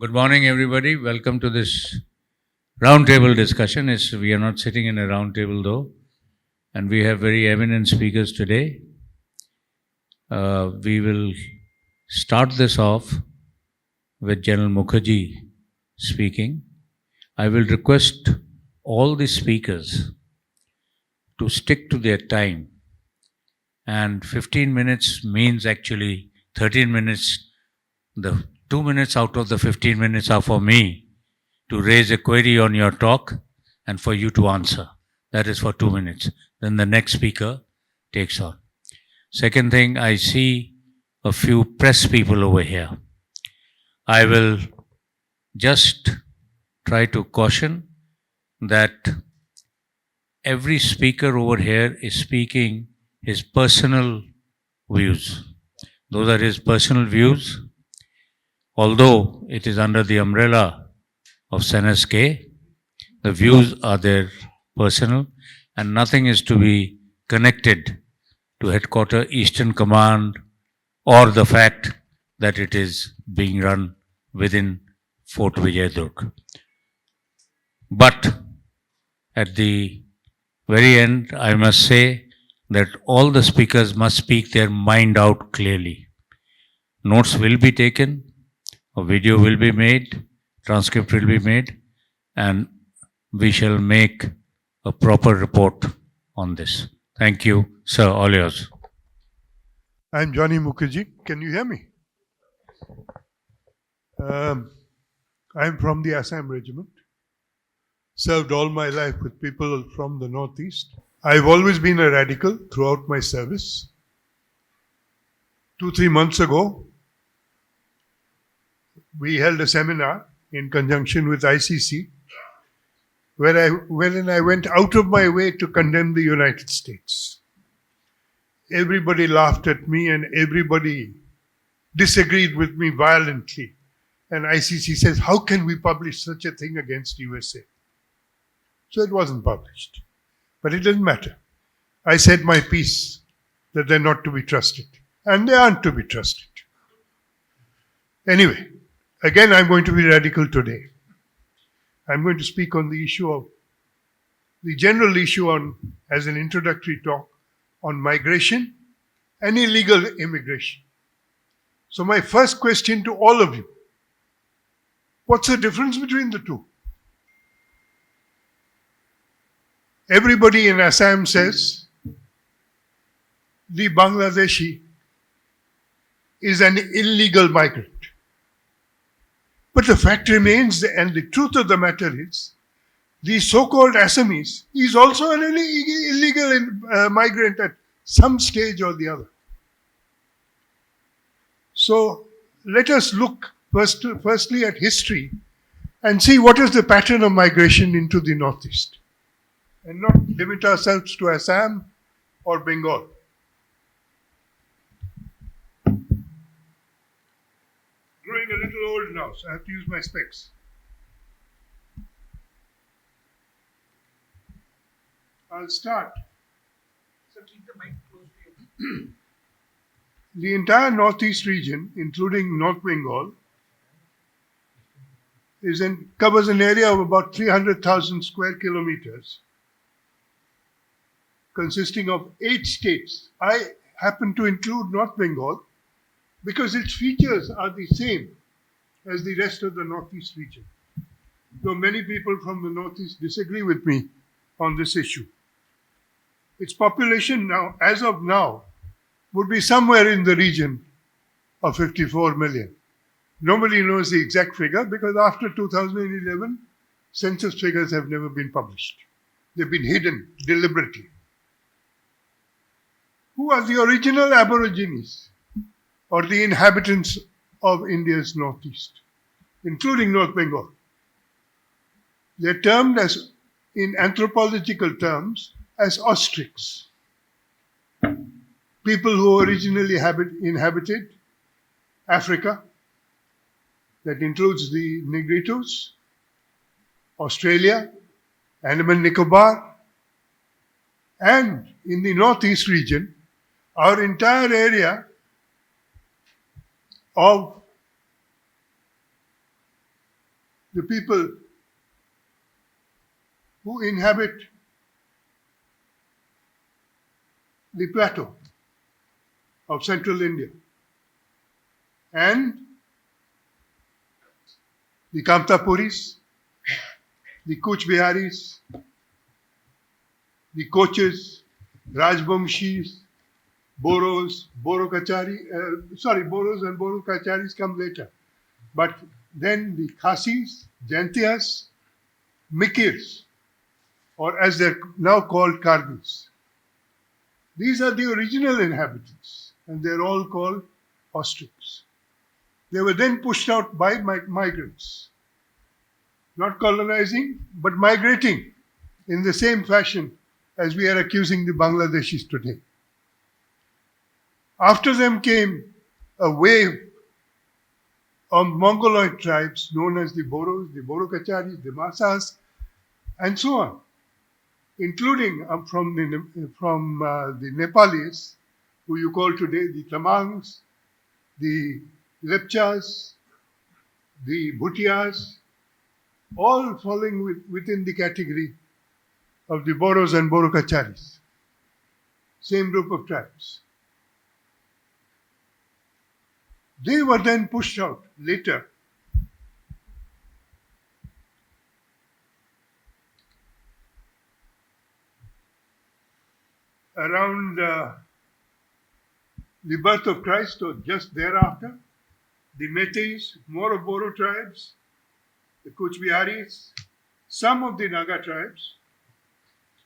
Good morning, everybody. Welcome to this roundtable discussion. We are not sitting in a roundtable though, and we have very eminent speakers today. We will start this off with General Mukherjee speaking. I will request all the speakers to stick to their time, and 15 minutes means actually 13 minutes. The 2 minutes out of the 15 minutes are for me to raise a query on your talk and for you to answer. That is for 2 minutes. Then the next speaker takes on. Second thing, I see a few press people over here. I will just try to caution that every speaker over here is speaking his personal views. Those are his personal views. Although it is under the umbrella of SNSK, the views are their personal and nothing is to be connected to Headquarter Eastern Command or the fact that it is being run within Fort Vijayadurg. But at the very end, I must say that all the speakers must speak their mind out clearly. Notes will be taken. A video will be made, transcript will be made, and we shall make a proper report on this. Thank you, sir. All yours. I'm Johnny Mukherjee. Can you hear me? I'm from the Assam Regiment. Served all my life with people from the Northeast. I've always been a radical throughout my service. 2-3 months ago, we held a seminar in conjunction with ICC wherein I went out of my way to condemn the United States. Everybody laughed at me and everybody disagreed with me violently. And ICC says, how can we publish such a thing against USA? So it wasn't published. But it doesn't matter. I said my piece, that they're not to be trusted. And they aren't to be trusted. Anyway, again, I'm going to be radical today. I'm going to speak on the issue of, the general issue on, as an introductory talk, on migration and illegal immigration. So my first question to all of you, what's the difference between the two? Everybody in Assam says the Bangladeshi is an illegal migrant. But the fact remains, and the truth of the matter is, the so-called Assamese is also an illegal migrant at some stage or the other. So let us look firstly at history and see what is the pattern of migration into the Northeast, and not limit ourselves to Assam or Bengal. Growing a little old now, so I have to use my specs. I'll start. So keep the mic close to you. The entire Northeast region, including North Bengal, covers an area of about 300,000 square kilometers, consisting of 8 states. I happen to include North Bengal because its features are the same as the rest of the Northeast region. Though many people from the Northeast disagree with me on this issue. Its population now, as of now, would be somewhere in the region of 54 million. Nobody knows the exact figure because after 2011, census figures have never been published. They've been hidden deliberately. Who are the original Aborigines or the inhabitants of India's Northeast, including North Bengal? They're termed as, in anthropological terms, as ostriches. People who originally inhabited Africa, that includes the Negritos, Australia, Andaman and Nicobar, and in the Northeast region, our entire area of the people who inhabit the plateau of central India and the Kamtapuris, the Kuch Biharis, the Koches, Rajbamshis, Boros, Boros and Boro Kacharis come later. But then the Khasis, Jaintias, Mikirs, or as they're now called Kargis. These are the original inhabitants, and they're all called Austrics. They were then pushed out by migrants, not colonizing, but migrating in the same fashion as we are accusing the Bangladeshis today. After them came a wave of Mongoloid tribes known as the Boros, the Boro Kacharis, the Masas, and so on, including from the Nepalis, who you call today the Tamangs, the Lepchas, the Bhutias, all falling within the category of the Boros and Boro Kacharis, same group of tribes. They were then pushed out later. Around the birth of Christ or just thereafter, the Meteis, more of Boro tribes, the Kuch Biharis, some of the Naga tribes,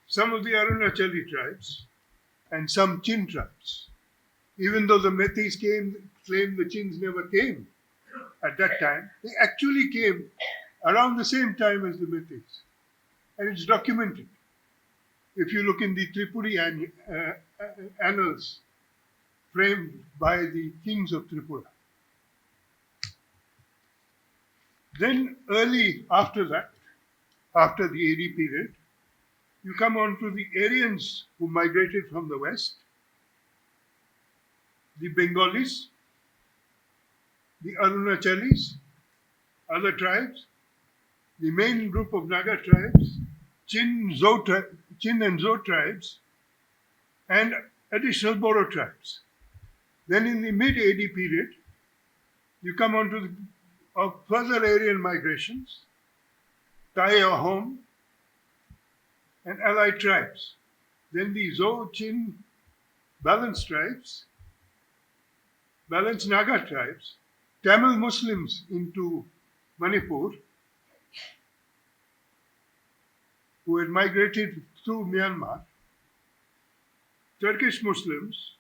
some of the Arunachali tribes, and some Chin tribes. Even though the Meteis claimed the Chins never came at that time, they actually came around the same time as the Meteis. And it's documented. If you look in the Tripuri annals framed by the kings of Tripura. Then early after that, after the AD period, you come on to the Aryans who migrated from the west, the Bengalis, the Arunachalis, other tribes, the main group of Naga tribes, Chin and Zo tribes, and additional Boro tribes. Then in the mid-AD period, you come on to further Aryan migrations, Tai Ahom, and allied tribes. Then the Zo, Chin, balanced tribes, balanced Naga tribes, Tamil Muslims into Manipur, who had migrated through Myanmar, Turkish Muslims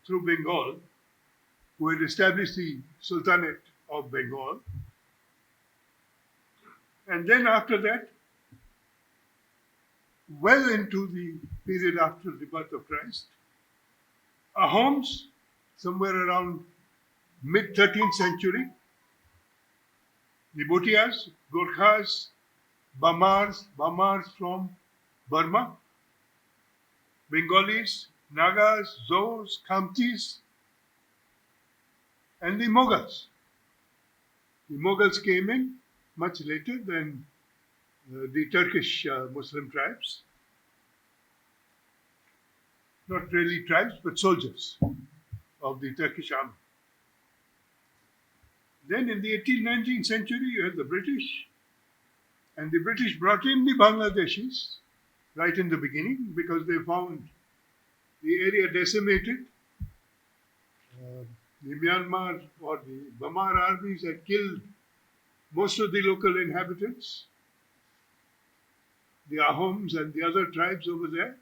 through Bengal, who had established the Sultanate of Bengal. And then after that, well into the period after the birth of Christ, Ahoms, somewhere around mid-13th century, the Bhutias, Gorkhas, Bamars from Burma, Bengalis, Nagas, Zos, Khamtis, and the Mughals. The Mughals came in much later than the Turkish Muslim tribes. Not really tribes, but soldiers of the Turkish army. Then in the 18th, 19th century, you had the British. And the British brought in the Bangladeshis right in the beginning because they found the area decimated. The Myanmar or the Bamar armies had killed most of the local inhabitants, the Ahoms and the other tribes over there.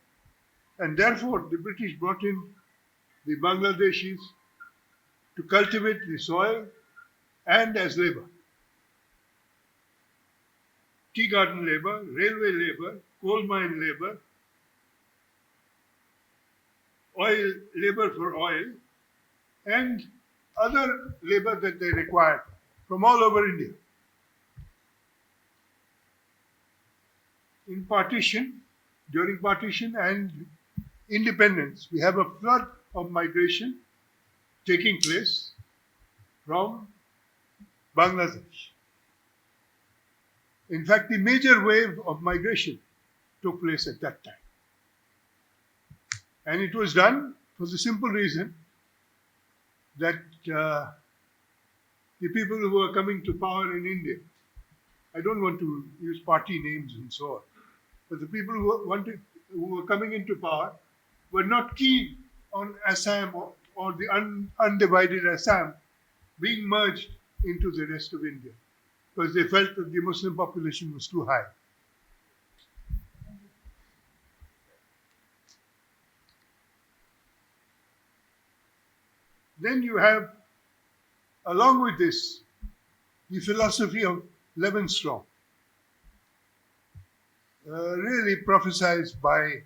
And therefore, the British brought in the Bangladeshis to cultivate the soil and as labor. Tea garden labor, railway labor, coal mine labor, oil labor for oil, and other labor that they required from all over India. In partition, during partition and independence, we have a flood of migration taking place from Bangladesh. In fact, the major wave of migration took place at that time. And it was done for the simple reason that the people who were coming to power in India, I don't want to use party names and so on, but the people who were coming into power were not keen on Assam or the undivided Assam being merged into the rest of India because they felt that the Muslim population was too high. Then you have, along with this, the philosophy of Levenström, really prophesied by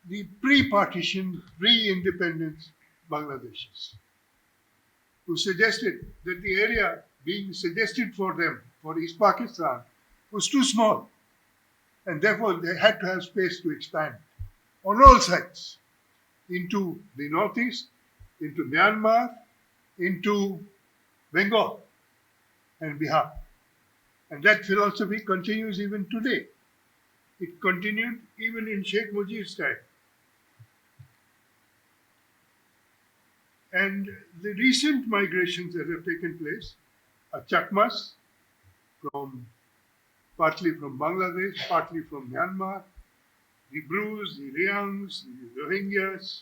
the pre-partition, pre-independence Bangladeshis, who suggested that the area being suggested for them, for East Pakistan, was too small, and therefore they had to have space to expand on all sides, into the northeast, into Myanmar, into Bengal and Bihar. And that philosophy continues even today. It continued even in Sheikh Mujib's time. And the recent migrations that have taken place are Chakmas, partly from Bangladesh, partly from Myanmar, the Brus, the Riangs, the Rohingyas,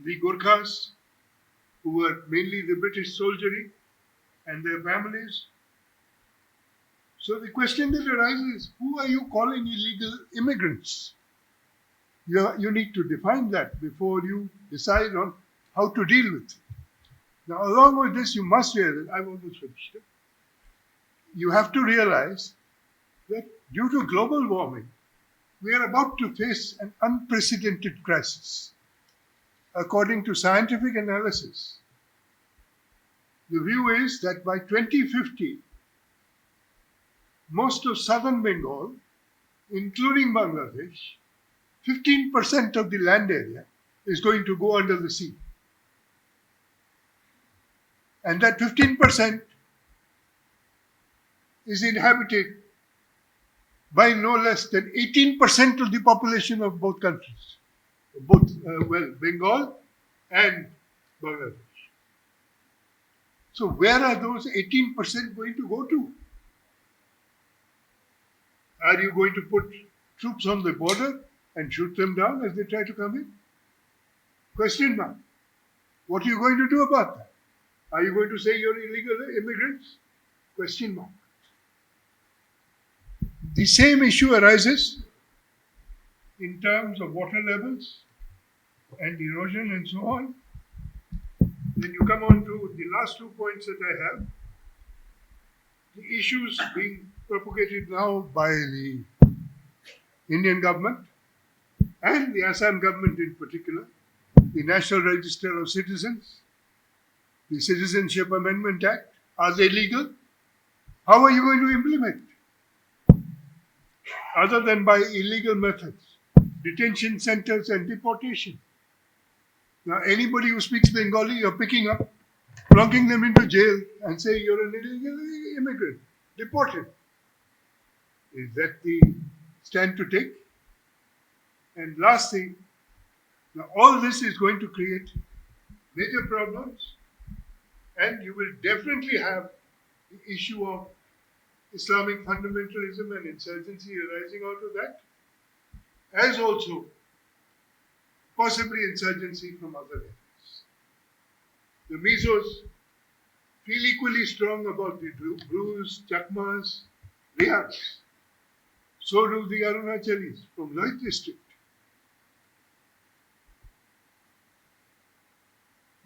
the Gurkhas, who were mainly the British soldiery and their families. So the question that arises, who are you calling illegal immigrants? You need to define that before you decide on how to deal with it. Now, along with this, you must realize, I've almost finished it, you have to realize that due to global warming, we are about to face an unprecedented crisis. According to scientific analysis, the view is that by 2050, most of southern Bengal, including Bangladesh, 15% of the land area is going to go under the sea. And that 15% is inhabited by no less than 18% of the population of both countries. Bengal and Bangladesh. So where are those 18% going to go to? Are you going to put troops on the border and shoot them down as they try to come in? Question mark. What are you going to do about that? Are you going to say you're illegal immigrants? Question mark. The same issue arises in terms of water levels and erosion and so on. Then you come on to the last 2 points that I have. The issues being propagated now by the Indian government and the Assam government in particular, the National Register of Citizens, the Citizenship Amendment Act, are they legal? How are you going to implement? Other than by illegal methods, detention centers and deportation. Now, anybody who speaks Bengali, you're picking up, plunking them into jail and saying you're an illegal immigrant, deported. Is that the stand to take? And last thing, now all this is going to create major problems, and you will definitely have the issue of Islamic fundamentalism and insurgency arising out of that, as also possibly insurgency from other areas. The Mizos feel equally strong about the Brus, Chakmas, Rians. So do the Arunachalis from Lohit district.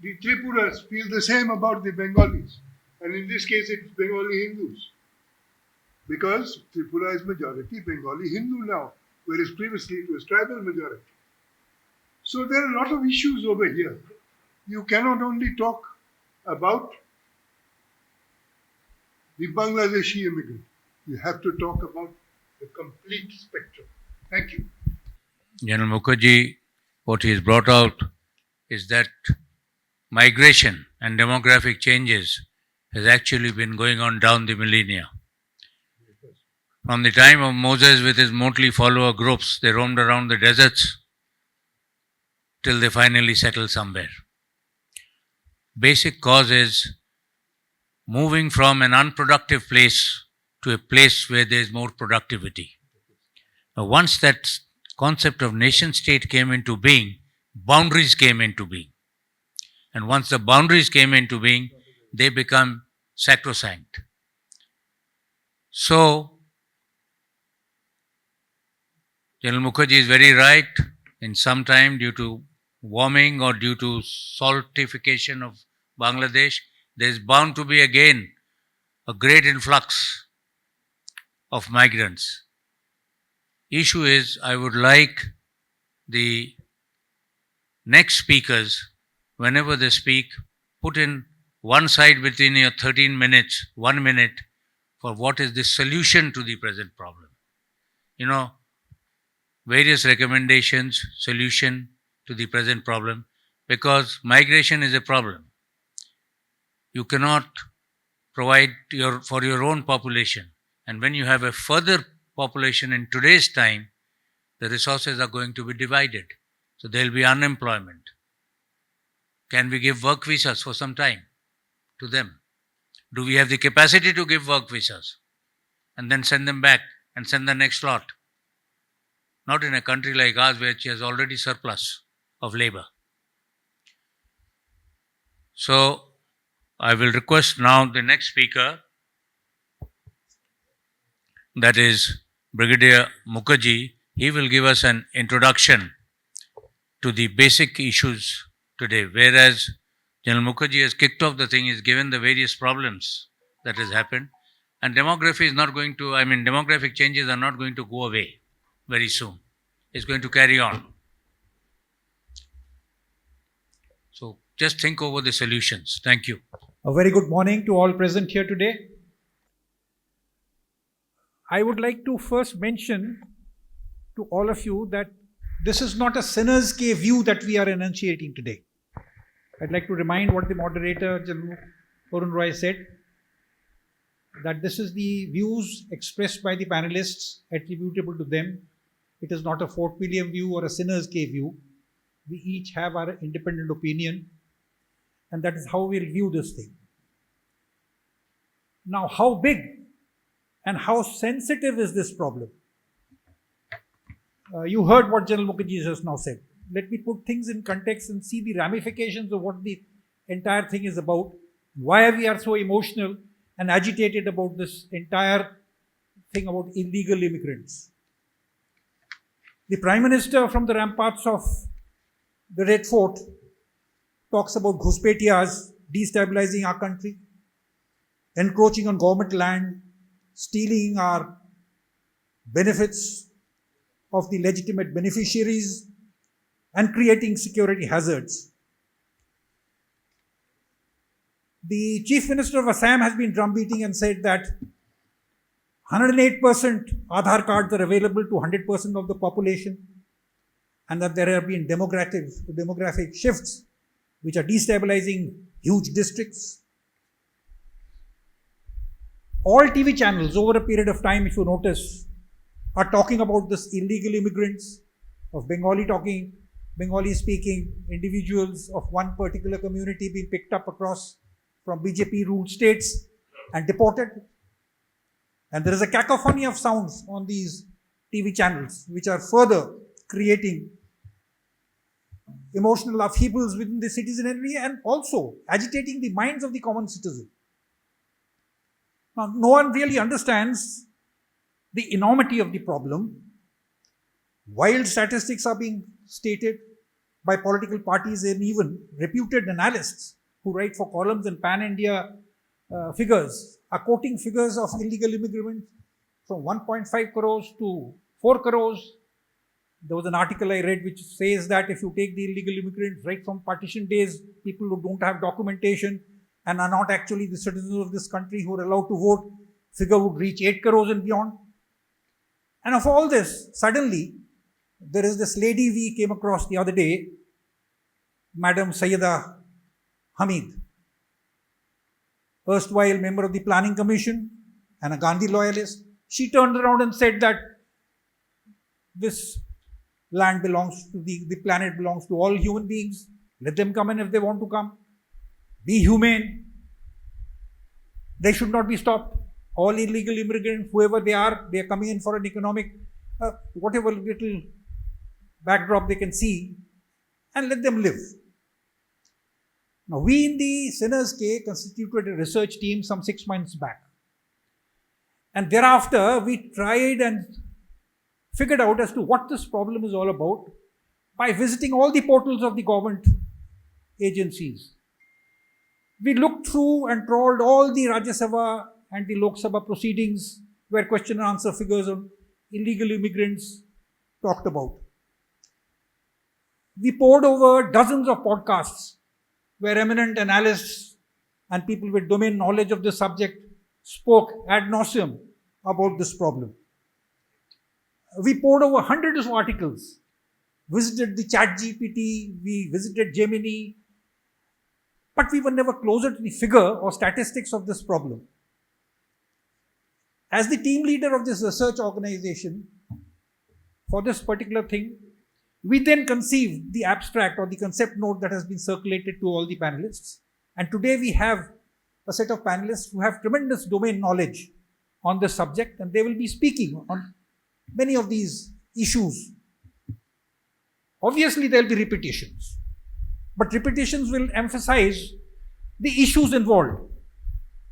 The Tripuras feel the same about the Bengalis. And in this case, it's Bengali Hindus. Because Tripura is majority Bengali Hindu now, whereas previously it was tribal majority. So there are a lot of issues over here. You cannot only talk about the Bangladeshi immigrant. You have to talk about the complete spectrum. Thank you. General Mukherjee, what he has brought out is that migration and demographic changes has actually been going on down the millennia. From the time of Moses with his motley follower groups, they roamed around the deserts till they finally settled somewhere. Basic cause is moving from an unproductive place to a place where there is more productivity. Now, once that concept of nation state came into being, boundaries came into being. And once the boundaries came into being, they become sacrosanct. So, General Mukherjee is very right. In some time, due to warming or due to saltification of Bangladesh, there is bound to be again a great influx of migrants. Issue is, I would like the next speakers, whenever they speak, put in one side between your 13 minutes, 1 minute, for what is the solution to the present problem. Various recommendations, solution to the present problem, because migration is a problem. You cannot provide for your own population. And when you have a further population in today's time, the resources are going to be divided. So there will be unemployment. Can we give work visas for some time to them? Do we have the capacity to give work visas and then send them back and send the next lot? Not in a country like ours, which has already surplus of labor. So I will request now the next speaker, that is Brigadier Mukherjee. He will give us an introduction to the basic issues today. Whereas General Mukherjee has kicked off the thing, he's given the various problems that has happened. And demography is not going to, demographic changes are not going to go away very soon. It's going to carry on. So just think over the solutions. Thank you. A very good morning to all present here today. I would like to first mention to all of you that this is not a sinner's cave view that we are enunciating today. I'd like to remind what the moderator, General Arun Roy, said, that this is the views expressed by the panelists attributable to them. It is not a Fort William view or a sinner's cave view. We each have our independent opinion, and that is how we'll view this thing. Now, how big and how sensitive is this problem? You heard what General Mukherjee has now said. Let me put things in context and see the ramifications of what the entire thing is about, why we are so emotional and agitated about this entire thing about illegal immigrants. The Prime Minister from the ramparts of the Red Fort talks about Ghuspetiyas destabilizing our country, encroaching on government land, stealing our benefits of the legitimate beneficiaries, and creating security hazards. The Chief Minister of Assam has been drumbeating and said that 108% Aadhaar cards are available to 100% of the population, and that there have been demographic shifts which are destabilizing huge districts. All TV channels over a period of time, if you notice, are talking about this illegal immigrants of Bengali speaking individuals of one particular community being picked up across from BJP ruled states and deported. And there is a cacophony of sounds on these TV channels which are further creating emotional upheavals within the citizenry and also agitating the minds of the common citizen. Now, no one really understands the enormity of the problem. Wild statistics are being stated by political parties and even reputed analysts who write for columns in pan-India figures are quoting figures of illegal immigrants from 1.5 crores to 4 crores. There was an article I read which says that if you take the illegal immigrants right from partition days, people who don't have documentation and are not actually the citizens of this country who are allowed to vote, figure would reach 8 crores and beyond. And of all this, suddenly, there is this lady we came across the other day, Madam Sayyida Hamid, erstwhile member of the Planning Commission and a Gandhi loyalist. She turned around and said that this land belongs to the planet belongs to all human beings. Let them come in if they want to come. Be humane. They should not be stopped. All illegal immigrants, whoever they are coming in for an economic, whatever little backdrop they can see, and let them live. Now, we in the Sinners K constituted a research team some 6 months back. And thereafter, we tried and figured out as to what this problem is all about by visiting all the portals of the government agencies. We looked through and trawled all the Rajya Sabha and the Lok Sabha proceedings where question and answer figures on illegal immigrants talked about. We pored over dozens of podcasts where eminent analysts and people with domain knowledge of the subject spoke ad nauseum about this problem. We pored over hundreds of articles, visited the ChatGPT, we visited Gemini, but we were never closer to the figure or statistics of this problem. As the team leader of this research organization for this particular thing, we then conceived the abstract or the concept note that has been circulated to all the panelists. And today we have a set of panelists who have tremendous domain knowledge on this subject, and they will be speaking on many of these issues. Obviously, there will be repetitions, but repetitions will emphasize the issues involved.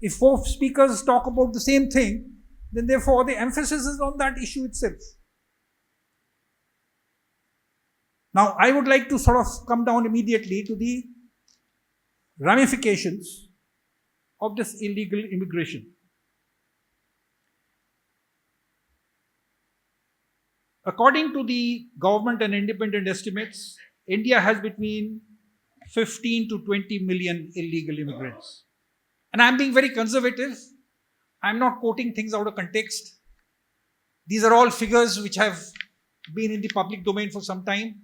If 4 speakers talk about the same thing, then therefore the emphasis is on that issue itself. Now, I would like to sort of come down immediately to the ramifications of this illegal immigration. According to the government and independent estimates, India has between 15 to 20 million illegal immigrants. And I'm being very conservative. I'm not quoting things out of context. These are all figures which have been in the public domain for some time,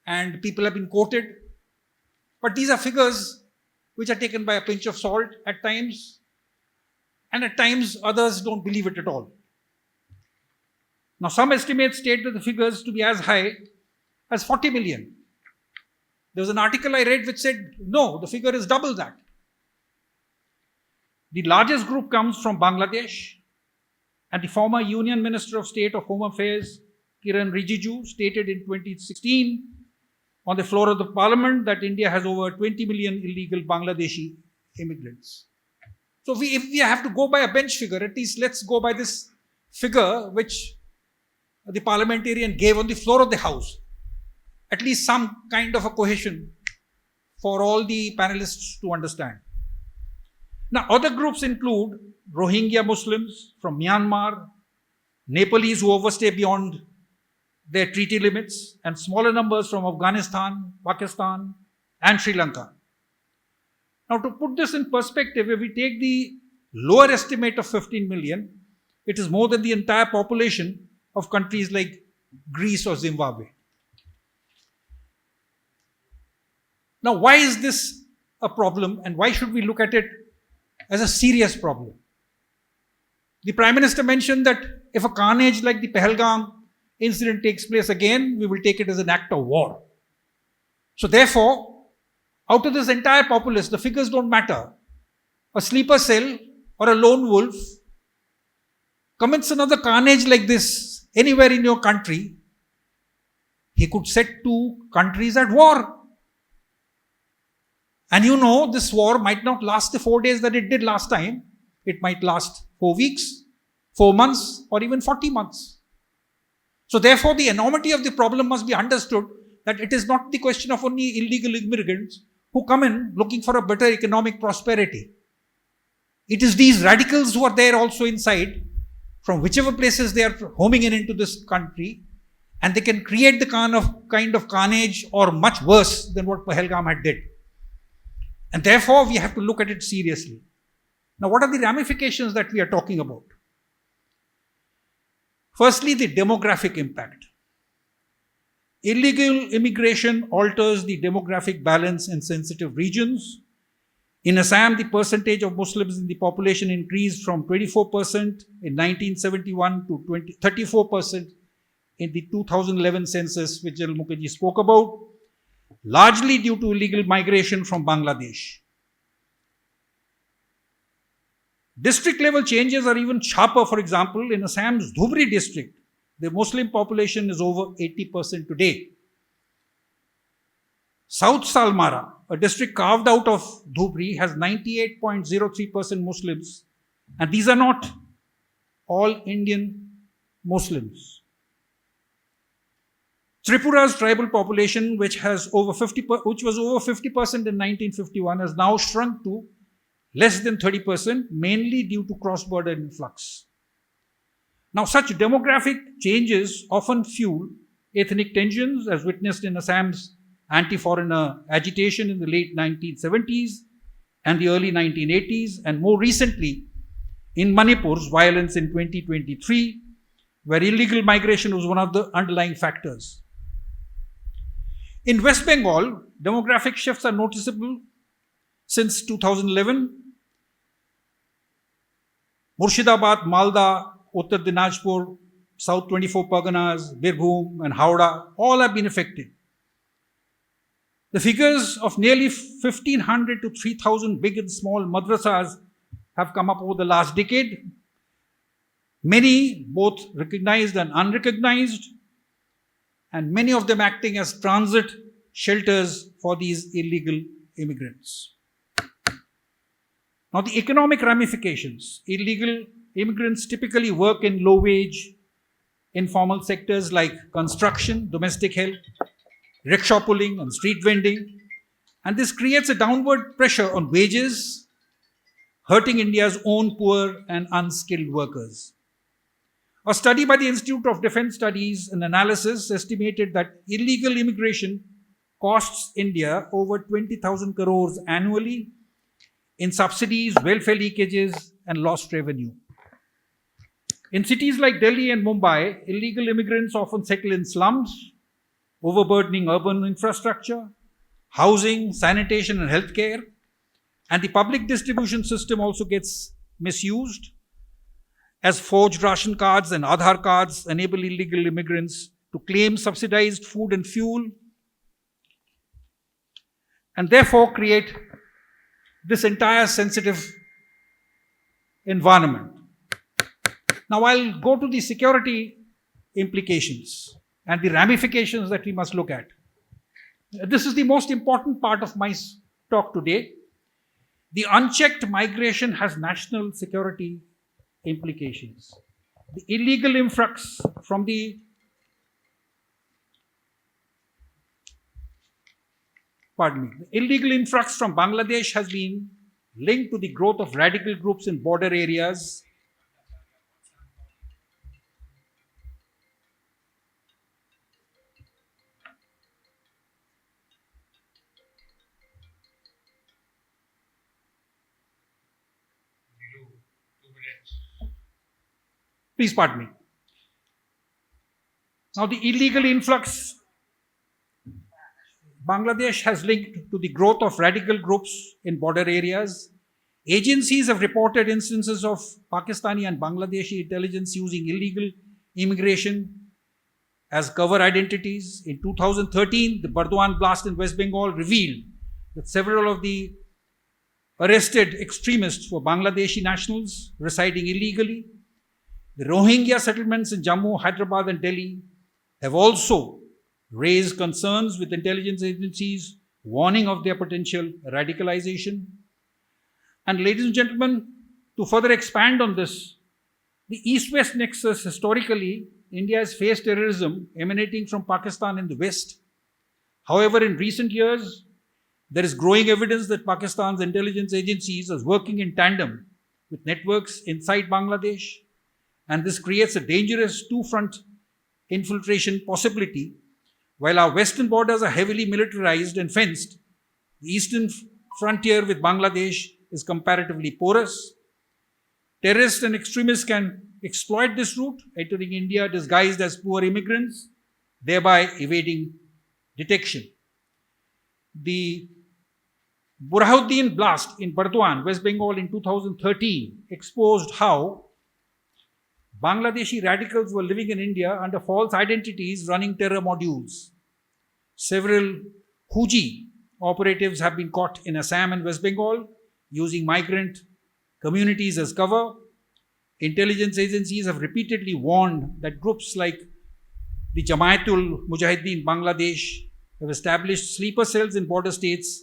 and people have been quoted. But these are figures which are taken by a pinch of salt at times, and at times others don't believe it at all. Now, some estimates state that the figures to be as high as 40 million. There was an article I read which said, no, the figure is double that. The largest group comes from Bangladesh, and the former Union Minister of State of Home Affairs, Kiran Rijiju, stated in 2016 on the floor of the parliament that India has over 20 million illegal Bangladeshi immigrants. So if we have to go by a bench figure, at least let's go by this figure which the parliamentarian gave on the floor of the house. At least some kind of a cohesion for all the panelists to understand. Now, other groups include Rohingya Muslims from Myanmar, Nepalese who overstay beyond their treaty limits, and smaller numbers from Afghanistan, Pakistan, and Sri Lanka. Now, to put this in perspective, if we take the lower estimate of 15 million, it is more than the entire population of countries like Greece or Zimbabwe. Now, why is this a problem, and why should we look at it as a serious problem? The Prime Minister mentioned that if a carnage like the Pahalgam incident takes place again, we will take it as an act of war. So therefore, out of this entire populace, the figures don't matter. A sleeper cell or a lone wolf commits another carnage like this anywhere in your country, he could set 2 countries at war. And you know, this war might not last the 4 days that it did last time. It might last 4 weeks, 4 months, or even 40 months. So therefore, the enormity of the problem must be understood, that it is not the question of only illegal immigrants who come in looking for a better economic prosperity. It is these radicals who are there also inside, from whichever places they are homing in into this country, and they can create the kind of carnage or much worse than what Pahalgam had did. And therefore, we have to look at it seriously. Now, what are the ramifications that we are talking about? Firstly, the demographic impact. Illegal immigration alters the demographic balance in sensitive regions. In Assam, the percentage of Muslims in the population increased from 24% in 1971 to 34% in the 2011 census, which General Mukherjee spoke about, largely due to illegal migration from Bangladesh. District level changes are even sharper. For example, in Assam's Dhubri district, the Muslim population is over 80% today. South Salmara, a district carved out of Dhubri, has 98.03% Muslims, and these are not all Indian Muslims. Tripura's tribal population, which was over 50% in 1951, has now shrunk to less than 30%, mainly due to cross-border influx. Now, such demographic changes often fuel ethnic tensions, as witnessed in Assam's anti-foreigner agitation in the late 1970s and the early 1980s, and more recently in Manipur's violence in 2023, where illegal migration was one of the underlying factors. In West Bengal, demographic shifts are noticeable since 2011. Murshidabad, Malda, Uttar Dinajpur, South 24 Parganas, Birbhum, and Howrah all have been affected. The figures of nearly 1,500 to 3,000 big and small madrasas have come up over the last decade, many both recognized and unrecognized, and many of them acting as transit shelters for these illegal immigrants. Now, the economic ramifications. Illegal immigrants typically work in low-wage, informal sectors like construction, domestic help, rickshaw pulling, and street vending. And this creates a downward pressure on wages, hurting India's own poor and unskilled workers. A study by the Institute of Defense Studies and Analysis estimated that illegal immigration costs India over 20,000 crores annually in subsidies, welfare leakages, and lost revenue. In cities like Delhi and Mumbai, illegal immigrants often settle in slums, overburdening urban infrastructure, housing, sanitation, and healthcare. And the public distribution system also gets misused, as forged ration cards and Aadhaar cards enable illegal immigrants to claim subsidized food and fuel, and therefore create this entire sensitive environment. Now, I'll go to the security implications and the ramifications that we must look at. This is the most important part of my talk today. The unchecked migration has national security implications. The illegal influx from the illegal influx from Bangladesh has been linked to the growth of radical groups in border areas. Please pardon me. Now, the illegal influx Bangladesh has linked to the growth of radical groups in border areas. Agencies have reported instances of Pakistani and Bangladeshi intelligence using illegal immigration as cover identities. In 2013, the Burdwan blast in West Bengal revealed that several of the arrested extremists were Bangladeshi nationals residing illegally. The Rohingya settlements in Jammu, Hyderabad, and Delhi have also raised concerns with intelligence agencies, warning of their potential radicalization. And ladies and gentlemen, to further expand on this, the East-West nexus, historically, India has faced terrorism emanating from Pakistan in the West. However, in recent years, there is growing evidence that Pakistan's intelligence agencies are working in tandem with networks inside Bangladesh, and this creates a dangerous two-front infiltration possibility. While our western borders are heavily militarized and fenced, the eastern frontier with Bangladesh is comparatively porous. Terrorists and extremists can exploit this route, entering India disguised as poor immigrants, thereby evading detection. The Burhanuddin blast in Burdwan, West Bengal in 2013 exposed how Bangladeshi radicals were living in India under false identities running terror modules. Several Huji operatives have been caught in Assam and West Bengal using migrant communities as cover. Intelligence agencies have repeatedly warned that groups like the Jamaatul Mujahideen Bangladesh have established sleeper cells in border states,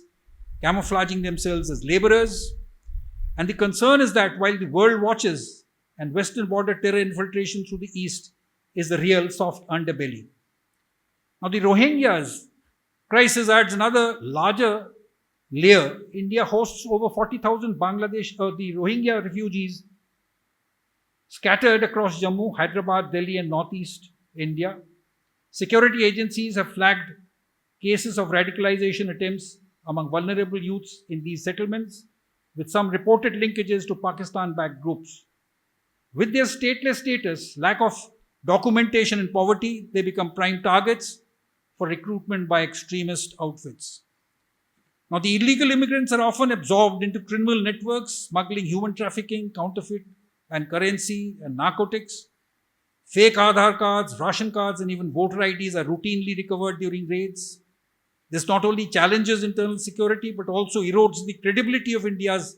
camouflaging themselves as laborers. And the concern is that while the world watches and Western border terror infiltration through the east is the real soft underbelly. Now, the Rohingyas crisis adds another larger layer. India hosts over 40,000 the Rohingya refugees scattered across Jammu, Hyderabad, Delhi, and northeast India. Security agencies have flagged cases of radicalization attempts among vulnerable youths in these settlements, with some reported linkages to Pakistan-backed groups. With their stateless status, lack of documentation, and poverty, they become prime targets for recruitment by extremist outfits. Now, the illegal immigrants are often absorbed into criminal networks, smuggling human trafficking, counterfeit and currency and narcotics. Fake Aadhaar cards, ration cards, and even voter IDs are routinely recovered during raids. This not only challenges internal security, but also erodes the credibility of India's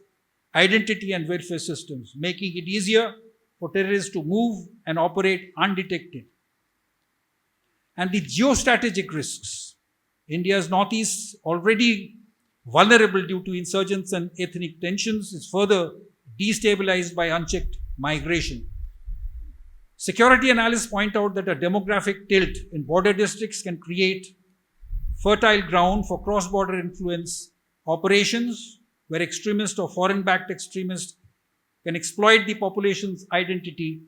identity and welfare systems, making it easier for terrorists to move and operate undetected. And the geostrategic risks. India's northeast, already vulnerable due to insurgents and ethnic tensions, is further destabilized by unchecked migration. Security analysts point out that a demographic tilt in border districts can create fertile ground for cross-border influence operations, where extremists or foreign-backed extremists can exploit the population's identity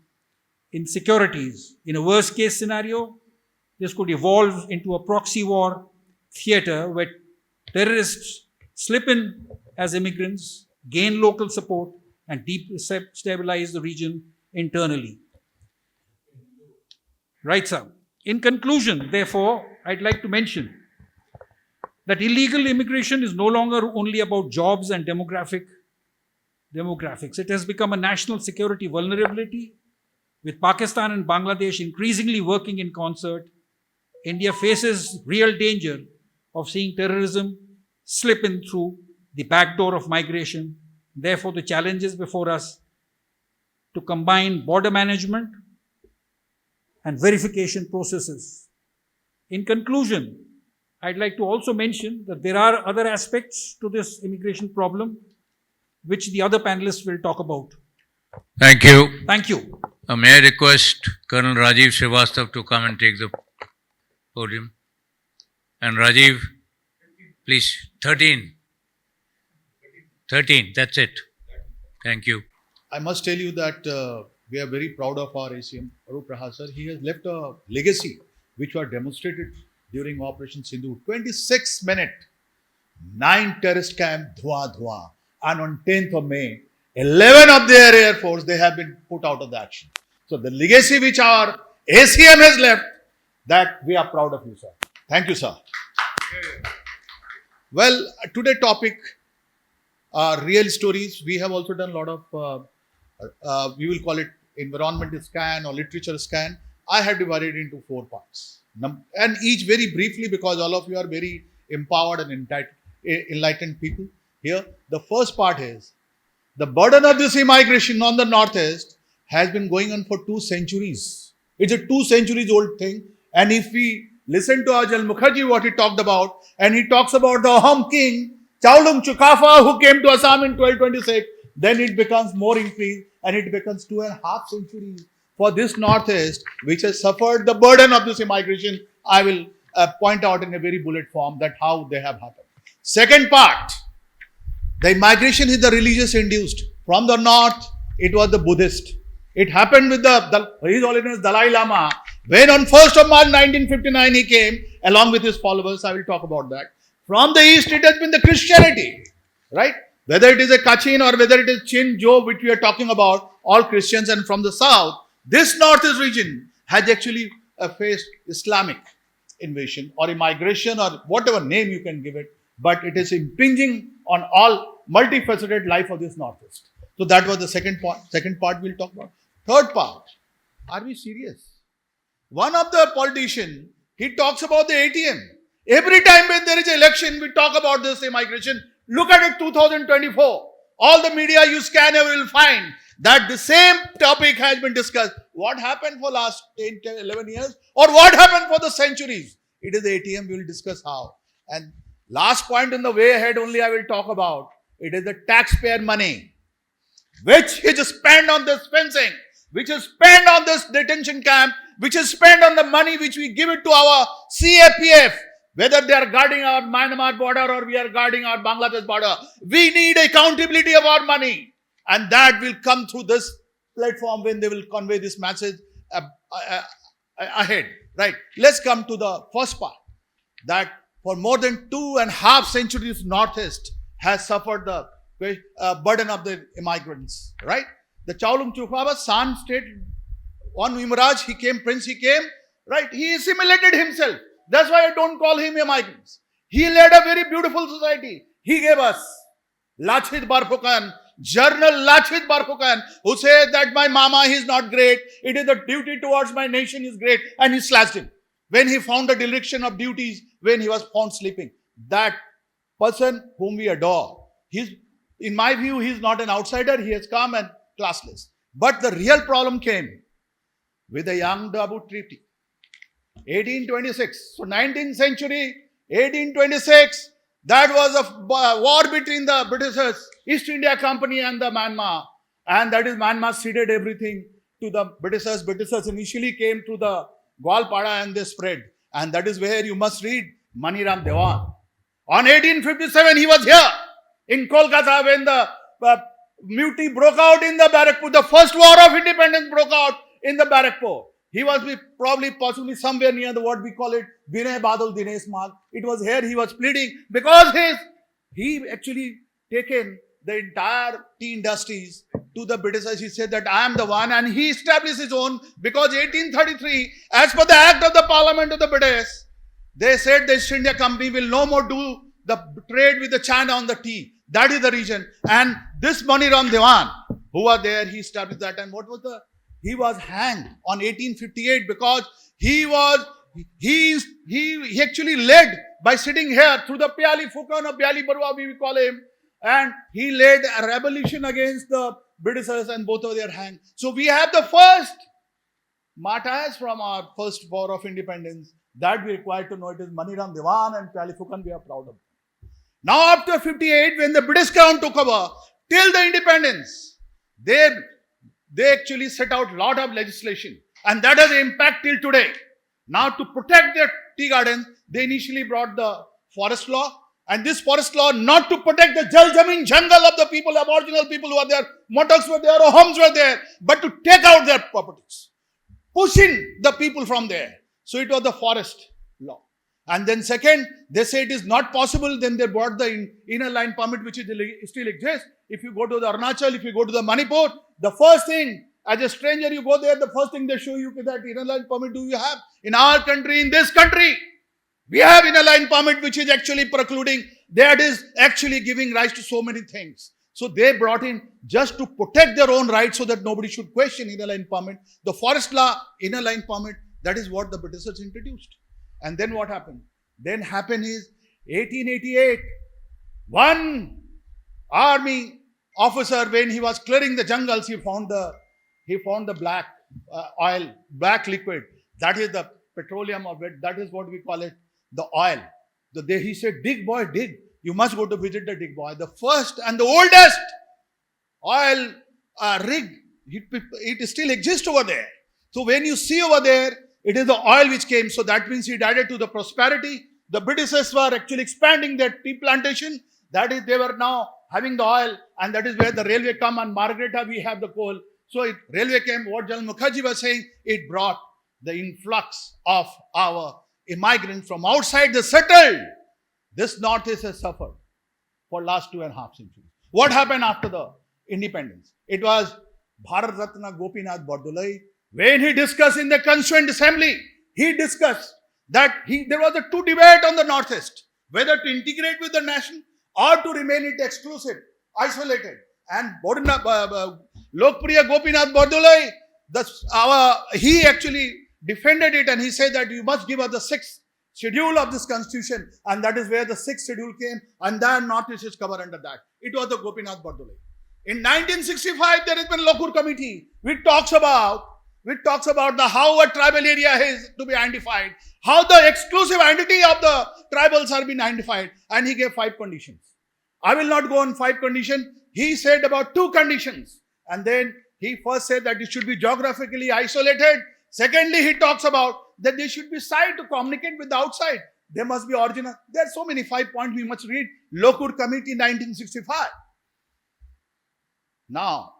insecurities. In a worst-case scenario, this could evolve into a proxy war theater where terrorists slip in as immigrants, gain local support, and destabilize the region internally. Right, sir. In conclusion, therefore, I'd like to mention that illegal immigration is no longer only about jobs and demographics. It has become a national security vulnerability. With Pakistan and Bangladesh increasingly working in concert, India faces real danger of seeing terrorism slip in through the back door of migration. Therefore, the challenges before us to combine border management and verification processes. In conclusion, I'd like to also mention that there are other aspects to this immigration problem which the other panelists will talk about. Thank you. Thank you. May I request Colonel Rajiv Srivastav to come and take the podium? And Rajiv, please, 13. 13, that's it. Thank you. I must tell you that we are very proud of our ACM, Arup Rahal sir. He has left a legacy which was demonstrated during Operation Sindhu. 26 minutes, 9 terrorist camp, dhua dhua. And on 10th of May, 11 of their Air Force, they have been put out of the action. So the legacy which our ACM has left, that we are proud of you, sir. Thank you, sir. Well, today's topic are real stories. We have also done a lot of, we will call it environmental scan or literature scan. I have divided into 4 parts. And each very briefly, because all of you are very empowered and enlightened people here. The first part is, the burden of this immigration on the northeast has been going on for 2 centuries. It's a 2 centuries old thing. And if we listen to Ajal Mukherjee, what he talked about, and he talks about the Ahom king, Chaulung Chukafa, who came to Assam in 1226, then it becomes more increased and it becomes 2.5 centuries for this northeast, which has suffered the burden of this immigration. I will point out in a very bullet form that how they have happened. Second part, the migration is the religious induced. From the north, it was the Buddhist. It happened with His Holiness Dalai Lama, when on 1st of March 1959 he came along with his followers. I will talk about that. From the east, it has been the Christianity, right? Whether it is a Kachin or whether it is Chin, Job, which we are talking about, all Christians. And from the south, this northeast region has actually faced Islamic invasion or immigration or whatever name you can give it, but it is impinging on all multifaceted life of this Northeast. So that was the second part. Second part we'll talk about. Third part, are we serious? One of the politician, he talks about the ATM. Every time when there is an election, we talk about this immigration. Look at it 2024. All the media you scan, you will find that the same topic has been discussed. What happened for last 10, 11 years? Or what happened for the centuries? It is the ATM, we will discuss how. And last point in the way ahead only I will talk about. It is the taxpayer money, which is spent on this fencing, which is spent on this detention camp, which is spent on the money which we give it to our CAPF, whether they are guarding our Myanmar border or we are guarding our Bangladesh border. We need accountability of our money. And that will come through this platform when they will convey this message ahead. Right. Let's come to the first part. That for more than 2.5 centuries, Northeast has suffered the burden of the immigrants. Right. The Chaulung Chukwaba's son state on Imraj, he came, Prince, he came. Right. He assimilated himself. That's why I don't call him immigrants. He led a very beautiful society. He gave us Lachit Barphukan, Journal Lachit Barphukan, who said that my mama is not great. It is the duty towards my nation is great. And he slashed him. When he found the direction of duties, when he was found sleeping. That person whom we adore, in my view, he is not an outsider. He has come and classless. But the real problem came with the Young Dabu Treaty. 1826. So 19th century, 1826, that was a war between the Britishers, East India Company and the Myanmar. And that is Myanmar ceded everything to the Britishers. Britishers initially came to the Gwalpada and they spread. And that is where you must read Maniram Dewan. On 1857, he was here in Kolkata when the mutiny broke out in the Barakpur. The first war of independence broke out in the Barakpur. He was possibly somewhere near the what we call it, Vinay Badal Dinesh Marg. It was here he was pleading because he actually taken the entire tea industries to the Britishers. He said that I am the one, and he established his own because 1833, as per the Act of the Parliament of the British, they said the East India Company will no more do the trade with the China on the tea. That is the region. And this Maniram Dewan, who was there, he established that. And what was he was hanged on 1858 because he actually led by sitting here through the Pyali Fukan or Pyali Barua, we call him, and he led a revolution against the Britishers and both of them hanged. So we have the first martyrs from our first war of independence that we require to know. It is Maniram Dewan and Pyali Fukan. We are proud of. Now after 58, when the British Crown took over, till the independence, they actually set out a lot of legislation, and that has impact till today. Now to protect their tea gardens, they initially brought the forest law, and this forest law not to protect the Jal Jamin jungle of the people, aboriginal people who are there, Motoks were there, or homes were there, but to take out their properties, pushing the people from there. So it was the forest law. And then second, they say it is not possible, then they brought the inner line permit, which still exists. If you go to the Arunachal, if you go to the Manipur, the first thing, as a stranger you go there, the first thing they show you is that inner line permit do you have. In our country, in this country, we have inner line permit, which is actually precluding, that is actually giving rise to so many things. So they brought in just to protect their own rights so that nobody should question inner line permit. The forest law, inner line permit, that is what the Britishers introduced. And then what happened? Then happened is 1888, one army officer, when he was clearing the jungles, he found the black oil, black liquid. That is the petroleum of it. That is what we call it, the oil. He said, dig boy, dig. You must go to visit the dig boy. The first and the oldest oil rig, it still exists over there. So when you see over there, it is the oil which came. So that means it added to the prosperity. The Britishers were actually expanding their tea plantation. That is, they were now having the oil, and that is where the railway come, and Margareta we have the coal. So railway came, what General Mukherjee was saying, it brought the influx of our immigrants from outside the settled. This Northeast has suffered for last 2.5 centuries. What happened after the independence? It was Bharat Ratna Gopinath Bordolai. When he discussed in the Constituent Assembly, he discussed that there was a two debate on the Northeast, whether to integrate with the nation or to remain it exclusive, isolated. And Lokpriya Gopinath Bordolai, he actually defended it, and he said that you must give us the sixth schedule of this constitution, and that is where the sixth schedule came, and then Northeast is covered under that. It was the Gopinath Bordolai. In 1965, there has been Lokur Committee, which talks about the how a tribal area is to be identified, how the exclusive identity of the tribals are being identified, and he gave 5 conditions. I will not go on 5 conditions. He said about 2 conditions, and then he first said that it should be geographically isolated. Secondly, he talks about that they should be side to communicate with the outside. There must be original. There are so many 5 points we must read. Lokur Committee 1965. Now,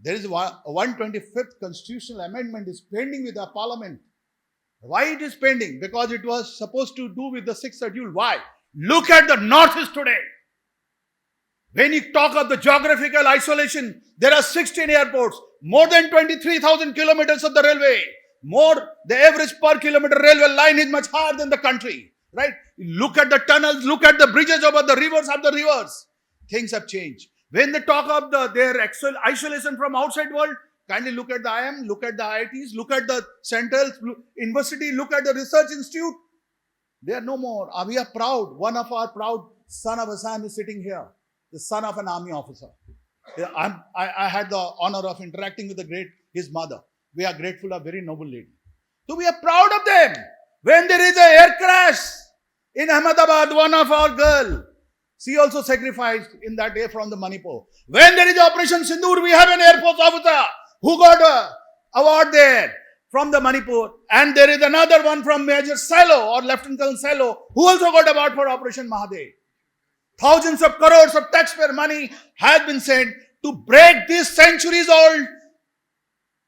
there is a 125th constitutional amendment is pending with the parliament. Why it is pending? Because it was supposed to do with the 6th schedule. Why? Look at the Northeast today. When you talk of the geographical isolation, there are 16 airports, more than 23,000 kilometers of the railway. The average per kilometer railway line is much higher than the country. Right? Look at the tunnels, look at the bridges over the rivers. Things have changed. When they talk of their isolation from outside world, kindly look at the IIM, look at the IITs, look at the central university, look at the research institute. They are no more. We are proud. One of our proud son of Assam is sitting here, the son of an army officer. I had the honor of interacting with his mother. We are grateful, a very noble lady. So we are proud of them. When there is an air crash in Ahmedabad, one of our girl, she also sacrificed in that day from the Manipur. When there is Operation Sindoor, we have an Air Force officer who got an award there from the Manipur. And there is another one from Major Salo or Lieutenant Colonel Salo who also got award for Operation Mahadev. Thousands of crores of taxpayer money has been sent to break this centuries-old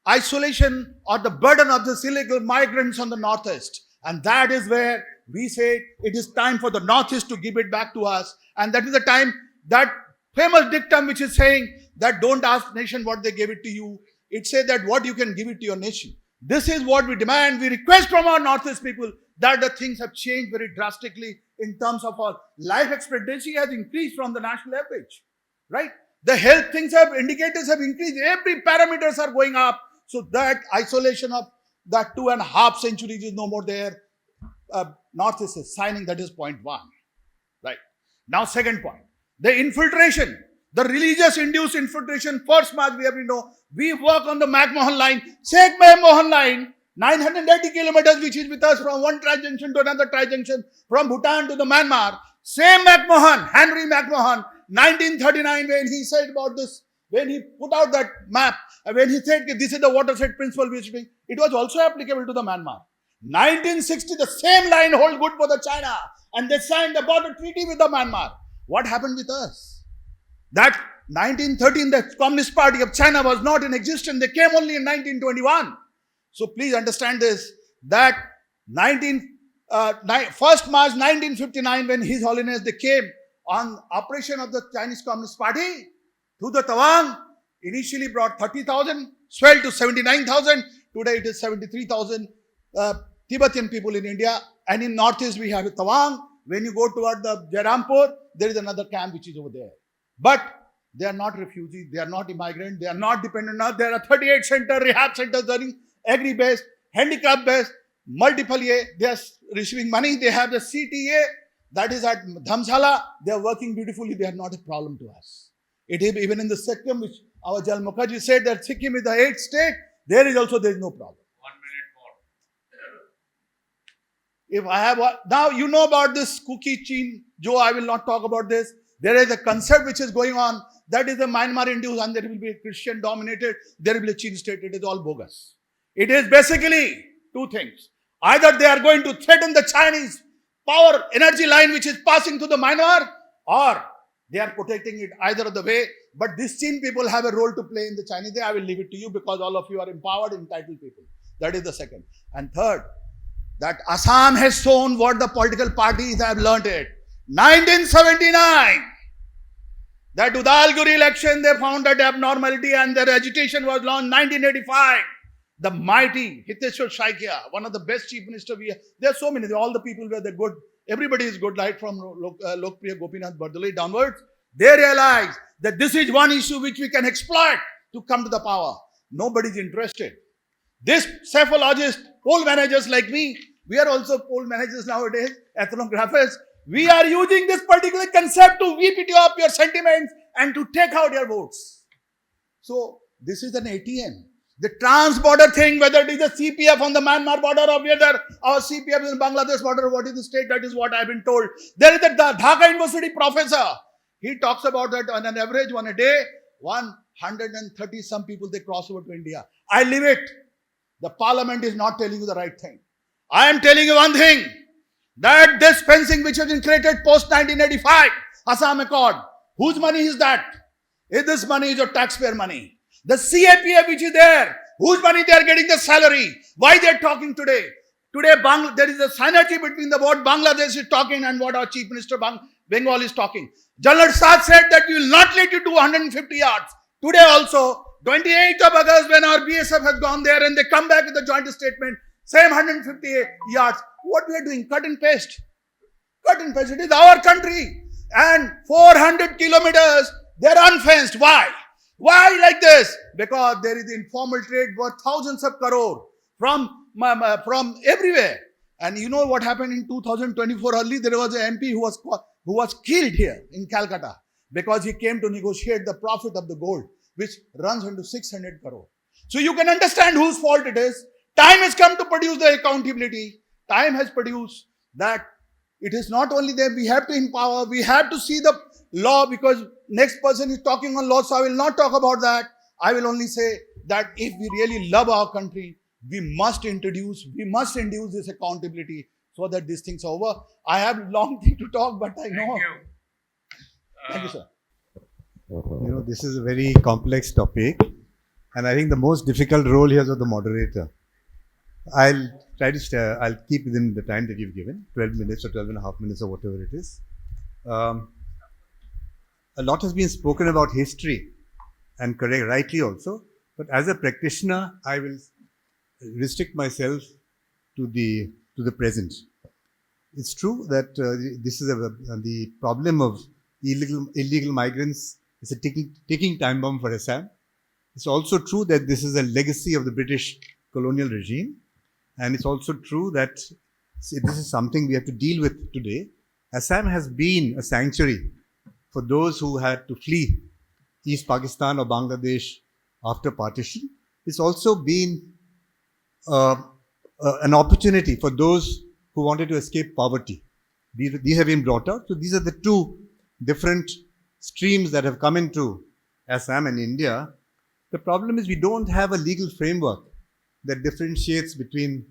isolation or the burden of the illegal migrants on the Northeast. And that is where we say it is time for the Northeast to give it back to us. And that is the time, that famous dictum which is saying that don't ask nation what they gave it to you. It says that what you can give it to your nation. This is what we demand. We request from our Northeast people that the things have changed very drastically in terms of our life expectancy has increased from the national average. Right? The health indicators have increased. Every parameters are going up. So that isolation of that 2.5 centuries is no more there. Northeast is signing, that is point 1. Right. Now, second point, the infiltration, the religious induced infiltration. First March, we work on the McMahon line, Sheikh McMahon line, 980 kilometers, which is with us from one tri-junction to another tri-junction, from Bhutan to the Myanmar. Same McMahon, Henry McMahon, 1939, when he said about this, when he put out that map, when he said this is the watershed principle, it was also applicable to the Myanmar. 1960, the same line hold good for the China, and they signed the border treaty with the Myanmar. What happened with us? That 1913, the Communist Party of China was not in existence. They came only in 1921. So please understand this, that 1st March 1959, when His Holiness, they came on operation of the Chinese Communist Party to the Tawang, initially brought 30,000, swelled to 79,000. Today it is 73,000 Tibetan people in India. And in Northeast, we have Tawang. When you go toward the Jairampur, there is another camp which is over there. But they are not refugees, they are not immigrants, they are not dependent. There are 38 rehab centers running, agri-based, handicap-based, multiple A. They are receiving money. They have the CTA, that is at Dhamsala. They are working beautifully. They are not a problem to us. It is even in the Sikkim, which our General Mukherjee said that Sikkim is the 8th state, there is no problem. 1 minute more. If I have now you know about this cookie chain, Joe, I will not talk about this. There is a concept which is going on, that is the Myanmar induced, and there will be a Christian dominated, there will be a Chin state. It is all bogus. It is basically 2 things. Either they are going to threaten the Chinese power energy line which is passing through the Myanmar, or they are protecting it, either of the way. But these Chin people have a role to play in the Chinese. I will leave it to you because all of you are empowered, entitled people. That is the second. And third, that Assam has shown what the political parties have learnt it. 1979, that Udalguri election, they found that abnormality and their agitation was launched. 1985, the mighty Hiteshwar Shaikia, one of the best chief ministers we have. There are so many, all the people were the good Everybody is good, right from Lokpriya Gopinath Bardoli downwards. They realize that this is one issue which we can exploit to come to the power. Nobody is interested. This psephologist, poll managers like me, we are also poll managers nowadays, ethnographers. We are using this particular concept to VPT up your sentiments and to take out your votes. So this is an ATM. The trans-border thing, whether it is the CPF on the Myanmar border or whether our CPF is in Bangladesh border, what is the state, that is what I have been told. There is the Dhaka University professor. He talks about that on an average, on a day, 130 some people, they cross over to India. I leave it. The parliament is not telling you the right thing. I am telling you one thing, that this fencing which has been created post 1985, Assam Accord, whose money is that? If this money is your taxpayer money. The CAPF which is there, whose money they are getting the salary? Why they are talking today? Today there is a synergy between the what Bangladesh is talking and what our Chief Minister Bengal is talking. General Saad said that we will not let you do 150 yards. Today also, 28th of August, when our BSF has gone there and they come back with a joint statement, same 150 yards. What we are doing? Cut and paste. Cut and paste. It is our country. And 400 kilometers, they are unfenced. Why? Why like this? Because there is informal trade worth thousands of crore from everywhere. And you know what happened in 2024 early? There was an MP who was killed here in Calcutta because he came to negotiate the profit of the gold, which runs into 600 crore. So you can understand whose fault it is. Time has come to produce the accountability. Time has produced that it is not only that we have to empower, we have to see the law, because next person is talking on law, so I will not talk about that. I will only say that if we really love our country, we must induce this accountability so that these things are over. I have long thing to talk, but I know. Thank you, sir. You know, this is a very complex topic, and I think the most difficult role here is of the moderator. I'll try to I'll keep within the time that you've given, 12 minutes or 12 and a half minutes or whatever it is. A lot has been spoken about history, and correct, rightly also. But as a practitioner, I will restrict myself to the present. It's true that this is the problem of illegal migrants is a ticking time bomb for Assam. It's also true that this is a legacy of the British colonial regime, and it's also true that this is something we have to deal with today. Assam has been a sanctuary for those who had to flee East Pakistan or Bangladesh after partition. It's also been an opportunity for those who wanted to escape poverty. These have been brought out. So these are the two different streams that have come into Assam and India. The problem is we don't have a legal framework that differentiates between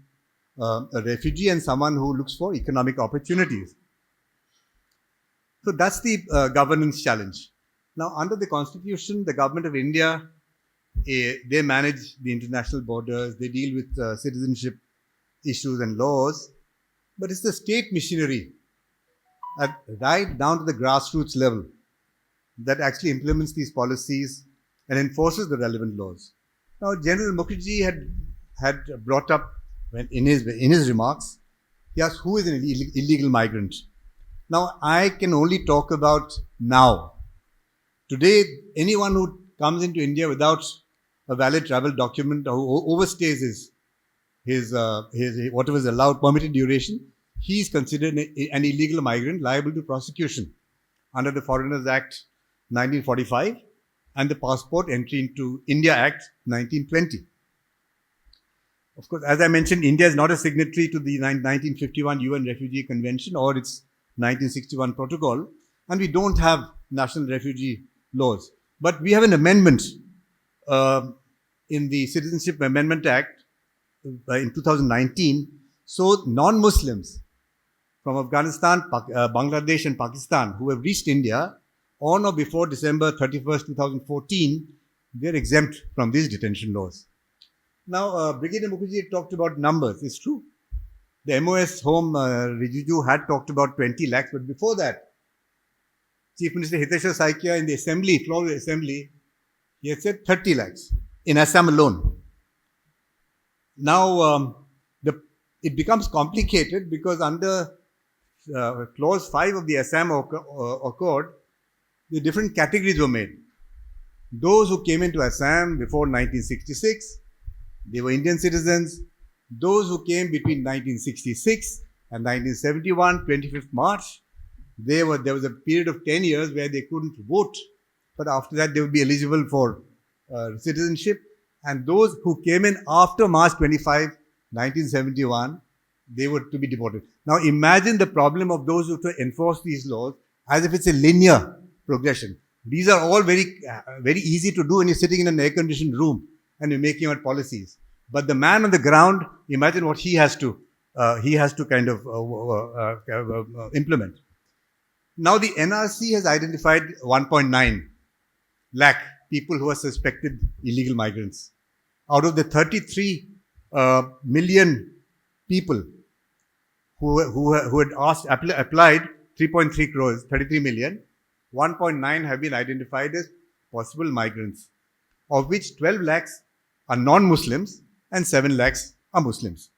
a refugee and someone who looks for economic opportunities. So that's the governance challenge. Now, under the Constitution, the government of India, they manage the international borders, they deal with citizenship issues and laws, but it's the state machinery right down to the grassroots level that actually implements these policies and enforces the relevant laws. Now, General Mukherjee had brought up in his remarks, he asked, who is an illegal migrant? Now, I can only talk about now. Today, anyone who comes into India without a valid travel document or who overstays his whatever is allowed permitted duration, he is considered an illegal migrant liable to prosecution under the Foreigners Act 1945 and the Passport Entry into India Act 1920. Of course, as I mentioned, India is not a signatory to the 1951 UN Refugee Convention or its 1961 protocol, and we don't have national refugee laws. But we have an amendment in the Citizenship Amendment Act in 2019. So non-Muslims from Afghanistan, Bangladesh and Pakistan who have reached India on or before December 31st, 2014, they are exempt from these detention laws. Now, Brigadier Mukherjee talked about numbers. It's true. The MOS Home Rijiju had talked about 20 lakhs, but before that, Chief Minister Hiteshwar Saikia in the assembly, floor of the assembly, he had said 30 lakhs in Assam alone. Now, it becomes complicated because under clause 5 of the Assam Accord, the different categories were made. Those who came into Assam before 1966, they were Indian citizens. Those who came between 1966 and 1971, 25th March, there was a period of 10 years where they couldn't vote, but after that they would be eligible for citizenship. And those who came in after March 25, 1971, they were to be deported. Now imagine the problem of those who try to enforce these laws as if it's a linear progression. These are all very easy to do when you're sitting in an air-conditioned room and you're making out policies. But the man on the ground, imagine what he has to kind of implement. Now the NRC has identified 1.9 lakh people who are suspected illegal migrants. Out of the 33 million people who had applied 3.3 crores, 33 million, 1.9 have been identified as possible migrants, of which 12 lakhs are non-Muslims and 7 lakhs are Muslims.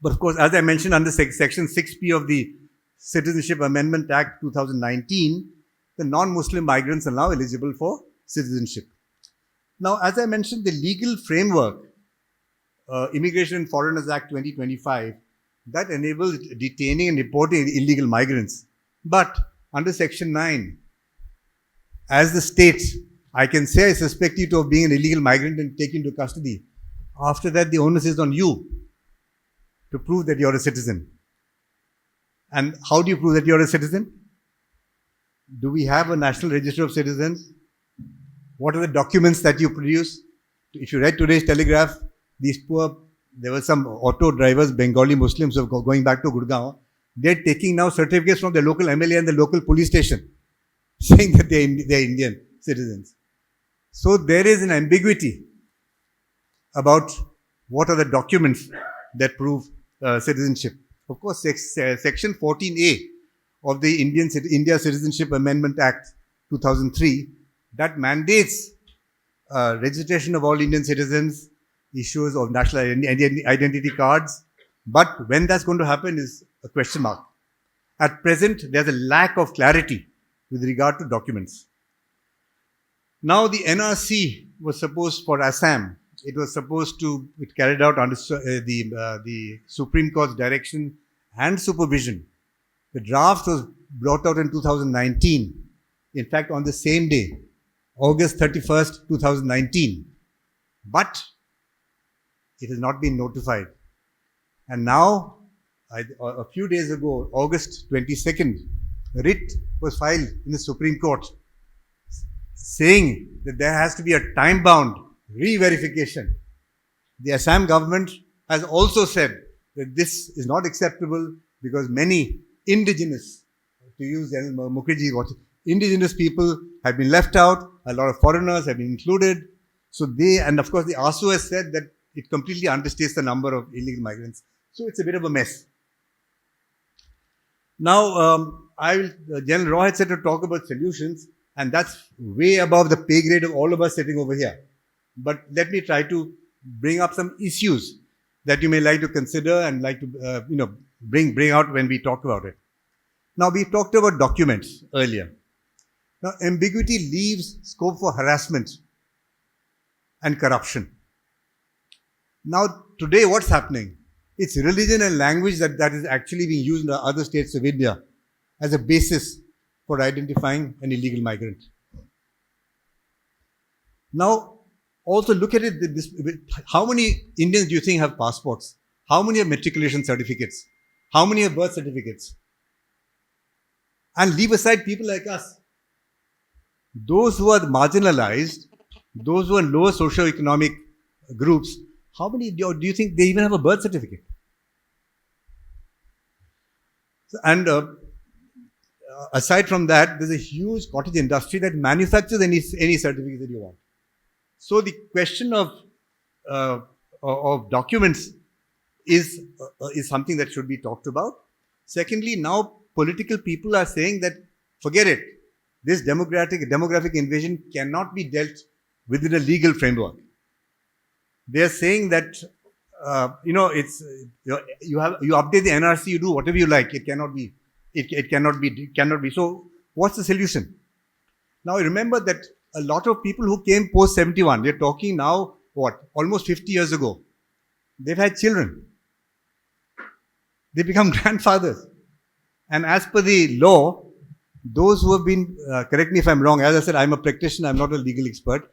But of course, as I mentioned under Section 6P of the Citizenship Amendment Act 2019, the non-Muslim migrants are now eligible for citizenship. Now, as I mentioned, the legal framework, Immigration and Foreigners Act 2025, that enables detaining and deporting illegal migrants. But under Section 9, as the state, I can say I suspect you of being an illegal migrant and take you into custody. After that, the onus is on you to prove that you're a citizen. And how do you prove that you're a citizen? Do we have a National Register of Citizens? What are the documents that you produce? If you read today's Telegraph, there were some auto drivers, Bengali Muslims, who are going back to Gurgaon. They're taking now certificates from the local MLA and the local police station, saying that they're Indian citizens. So there is an ambiguity about what are the documents that prove citizenship. Of course, Section 14A of the India Citizenship Amendment Act 2003, that mandates registration of all Indian citizens, issues of national identity cards. But when that's going to happen is a question mark. At present, there's a lack of clarity with regard to documents. Now, the NRC was supposed, for Assam, it carried out under the Supreme Court's direction and supervision. The draft was brought out in 2019. In fact, on the same day, August 31st, 2019. But it has not been notified. And now, a few days ago, August 22nd, a writ was filed in the Supreme Court saying that there has to be a time-bound re-verification. The Assam government has also said that this is not acceptable because many indigenous, to use General Mukherjee, indigenous people have been left out, a lot of foreigners have been included. So and of course the ASU has said that it completely understates the number of illegal migrants. So it's a bit of a mess. Now, General Roy had said to talk about solutions, and that's way above the pay grade of all of us sitting over here. But let me try to bring up some issues that you may like to consider and like to, bring out when we talk about it. Now, we talked about documents earlier. Now, ambiguity leaves scope for harassment and corruption. Now, today, what's happening? It's religion and language that is actually being used in the other states of India as a basis for identifying an illegal migrant. Now, also look at it, how many Indians do you think have passports? How many have matriculation certificates? How many have birth certificates? And leave aside people like us. Those who are marginalized, those who are in lower socio-economic groups, how many do you think they even have a birth certificate? And aside from that, there's a huge cottage industry that manufactures any certificate that you want. So the question of documents is something that should be talked about. Secondly, now political people are saying that forget it. This demographic invasion cannot be dealt within a legal framework. They are saying that it's you update the NRC, you do whatever you like. It cannot be. It cannot be. So what's the solution? Now remember that a lot of people who came post 71, we're talking now what, almost 50 years ago. They've had children. They become grandfathers. And as per the law, those who have been, correct me if I'm wrong, as I said, I'm a practitioner, I'm not a legal expert.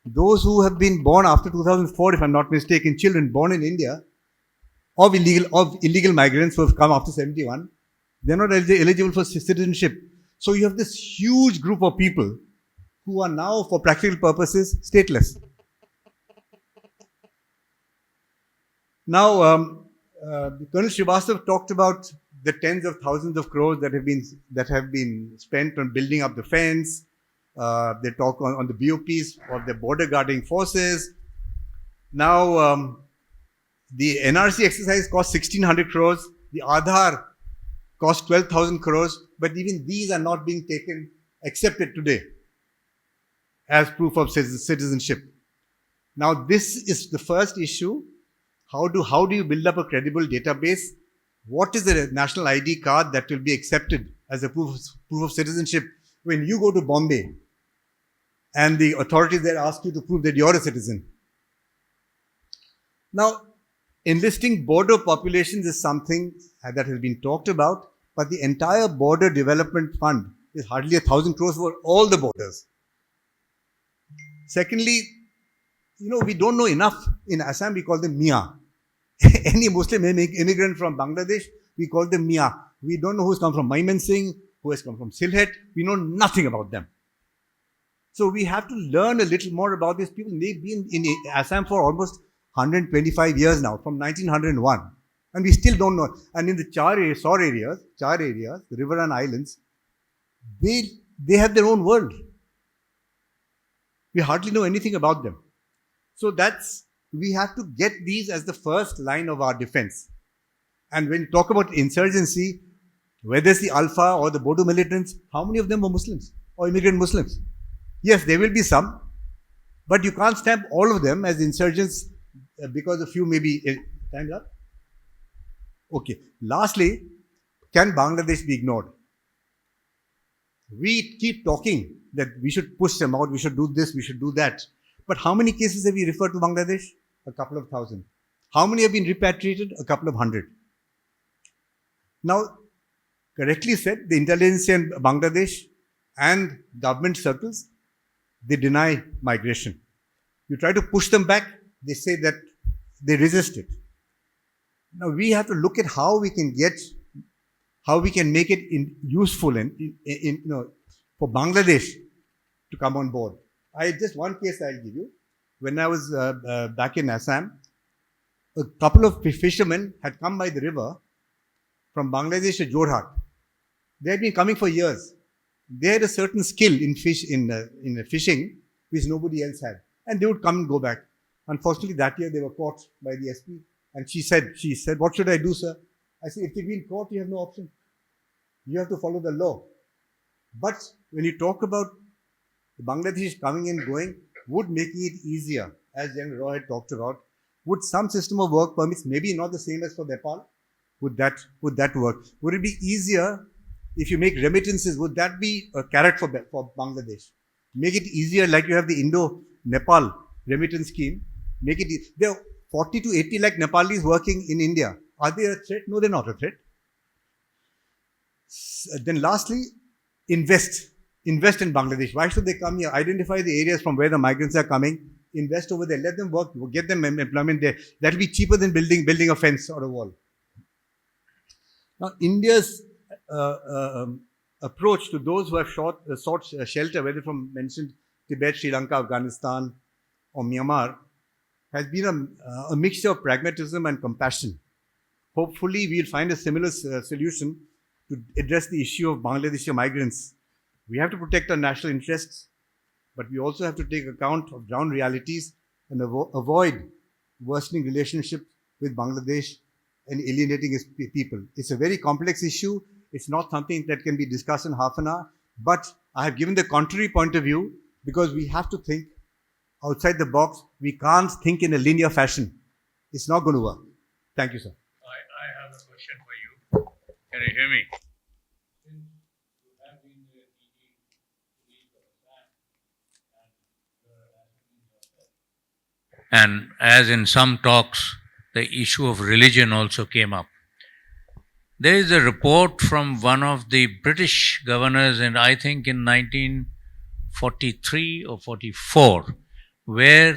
Those who have been born after 2004, if I'm not mistaken, children born in India, of illegal migrants who have come after 71, they're not eligible for citizenship. So you have this huge group of people who are now, for practical purposes, stateless. Now, Colonel Srivastava talked about the tens of thousands of crores that have been spent on building up the fence. They talk on the BOPs of the border guarding forces. Now, the NRC exercise cost 1,600 crores. The Aadhaar cost 12,000 crores. But even these are not being accepted today as proof of citizenship. Now, this is the first issue. How do you build up a credible database? What is the national ID card that will be accepted as a proof of citizenship when you go to Bombay and the authorities there ask you to prove that you're a citizen? Now, enlisting border populations is something that has been talked about, but the entire border development fund is hardly 1,000 crores for all the borders. Secondly, we don't know enough. In Assam, we call them Mia. Any Muslim immigrant from Bangladesh, we call them Mia. We don't know who's come from Mymensingh, who has come from Sylhet. We know nothing about them. So we have to learn a little more about these people. They've been in Assam for almost 125 years now, from 1901. And we still don't know. And in the Char areas, the river and islands, they have their own world. We hardly know anything about them. So we have to get these as the first line of our defense. And when you talk about insurgency, whether it's the Alpha or the Bodo militants, how many of them were Muslims or immigrant Muslims? Yes, there will be some, but you can't stamp all of them as insurgents because a few may be... Time's up? Okay. Lastly, can Bangladesh be ignored? We keep talking that we should push them out, we should do this, we should do that. But how many cases have we referred to Bangladesh? A couple of thousand. How many have been repatriated? A couple of hundred. Now, correctly said, the intelligence in Bangladesh and government circles, they deny migration. You try to push them back, they say that they resist it. Now, we have to look at how we can make it useful and for Bangladesh to come on board. Just one case I'll give you. When I was back in Assam, a couple of fishermen had come by the river from Bangladesh to Jorhat. They had been coming for years. They had a certain skill in fishing which nobody else had. And they would come and go back. Unfortunately, that year they were caught by the SP. And she said, "What should I do, sir?" I said, "If they've been caught, you have no option. You have to follow the law." But when you talk about the Bangladesh coming and going, would making it easier, as General Roy had talked about, would some system of work permits, maybe not the same as for Nepal, would that work? Would it be easier if you make remittances? Would that be a carrot for Bangladesh? Make it easier, like you have the Indo-Nepal remittance scheme. Make it. There are 40 to 80 lakh Nepalis working in India. Are they a threat? No, they're not a threat. Then lastly, invest in Bangladesh. Why should they come here? Identify the areas from where the migrants are coming. Invest over there. Let them work. Get them employment there. That will be cheaper than building a fence or a wall. Now, India's approach to those who have sought shelter, whether from mentioned Tibet, Sri Lanka, Afghanistan, or Myanmar, has been a mixture of pragmatism and compassion. Hopefully, we'll find a similar solution to address the issue of Bangladeshi migrants. We have to protect our national interests, but we also have to take account of ground realities and avoid worsening relationships with Bangladesh and alienating its people. It's a very complex issue. It's not something that can be discussed in half an hour, but I have given the contrary point of view because we have to think outside the box. We can't think in a linear fashion. It's not going to work. Thank you, sir. I have a question for you. Can you hear me? And as in some talks, the issue of religion also came up. There is a report from one of the British governors, and I think in 1943 or 44, where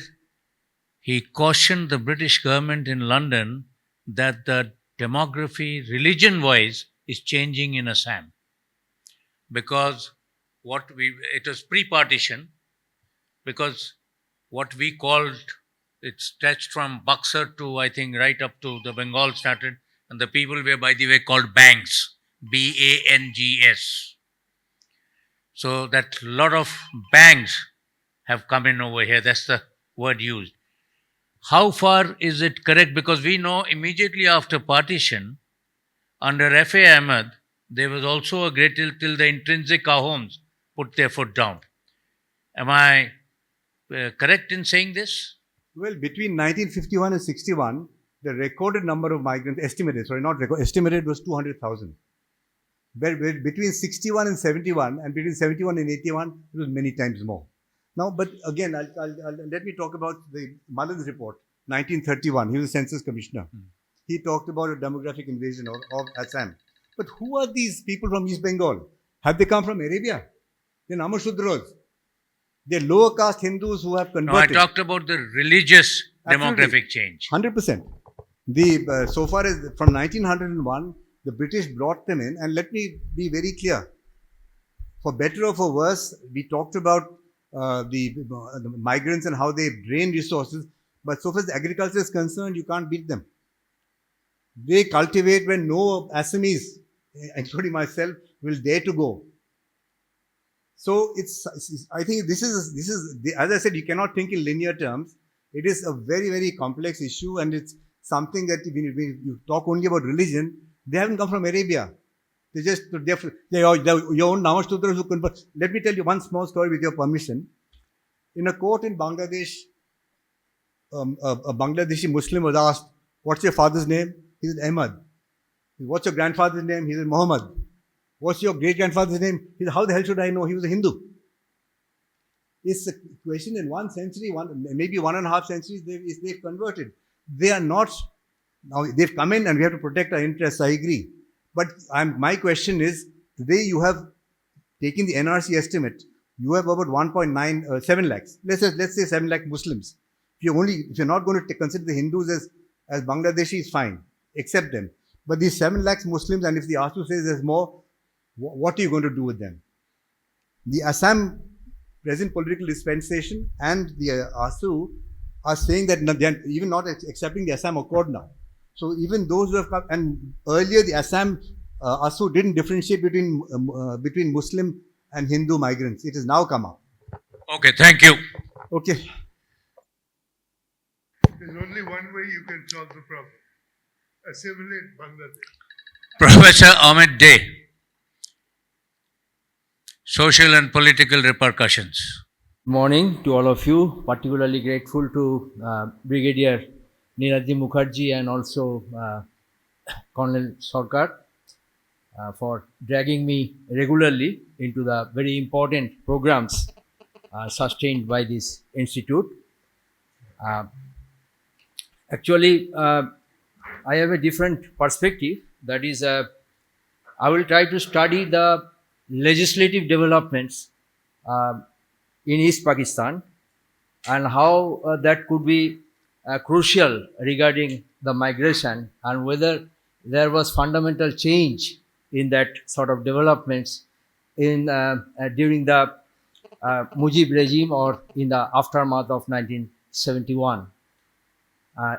he cautioned the British government in London that the demography, religion-wise, is changing in Assam. Because it was pre-partition, because what we called, it stretched from Buxar to, I think, right up to the Bengal started, and the people were, by the way, called Bangs, Bangs. So that lot of Bangs have come in over here. That's the word used. How far is it correct? Because we know immediately after partition, under F.A. Ahmed, there was also a great till the intrinsic Ahoms put their foot down. Am I correct in saying this? Well, between 1951 and 61, the recorded number of migrants, estimated was 200,000. But between 61 and 71, and between 71 and 81, it was many times more. Now, but again, let me talk about the Mullen's report, 1931. He was a census commissioner. He talked about a demographic invasion of Assam. But who are these people from East Bengal? Have they come from Arabia? They're Namashudras. They're lower caste Hindus who have converted. No, I talked about the religious Absolutely. demographic change. 100%. So far as from 1901, the British brought them in, and let me be very clear. For better or for worse, we talked about the migrants and how they drain resources, but so far as agriculture is concerned, you can't beat them. They cultivate when no Assamese, including myself, will dare to go. So I think this is as I said, you cannot think in linear terms. It is a very, very complex issue, and it's something that when you talk only about religion, they haven't come from Arabia. They're your own Namashudras who convert. Let me tell you one small story with your permission. In a court in Bangladesh, a Bangladeshi Muslim was asked, "What's your father's name?" He said, "Ahmad." "What's your grandfather's name?" He said, "Muhammad." "What's your great-grandfather's name?" He said, "How the hell should I know? He was a Hindu." It's a question in 1 century, maybe 1.5 centuries, they've converted. They are not, now they've come in and we have to protect our interests, I agree. But my question is, today you have taken the NRC estimate, you have about 7 lakhs. Let's say 7 lakh Muslims. If you're not going to consider the Hindus as Bangladeshis, fine, accept them. But these 7 lakhs Muslims, and if the ASU says there's more, what are you going to do with them? The Assam present political dispensation and the ASU are saying that they're even not accepting the Assam Accord now. So even those who have come, and earlier the Assam ASU didn't differentiate between Muslim and Hindu migrants. It has now come up. Okay, thank you. Okay. There's only one way you can solve the problem. Assimilate Bangladesh. Professor Ahmed Day. Social and political repercussions. Morning to all of you. Particularly grateful to Brigadier Niraji Mukherjee and also Colonel Sarkar for dragging me regularly into the very important programs sustained by this institute. Actually, I have a different perspective. That is, I will try to study the legislative developments in East Pakistan and how that could be crucial regarding the migration and whether there was fundamental change in that sort of developments in during the Mujib regime or in the aftermath of 1971.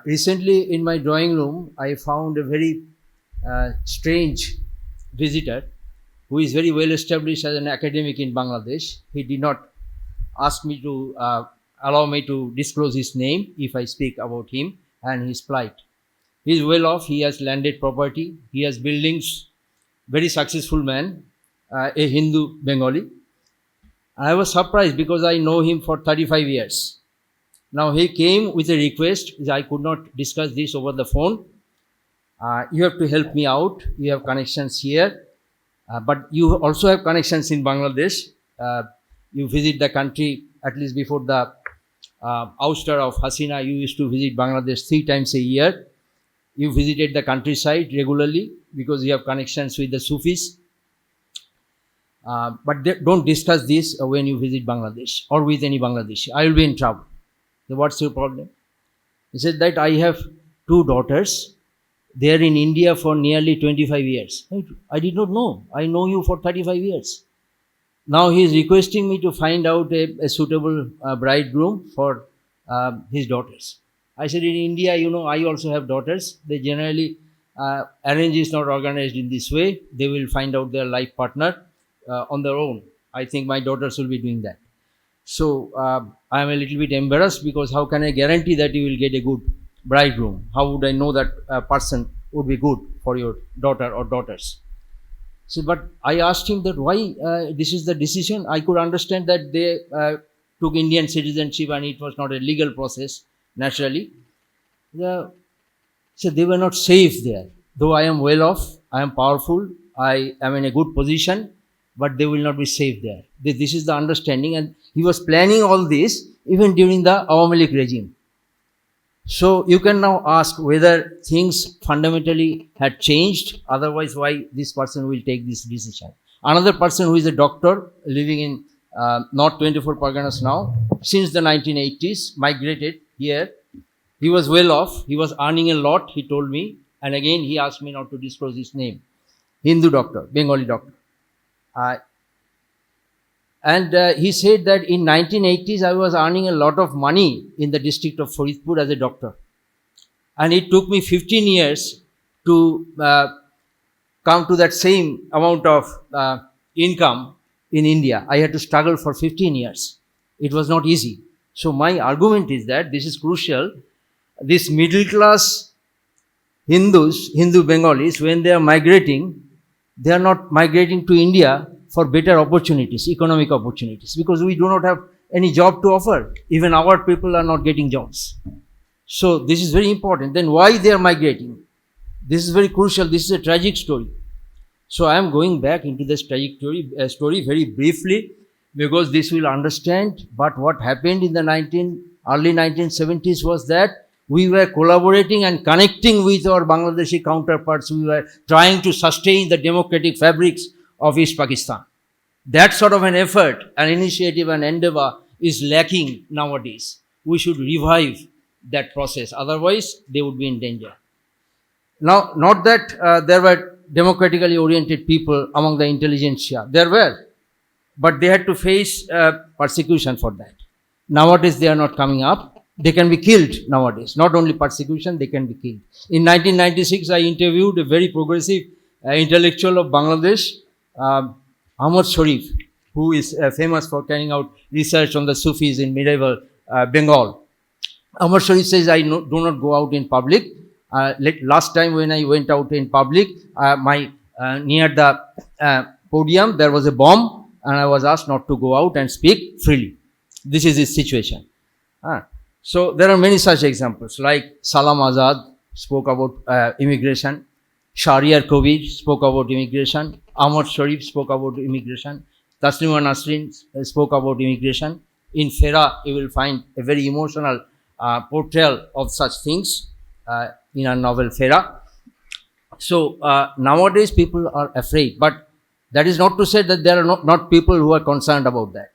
Recently in my drawing room, I found a very strange visitor who is very well established as an academic in Bangladesh. He did not ask me to allow me to disclose his name if I speak about him and his plight. He is well off, he has landed property, he has buildings, very successful man, a Hindu Bengali. I was surprised because I know him for 35 years. Now he came with a request. I could not discuss this over the phone. You have to help me out. You have connections here, but you also have connections in Bangladesh. You visit the country at least before the ouster of Hasina. You used to visit Bangladesh 3 times a year. You visited the countryside regularly because you have connections with the Sufis. But don't discuss this when you visit Bangladesh or with any Bangladeshi. I will be in trouble. So what's your problem? He said that I have 2 daughters. They are in India for nearly 25 years. I did not know. I know you for 35 years. Now he is requesting me to find out a suitable bridegroom for his daughters. I said, in India, I also have daughters. They generally, arrange is not organized in this way. They will find out their life partner on their own. I think my daughters will be doing that. So I am a little bit embarrassed because how can I guarantee that you will get a good bridegroom? How would I know that person would be good for your daughter or daughters? So, but I asked him that why this is the decision. I could understand that they took Indian citizenship and it was not a legal process, naturally. So they were not safe there. Though I am well off, I am powerful, I am in a good position, but they will not be safe there. This is the understanding, and he was planning all this even during the Awami League regime. So you can now ask whether things fundamentally had changed, otherwise why this person will take this decision. Another person who is a doctor living in North 24 Parganas now, since the 1980s, migrated here. He was well off, he was earning a lot, he told me, and again he asked me not to disclose his name. Hindu doctor, Bengali doctor. He said that in 1980s I was earning a lot of money in the district of Faridpur as a doctor. And it took me 15 years to come to that same amount of income in India. I had to struggle for 15 years. It was not easy. So my argument is that this is crucial. This middle class Hindus, Hindu Bengalis, when they are migrating, they are not migrating to India for better opportunities, economic opportunities, because we do not have any job to offer. Even our people are not getting jobs. So this is very important. Then why they are migrating? This is very crucial. This is a tragic story. So I am going back into this tragic story very briefly, because this will understand. But what happened in the early 1970s was that we were collaborating and connecting with our Bangladeshi counterparts. We were trying to sustain the democratic fabrics of East Pakistan. That sort of an effort, an initiative, an endeavor is lacking nowadays. We should revive that process. Otherwise, they would be in danger. Now, not that there were democratically oriented people among the intelligentsia. There were. But they had to face persecution for that. Nowadays, they are not coming up. They can be killed nowadays. Not only persecution, they can be killed. In 1996, I interviewed a very progressive intellectual of Bangladesh, Ahmad Sharif, who is famous for carrying out research on the Sufis in medieval Bengal. Ahmad Sharif says, I do not go out in public. Last time when I went out in public, near the podium, there was a bomb, and I was asked not to go out and speak freely. This is his situation. So there are many such examples, like Salam Azad spoke about immigration, Shahryar Kabir spoke about immigration, Ahmad Sharif spoke about immigration, Taslima Nasrin spoke about immigration. In Fera, you will find a very emotional portrayal of such things in a novel Fera. So nowadays people are afraid, but that is not to say that there are not people who are concerned about that.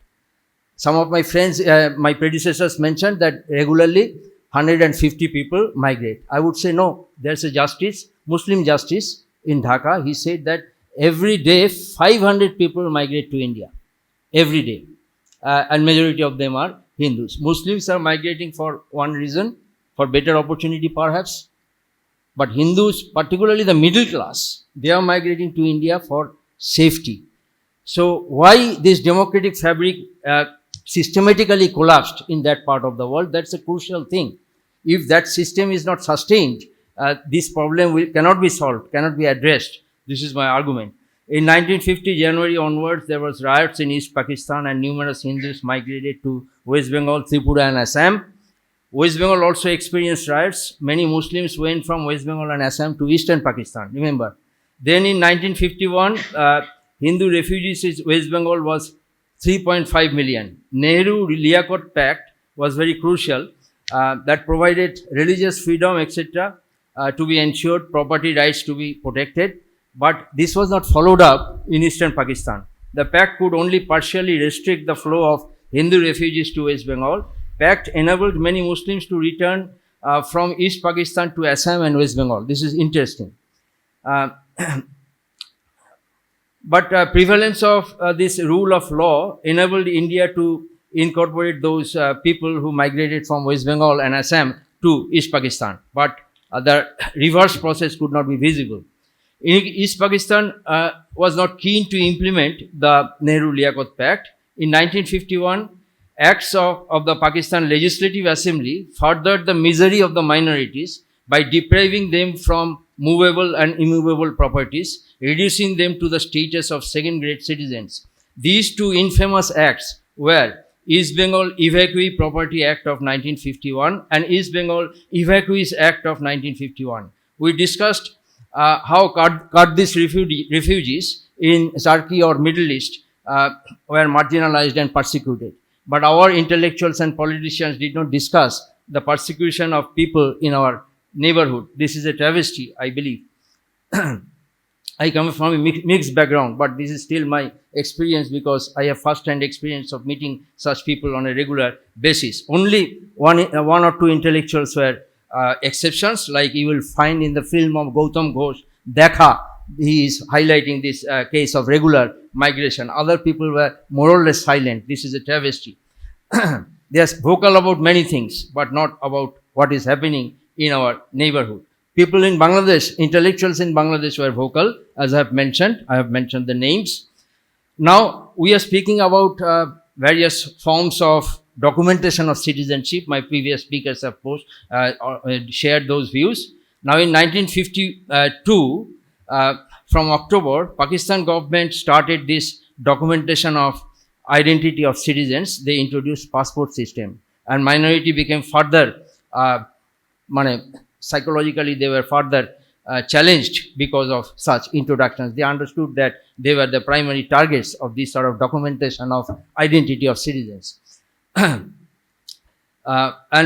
Some of my friends, my predecessors mentioned that regularly 150 people migrate. I would say no, there's a justice, Muslim justice in Dhaka. He said that every day 500 people migrate to India. Every day. And majority of them are Hindus. Muslims are migrating for one reason, for better opportunity perhaps. But Hindus, particularly the middle class, they are migrating to India for safety. So why this democratic fabric systematically collapsed in that part of the world? That's a crucial thing. If that system is not sustained, this problem cannot be solved, cannot be addressed. This is my argument. In 1950 January onwards, there was riots in East Pakistan and numerous Hindus migrated to West Bengal, Tripura and Assam. West Bengal also experienced riots. Many Muslims went from West Bengal and Assam to eastern Pakistan, remember. Then in 1951, Hindu refugees in West Bengal was 3.5 million. Nehru-Liaquat Pact was very crucial, that provided religious freedom, etc., to be ensured, property rights to be protected. But this was not followed up in eastern Pakistan. The pact could only partially restrict the flow of Hindu refugees to West Bengal. Pact enabled many Muslims to return from East Pakistan to Assam and West Bengal. This is interesting. But prevalence of this rule of law enabled India to incorporate those people who migrated from West Bengal and Assam to East Pakistan. But the reverse process could not be visible. East Pakistan was not keen to implement the Nehru-Liaquat Pact. In 1951, acts of the Pakistan Legislative Assembly furthered the misery of the minorities by depriving them from movable and immovable properties, reducing them to the status of second-grade citizens. These two infamous acts were East Bengal Evacuee Property Act of 1951 and East Bengal Evacuees Act of 1951. We discussed how Kurdish refugees in Turkey or Middle East were marginalized and persecuted. But our intellectuals and politicians did not discuss the persecution of people in our neighborhood. This is a travesty, I believe. I come from a mixed background, but this is still my experience because I have first-hand experience of meeting such people on a regular basis. Only one or two intellectuals were exceptions, like you will find in the film of Gautam Ghosh, Dekha. He is highlighting this case of regular migration. Other people were more or less silent. This is a travesty. They are vocal about many things, but not about what is happening in our neighborhood. People in Bangladesh, intellectuals in Bangladesh were vocal, as I have mentioned. I have mentioned the names. Now, we are speaking about various forms of documentation of citizenship. My previous speakers have shared those views. Now, in 1952, from October, Pakistan government started this documentation of identity of citizens. They introduced passport system, and minority became further psychologically they were further challenged because of such introductions. They understood that they were the primary targets of this sort of documentation of identity of citizens. And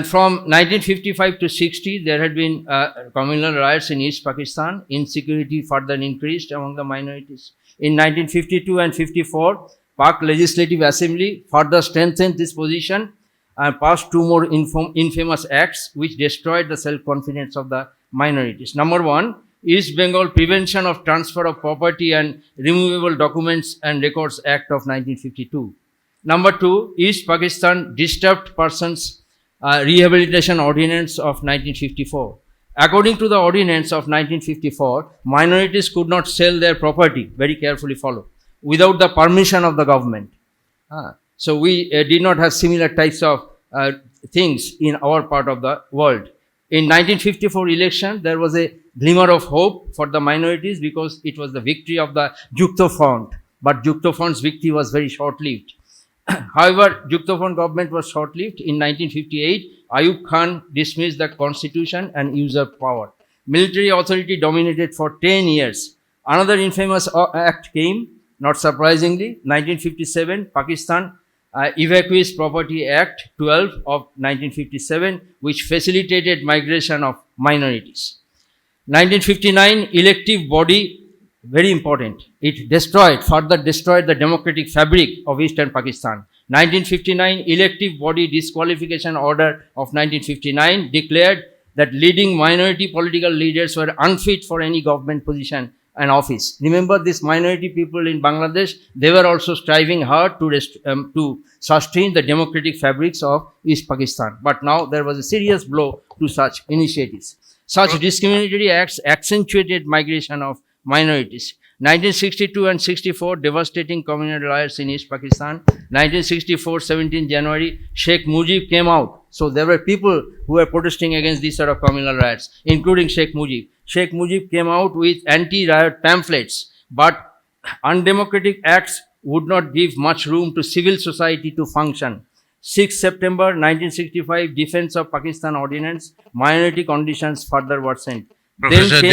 from 1955 to 60, there had been communal riots in East Pakistan. Insecurity further increased among the minorities. In 1952 and 54, Pak Legislative Assembly further strengthened this position and passed two more infamous acts which destroyed the self-confidence of the minorities. Number one, East Bengal Prevention of Transfer of Property and Removable Documents and Records Act of 1952. Number two, East Pakistan Disturbed Persons Rehabilitation Ordinance of 1954. According to the ordinance of 1954, minorities could not sell their property, very carefully follow, without the permission of the government. So we did not have similar types of things in our part of the world. In 1954 election, there was a glimmer of hope for the minorities because it was the victory of the Jukto Front. But Jukto Front's victory was very short-lived. However, Jukto Front government was short-lived. In 1958, Ayub Khan dismissed the constitution and usurped power. Military authority dominated for 10 years. Another infamous act came, not surprisingly, 1957, Pakistan Evacuees Property Act 12 of 1957, which facilitated migration of minorities. 1959, elective body, very important. It further destroyed the democratic fabric of Eastern Pakistan. 1959, elective body disqualification order of 1959 declared that leading minority political leaders were unfit for any government position and office. Remember, these minority people in Bangladesh, they were also striving hard to sustain the democratic fabrics of East Pakistan. But now there was a serious blow to such initiatives. Such discriminatory acts accentuated migration of minorities. 1962 and 64, devastating communal riots in East Pakistan. 1964, 17 January, Sheikh Mujib came out. So there were people who were protesting against these sort of communal riots, including Sheikh Mujib. Sheikh Mujib came out with anti-riot pamphlets, but undemocratic acts would not give much room to civil society to function. 6 September 1965, Defense of Pakistan Ordinance, minority conditions further worsened. Professor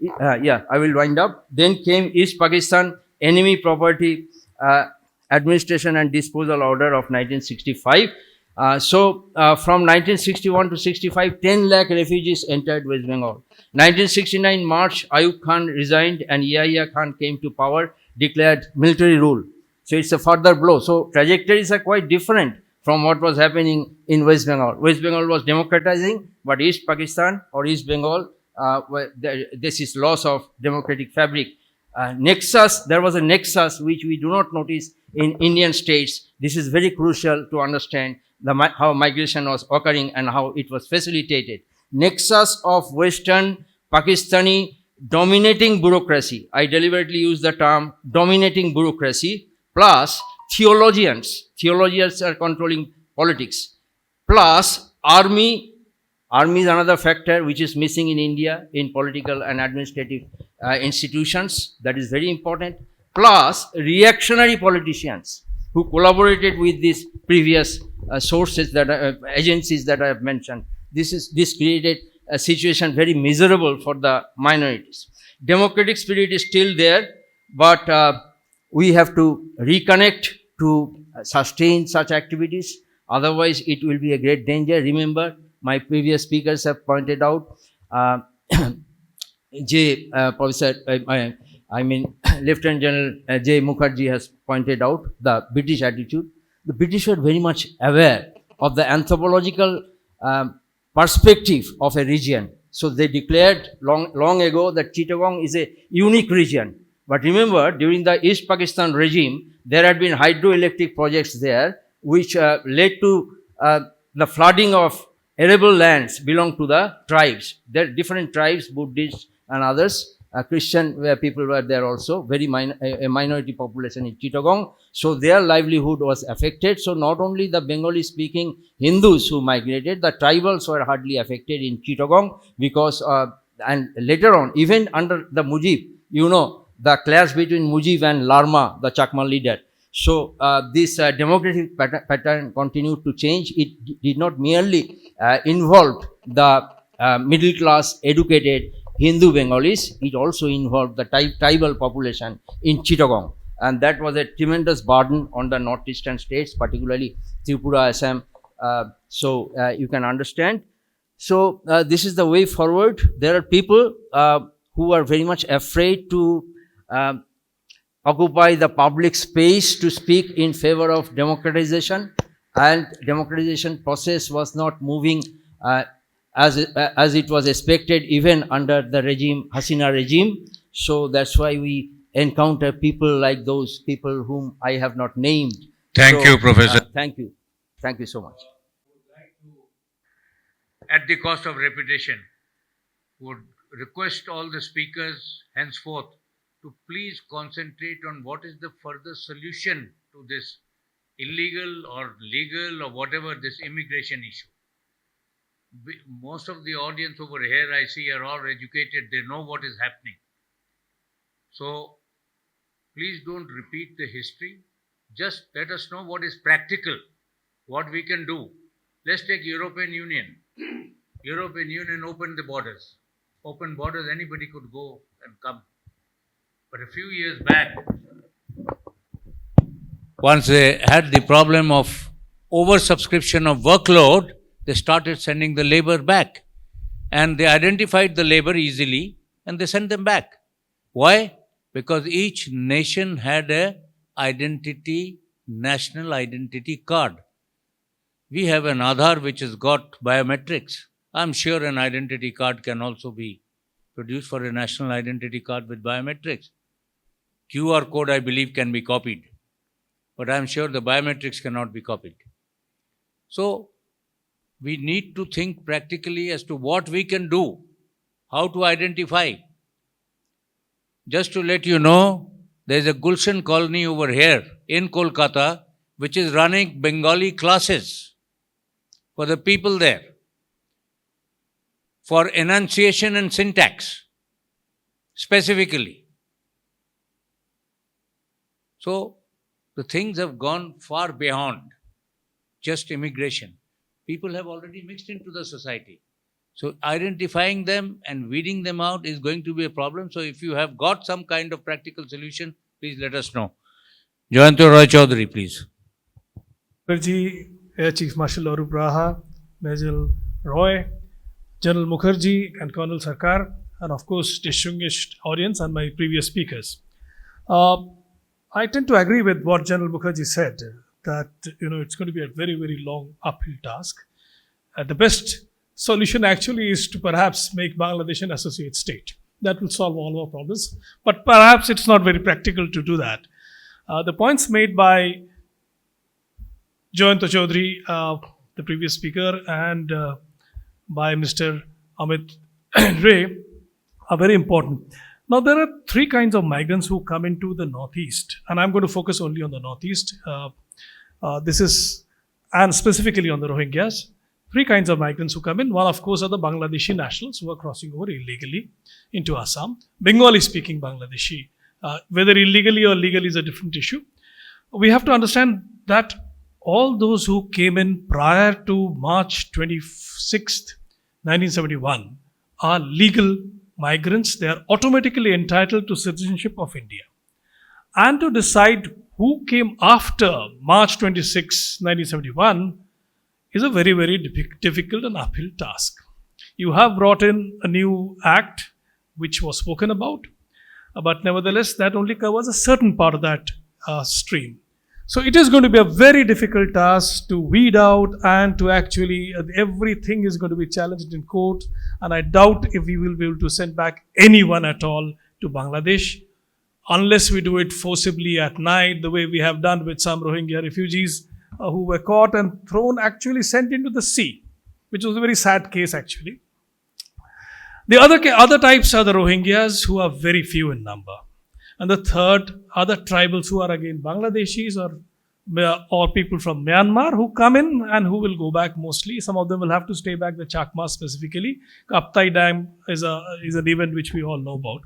Yeah, I will wind up. Then came East Pakistan Enemy Property Administration and Disposal Order of 1965. From 1961 to 65, 10 lakh refugees entered West Bengal. 1969 March, Ayub Khan resigned and Yahya Khan came to power, declared military rule. So it's a further blow. So trajectories are quite different from what was happening in West Bengal. West Bengal was democratizing, but East Pakistan or East Bengal, this is loss of democratic fabric. There was a nexus which we do not notice in Indian states. This is very crucial to understand how migration was occurring and how it was facilitated. Nexus of Western Pakistani dominating bureaucracy. I deliberately use the term dominating bureaucracy plus theologians. Theologians are controlling politics. Plus army. Army is another factor which is missing in India in political and administrative institutions. That is very important. Plus reactionary politicians who collaborated with these previous sources agencies that I have mentioned. This created a situation very miserable for the minorities. Democratic spirit is still there, but we have to reconnect to sustain such activities. Otherwise, it will be a great danger. Remember, my previous speakers have pointed out, Lieutenant General J. Mukherjee has pointed out the British attitude. The British were very much aware of the anthropological perspective of a region. So they declared long ago that Chittagong is a unique region. But remember, during the East Pakistan regime, there had been hydroelectric projects there, which led to the flooding of arable lands belong to the tribes. There are different tribes, Buddhists and others. Christian people were there also, a minority population in Chittagong. So their livelihood was affected. So not only the Bengali-speaking Hindus who migrated, the tribals were hardly affected in Chittagong because, and later on, even under the Mujib, the clash between Mujib and Larma, the Chakma leader. So this democratic pattern continued to change. It did not merely involve the middle class, educated Hindu Bengalis, it also involved the tribal population in Chittagong. And that was a tremendous burden on the northeastern states, particularly Tripura, Assam. You can understand. So this is the way forward. There are people who are very much afraid to occupy the public space to speak in favor of democratization, and democratization process was not moving as it was expected even under the Hasina regime. So that's why we encounter people like those people whom I have not named. Thank you, Professor. Thank you. Thank you so much. At the cost of repetition, would request all the speakers henceforth to please concentrate on what is the further solution to this illegal or legal or whatever this immigration issue. Most of the audience over here I see are all educated, they know what is happening. So please don't repeat the history, just let us know what is practical, what we can do. Let's take European Union. European Union opened the borders. Open borders, anybody could go and come. But a few years back, once they had the problem of oversubscription of workload, they started sending the labor back. And they identified the labor easily and they sent them back. Why? Because each nation had a national identity card. We have an Aadhaar which has got biometrics. I'm sure an identity card can also be produced for a national identity card with biometrics. QR code, I believe, can be copied. But I'm sure the biometrics cannot be copied. So, we need to think practically as to what we can do, how to identify. Just to let you know, there is a Gulshan colony over here in Kolkata, which is running Bengali classes for the people there, for enunciation and syntax, specifically. So, the things have gone far beyond. just immigration. People have already mixed into the society. So identifying them and weeding them out is going to be a problem. So if you have got some kind of practical solution, please let us know. Jayanto Roy Chaudhary, please. Mukherjee, Air Chief Marshal Arup Raha, Major Roy, General Mukherjee and Colonel Sarkar, and of course distinguished audience and my previous speakers. I tend to agree with what General Mukherjee said, that it's going to be a very, very long uphill task. The best solution actually is to perhaps make Bangladesh an associate state. That will solve all our problems, but perhaps it's not very practical to do that. The points made by Jayanto Chaudhary, the previous speaker, and by Mr. Amit Ray are very important. Now, there are three kinds of migrants who come into the Northeast, and I'm going to focus only on the Northeast. And specifically on the Rohingyas. Three kinds of migrants who come in. One, of course, are the Bangladeshi nationals who are crossing over illegally into Assam. Bengali-speaking Bangladeshi. Whether illegally or legally is a different issue. We have to understand that all those who came in prior to March 26th, 1971 are legal migrants. They are automatically entitled to citizenship of India. And to decide who came after March 26, 1971 is a very, very difficult and uphill task. You have brought in a new act which was spoken about, but nevertheless that only covers a certain part of that stream. So it is going to be a very difficult task to weed out, and to actually, everything is going to be challenged in court, and I doubt if we will be able to send back anyone at all to Bangladesh, unless we do it forcibly at night, the way we have done with some Rohingya refugees who were caught and thrown, actually sent into the sea, which was a very sad case actually. The other types are the Rohingyas, who are very few in number. And the third are the tribals, who are again Bangladeshis or people from Myanmar who come in and who will go back mostly. Some of them will have to stay back, the Chakmas specifically. Kaptai Dam is an event which we all know about.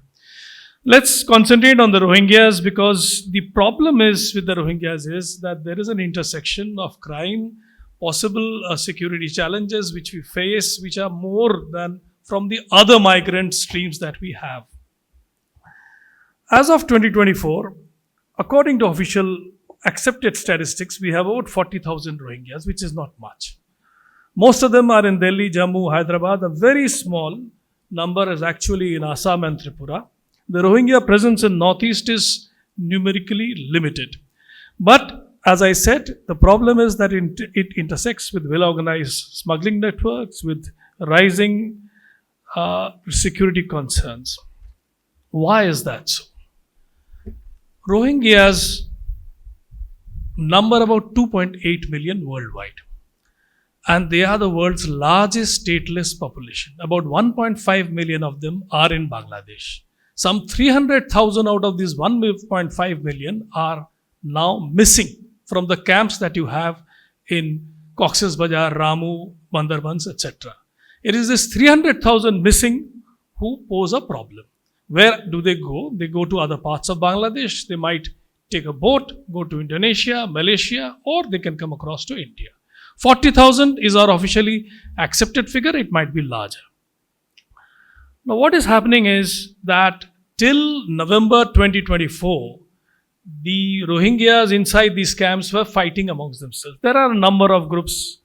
Let's concentrate on the Rohingyas, because the problem is with the Rohingyas is that there is an intersection of crime, possible security challenges which we face, which are more than from the other migrant streams that we have. As of 2024, according to official accepted statistics, we have about 40,000 Rohingyas, which is not much. Most of them are in Delhi, Jammu, Hyderabad. A very small number is actually in Assam and Tripura. The Rohingya presence in Northeast is numerically limited. But as I said, the problem is that it intersects with well-organized smuggling networks, with rising security concerns. Why is that so? Rohingyas number about 2.8 million worldwide. And they are the world's largest stateless population. About 1.5 million of them are in Bangladesh. Some 300,000 out of these 1.5 million are now missing from the camps that you have in Cox's Bazar, Ramu, Bandarbans, etc. It is this 300,000 missing who pose a problem. Where do they go? They go to other parts of Bangladesh. They might take a boat, go to Indonesia, Malaysia, or they can come across to India. 40,000 is our officially accepted figure. It might be larger. Now, what is happening is that till November 2024, the Rohingyas inside these camps were fighting amongst themselves. There are a number of groups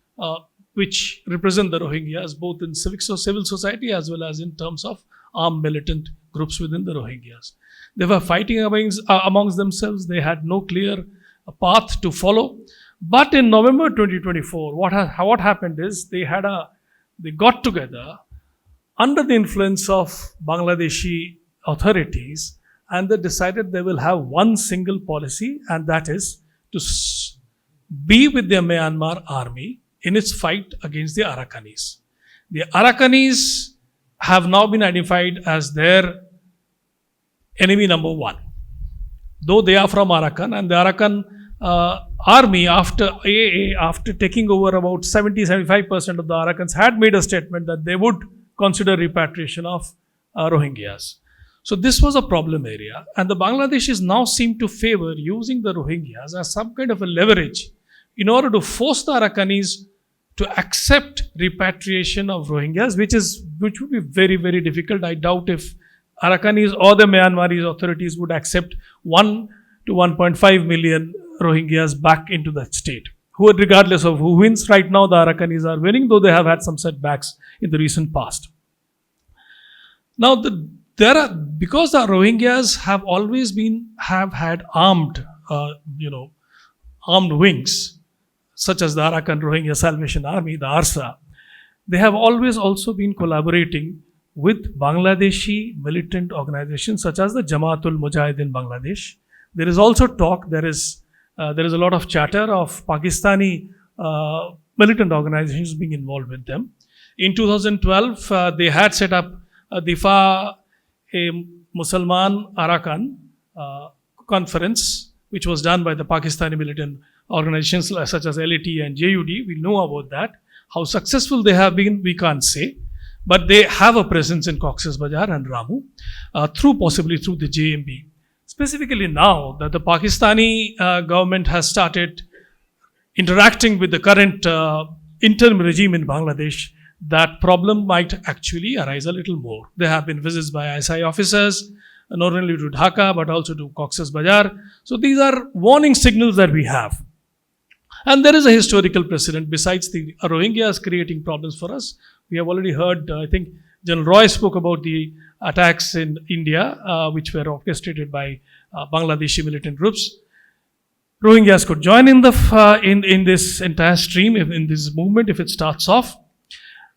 which represent the Rohingyas, both in civil society as well as in terms of armed militant groups within the Rohingyas. They were fighting amongst themselves. They had no clear path to follow. But in November 2024, what happened is they got together under the influence of Bangladeshi authorities, and they decided they will have one single policy, and that is to be with the Myanmar army in its fight against the Arakanis. The Arakanis have now been identified as their enemy number one. Though they are from Arakan, and the Arakan army after taking over about 70-75% of the Arakans had made a statement that they would consider repatriation of Rohingyas. So this was a problem area, and the Bangladeshis now seem to favor using the Rohingyas as some kind of a leverage in order to force the Arakanese to accept repatriation of Rohingyas, which would be very, very difficult. I doubt if Arakanese or the Myanmarese authorities would accept 1 to 1.5 million Rohingyas back into that state. Who, regardless of who wins, right now the Arakanese are winning, though they have had some setbacks in the recent past. Now, because the Rohingyas have always have had armed wings, such as the Arakan Rohingya Salvation Army, the ARSA, they have always also been collaborating with Bangladeshi militant organizations such as the Jamaatul Mujahideen Bangladesh. There is also talk, there is a lot of chatter of Pakistani militant organizations being involved with them. In 2012, they had set up a Difa a Musalman Arakan conference, which was done by the Pakistani militant organizations such as LAT and JUD. We know about that. How successful they have been, we can't say. But they have a presence in Cox's Bazar and Ramu, possibly through the JMB. Specifically now that the Pakistani government has started interacting with the current interim regime in Bangladesh, that problem might actually arise a little more. There have been visits by ISI officers, not only to Dhaka, but also to Cox's Bazar. So these are warning signals that we have. And there is a historical precedent besides the Rohingyas creating problems for us. We have already heard, I think General Roy spoke about the attacks in India, which were orchestrated by Bangladeshi militant groups. Rohingyas could join in this entire stream, in this movement, if it starts off.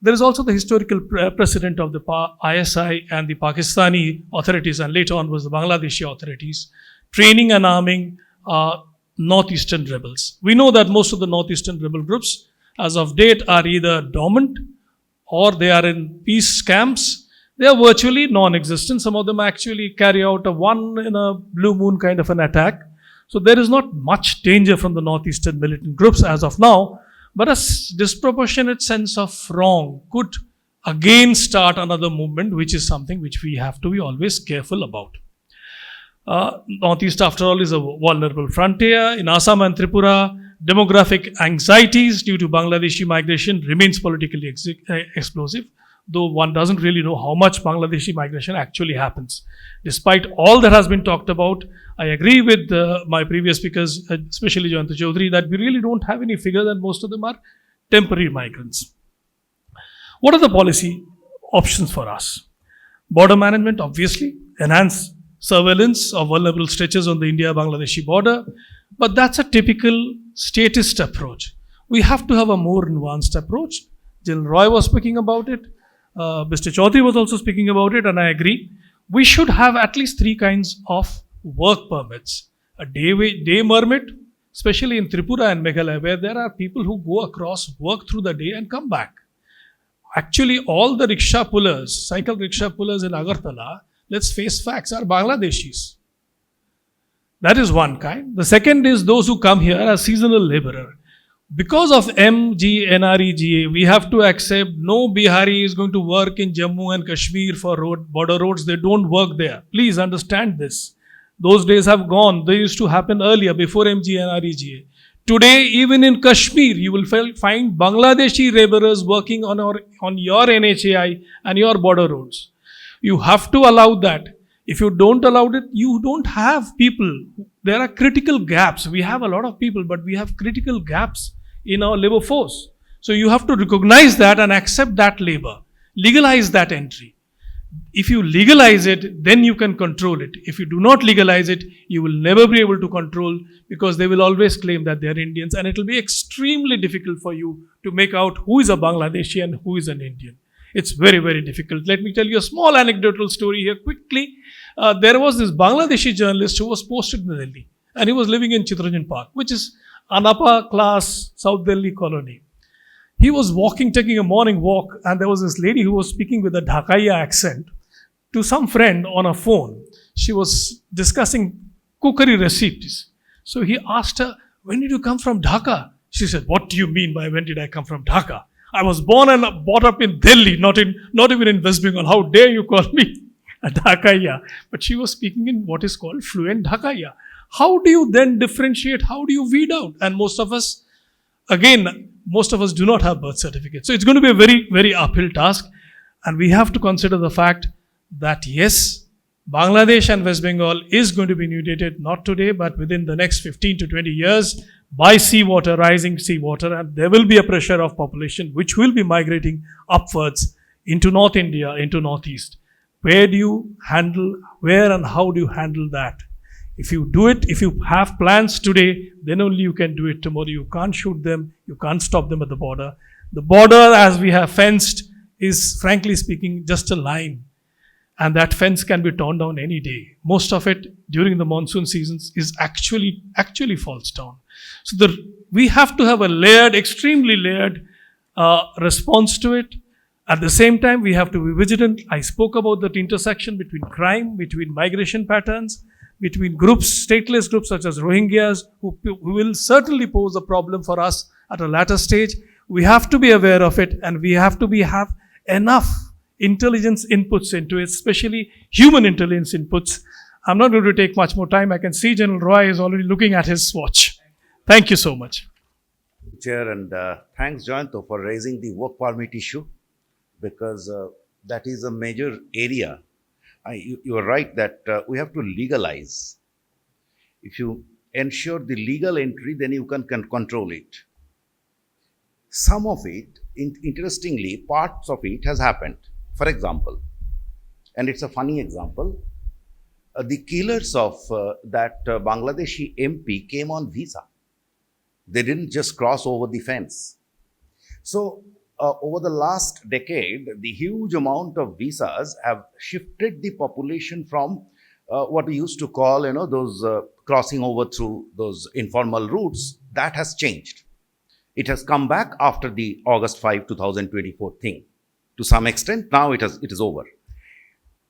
There is also the historical precedent of the ISI and the Pakistani authorities, and later on was the Bangladeshi authorities, training and arming northeastern rebels. We know that most of the northeastern rebel groups, as of date, are either dormant or they are in peace camps. They are virtually non-existent. Some of them actually carry out a one in a blue moon kind of an attack. So there is not much danger from the northeastern militant groups as of now. But a disproportionate sense of wrong could again start another movement, which is something which we have to be always careful about. Northeast, after all, is a vulnerable frontier. In Assam and Tripura, demographic anxieties due to Bangladeshi migration remains politically explosive, though one doesn't really know how much Bangladeshi migration actually happens. Despite all that has been talked about, I agree with my previous speakers, especially Jayanta Chaudhary, that we really don't have any figures and most of them are temporary migrants. What are the policy options for us? Border management, obviously, enhance surveillance of vulnerable stretches on the India-Bangladeshi border, but that's a typical statist approach. We have to have a more nuanced approach. General Roy was speaking about it. Mr. Chaudhary was also speaking about it, and I agree. We should have at least 3 kinds of work permits. A day permit, especially in Tripura and Meghalaya, where there are people who go across, work through the day and come back. Actually, all the rickshaw pullers, cycle rickshaw pullers in Agartala, let's face facts, are Bangladeshis. That is one kind. The second is those who come here as seasonal laborer. Because of MGNREGA, we have to accept no Bihari is going to work in Jammu and Kashmir for border roads. They don't work there. Please understand this. Those days have gone. They used to happen earlier, before MGNREGA. Today, even in Kashmir, you will find Bangladeshi laborers working on your NHAI and your border roads. You have to allow that. If you don't allow it, you don't have people. There are critical gaps. We have a lot of people, but we have critical gaps in our labor force. So you have to recognize that and accept that labor. Legalize that entry. If you legalize it, then you can control it. If you do not legalize it, you will never be able to control, because they will always claim that they are Indians, and it will be extremely difficult for you to make out who is a Bangladeshi and who is an Indian. It's very, very difficult. Let me tell you a small anecdotal story here quickly. There was this Bangladeshi journalist who was posted in Delhi, and he was living in Chittaranjan Park, which is an upper class South Delhi colony. He was taking a morning walk, and there was this lady who was speaking with a Dhakaiya accent to some friend on a phone. She was discussing cookery recipes. So he asked her, "When did you come from Dhaka?" She said, "What do you mean by when did I come from Dhaka? I was born and brought up in Delhi, not even in West Bengal. How dare you call me a Dhakaiya?" But she was speaking in what is called fluent Dhakaiya. How do you then differentiate? How do you weed out? And most of us Again, most of us do not have birth certificates. So it's going to be a very, very uphill task. And we have to consider the fact that yes, Bangladesh and West Bengal is going to be inundated not today, but within the next 15 to 20 years by seawater, rising seawater, and there will be a pressure of population which will be migrating upwards into North India, into Northeast. Where and how do you handle that? If you do it, if you have plans today, then only you can do it tomorrow. You can't shoot them, you can't stop them at the border. The border, as we have fenced, is frankly speaking just a line. And that fence can be torn down any day. Most of it during the monsoon seasons is actually falls down. So we have to have a layered, extremely layered response to it. At the same time, we have to be vigilant. I spoke about that intersection between crime, between migration patterns, between groups, stateless groups such as Rohingyas, who will certainly pose a problem for us at a later stage. We have to be aware of it, and we have to have enough intelligence inputs into it, especially human intelligence inputs. I'm not going to take much more time. I can see General Roy is already looking at his watch. Thank you so much. Chair, and thanks, Jayanto, for raising the work permit issue, because that is a major area. You are right that we have to legalize. If you ensure the legal entry, then you can control it. Some of it, interestingly, parts of it has happened. For example, and it's a funny example, the killers of that Bangladeshi MP came on visa. They didn't just cross over the fence. So, over the last decade, the huge amount of visas have shifted the population from what we used to call, those crossing over through those informal routes. That has changed. It has come back after the August 5, 2024 thing. To some extent, now it is over.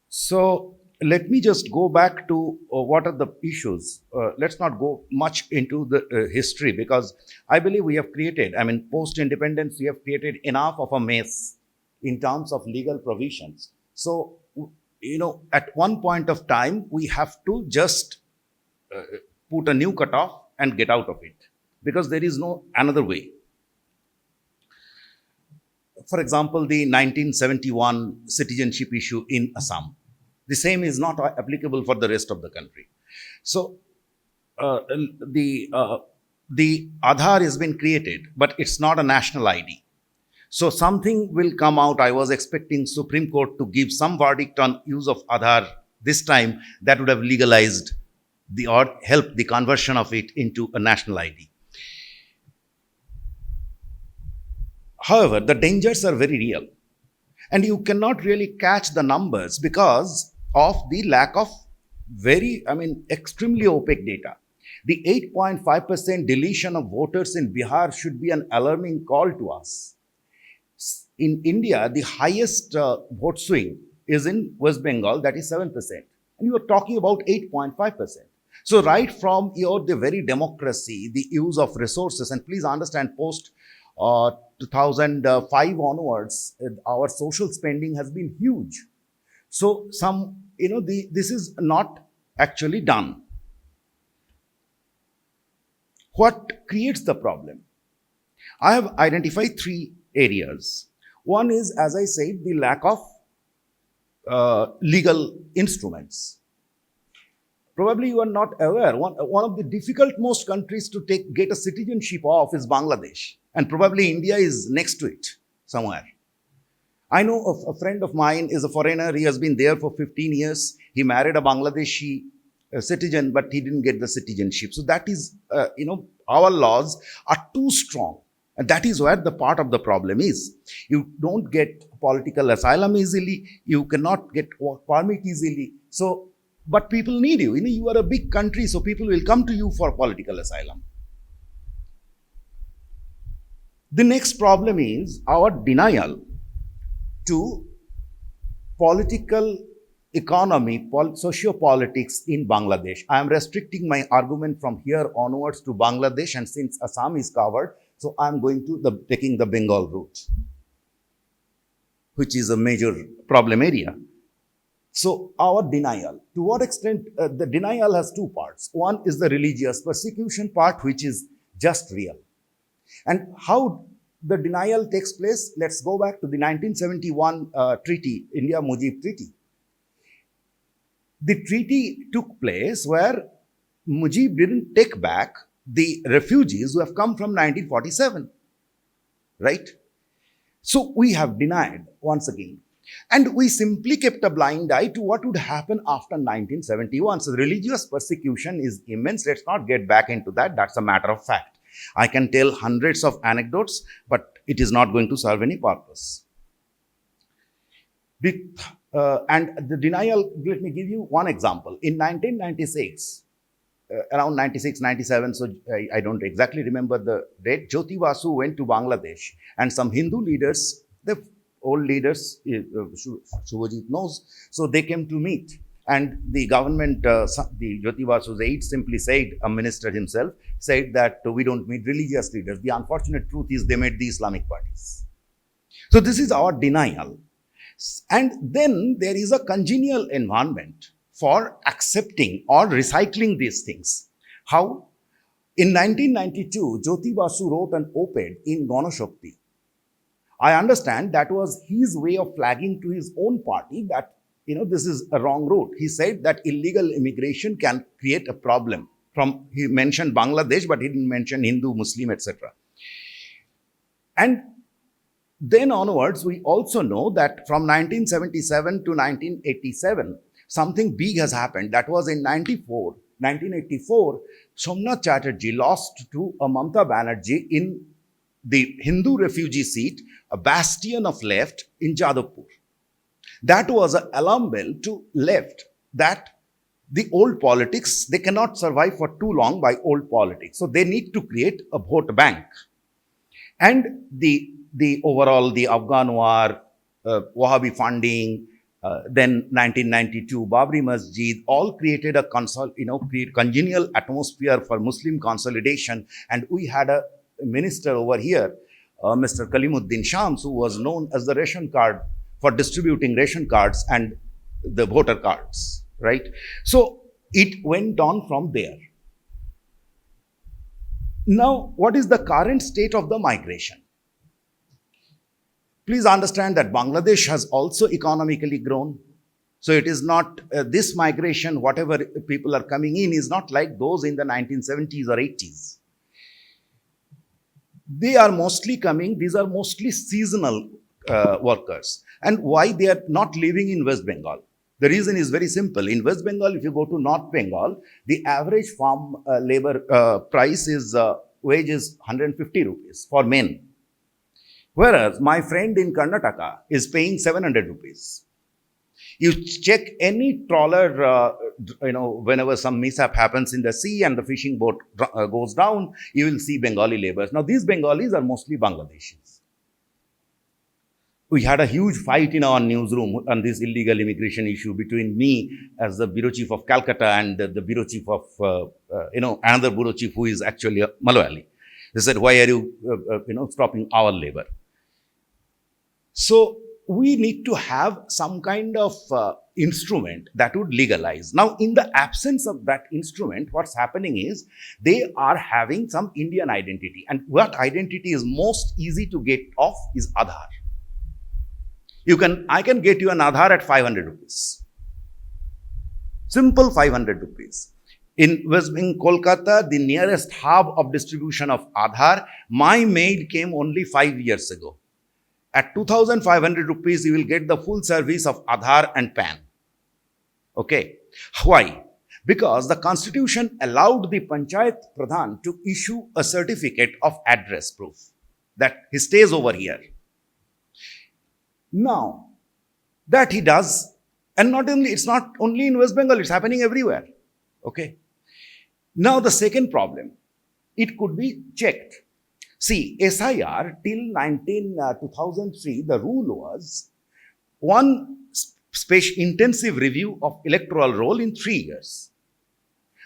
So let me just go back to what are the issues. Let's not go much into the history, because I believe we have created, post-independence, we have created enough of a mess in terms of legal provisions. So, at one point of time, we have to just put a new cutoff and get out of it, because there is no another way. For example, the 1971 citizenship issue in Assam. The same is not applicable for the rest of the country. So, the Aadhaar has been created, but it's not a national ID. So, something will come out. I was expecting Supreme Court to give some verdict on use of Aadhaar this time that would have legalized or helped the conversion of it into a national ID. However, the dangers are very real, and you cannot really catch the numbers because of the lack of extremely opaque data. The 8.5% deletion of voters in Bihar should be an alarming call to us. In India, the highest vote swing is in West Bengal, that is 7%. And you are talking about 8.5%. So right from the very democracy, the use of resources, and please understand, post 2005 onwards, our social spending has been huge. So this is not actually done. What creates the problem? I have identified 3 areas. One is, as I said, the lack of legal instruments. Probably you are not aware, one of the difficult most countries to get a citizenship of is Bangladesh. And probably India is next to it somewhere. I know a friend of mine is a foreigner. He has been there for 15 years. He married a Bangladeshi citizen, but he didn't get the citizenship. So that is, our laws are too strong. And that is where the part of the problem is. You don't get political asylum easily. You cannot get work permit easily. So, but people need you. You are a big country, so people will come to you for political asylum. The next problem is our denial to political economy, sociopolitics in Bangladesh. I am restricting my argument from here onwards to Bangladesh, and since Assam is covered, so I am going to taking the Bengal route, which is a major problem area. So our denial, to what extent, the denial has 2 parts. One is the religious persecution part, which is just real. And how the denial takes place? Let's go back to the 1971 treaty, India-Mujib Treaty. The treaty took place where Mujib didn't take back the refugees who have come from 1947, right? So we have denied once again. And we simply kept a blind eye to what would happen after 1971. So religious persecution is immense. Let's not get back into that. That's a matter of fact. I can tell hundreds of anecdotes, but it is not going to serve any purpose. And the denial, let me give you one example. In 1996, around 96, 97, so I don't exactly remember the date, Jyoti Basu went to Bangladesh, and some Hindu leaders, the old leaders, Shubhajit knows, so they came to meet. And the government, the Jyoti Basu's aide simply said, a minister himself, said that we don't meet religious leaders. The unfortunate truth is they made the Islamic parties. So this is our denial. And then there is a congenial environment for accepting or recycling these things. How? In 1992, Jyoti Basu wrote an op-ed in Ganashakti. I understand that was his way of flagging to his own party that, this is a wrong route. He said that illegal immigration can create a problem. He mentioned Bangladesh, but he didn't mention Hindu, Muslim, etc. And then onwards, we also know that from 1977 to 1987, something big has happened. That was in 1984, Somnath Chatterjee lost to Mamata Banerjee in the Hindu refugee seat, a bastion of left in Jadavpur. That was an alarm bell to left that the old politics, they cannot survive for too long by old politics. So they need to create a vote bank. And the overall, the Afghan war, Wahhabi funding, then 1992, Babri Masjid, all created a congenial atmosphere for Muslim consolidation. And we had a minister over here, Mr. Kalimuddin Shams, who was known as the ration card for distributing ration cards and the voter cards, right? So it went on from there. Now, what is the current state of the migration? Please understand that Bangladesh has also economically grown. So it is not, this migration, whatever people are coming in, is not like those in the 1970s or 80s. They are mostly coming, these are mostly seasonal workers. And why they are not living in West Bengal? The reason is very simple. In West Bengal, if you go to North Bengal, the average farm labor price is, wage is 150 rupees for men. Whereas my friend in Karnataka is paying 700 rupees. You check any trawler, whenever some mishap happens in the sea and the fishing boat goes down, you will see Bengali laborers. Now, these Bengalis are mostly Bangladeshis. We had a huge fight in our newsroom on this illegal immigration issue between me as the bureau chief of Calcutta and the bureau chief of, another bureau chief who is actually a Malayali. They said, why are you, stopping our labor? So we need to have some kind of instrument that would legalize. Now, in the absence of that instrument, what's happening is they are having some Indian identity. And what identity is most easy to get off is Aadhaar. I can get you an Aadhaar at 500 rupees. Simple 500 rupees. In Kolkata, the nearest hub of distribution of Aadhaar, my maid came only 5 years ago. At 2,500 rupees, you will get the full service of Aadhaar and PAN. Okay. Why? Because the constitution allowed the Panchayat Pradhan to issue a certificate of address proof that he stays over here. Now, that he does, and it's not only in West Bengal, it's happening everywhere. Okay. Now, the second problem, it could be checked. See, SIR till 2003, the rule was one intensive review of electoral roll in 3 years.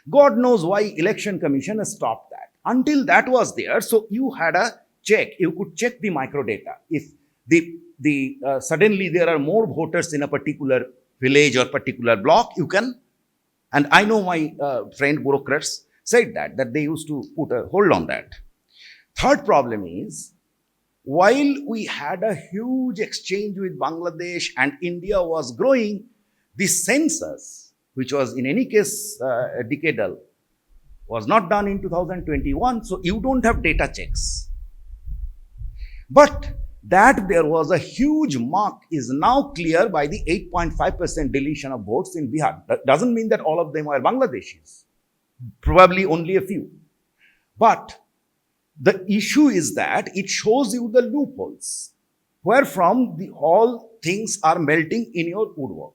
God knows why Election Commission has stopped that. Until that was there, so you had a check. You could check the microdata. If suddenly there are more voters in a particular village or particular block, you can. And I know my friend bureaucrats said that they used to put a hold on that. Third problem is, while we had a huge exchange with Bangladesh and India was growing, the census, which was in any case decadal, was not done in 2021, so you don't have data checks. But that there was a huge mark is now clear by the 8.5% deletion of votes in Bihar. That doesn't mean that all of them are Bangladeshis. Probably only a few. But the issue is that it shows you the loopholes where from the all things are melting in your woodwork.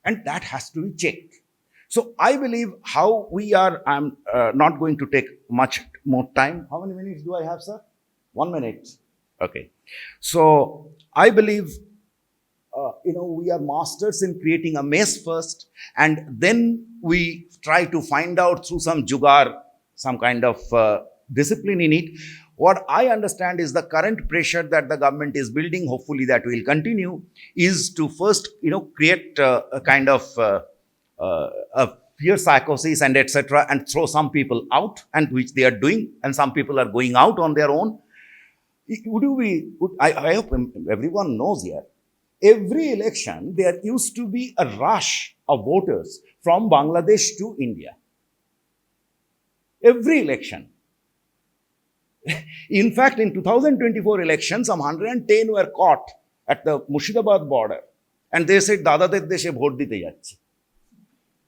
And that has to be checked. So I believe how we are, I'm not going to take much more time. How many minutes do I have, sir? 1 minute. Okay. So I believe, we are masters in creating a mess first, and then we try to find out through some jugaad, some kind of discipline in it. What I understand is the current pressure that the government is building, hopefully that will continue, is to first, create a kind of a fear psychosis and etc. and throw some people out, and which they are doing, and some people are going out on their own. I hope everyone knows here, every election there used to be a rush of voters from Bangladesh to India. Every election. In fact, in 2024 election, some 110 were caught at the Murshidabad border, and they said, "Dadader deshe vote dite jacche."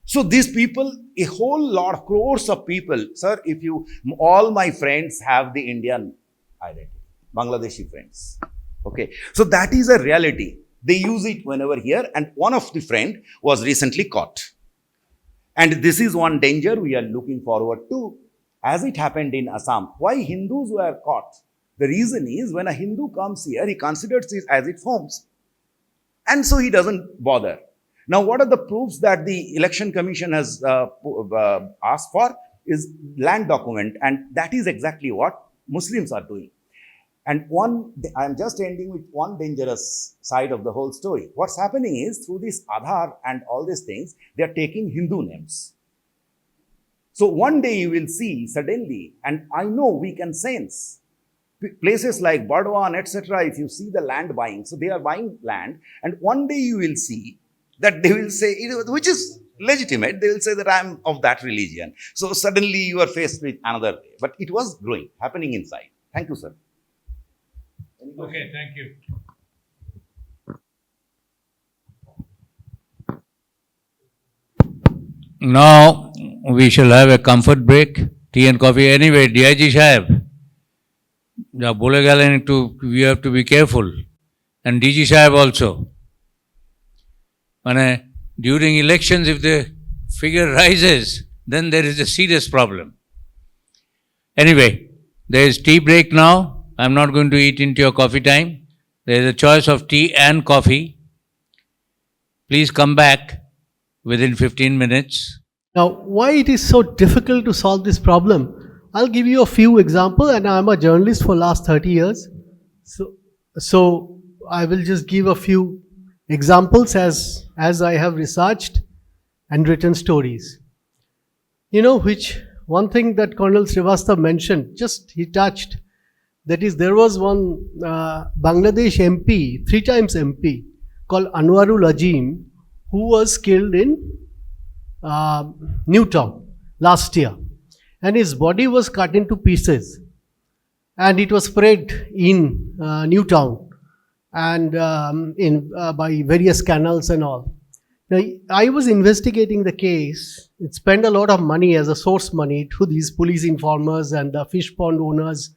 So these people, a whole lot of crores of people, sir, all my friends have the Indian identity, Bangladeshi friends. Okay. So that is a reality. They use it whenever here, and one of the friend was recently caught. And this is one danger we are looking forward to, as it happened in Assam. Why Hindus were caught? The reason is, when a Hindu comes here, he considers it as its homes. And so he doesn't bother. Now, what are the proofs that the election commission has asked for? Is land document, and that is exactly what Muslims are doing. And I'm just ending with one dangerous side of the whole story. What's happening is, through this Aadhaar and all these things, they are taking Hindu names. So one day you will see suddenly, and I know we can sense, places like Bardwan, etc., if you see the land buying, so they are buying land, and one day you will see that they will say, which is legitimate, they will say that I am of that religion. So suddenly you are faced with another way. But it was growing, happening inside. Thank you, sir. Okay, thank you. Now we shall have a comfort break, tea and coffee. Anyway, DIG Sahib, we have to be careful. And DG Sahib also. During elections, if the figure rises, then there is a serious problem. Anyway, there is tea break now. I'm not going to eat into your coffee time. There is a choice of tea and coffee. Please come back within 15 minutes. Now, why it is so difficult to solve this problem? I'll give you a few examples, and I'm a journalist for last 30 years. So I will just give a few examples as I have researched and written stories. Which one thing that Colonel Srivastav mentioned, just he touched, that is, there was one Bangladesh MP, 3 times MP, called Anwarul Azim, who was killed in Newtown last year. And his body was cut into pieces. And it was spread in Newtown and by various canals and all. Now, I was investigating the case. It spent a lot of money as a source money to these police informers and the fish pond owners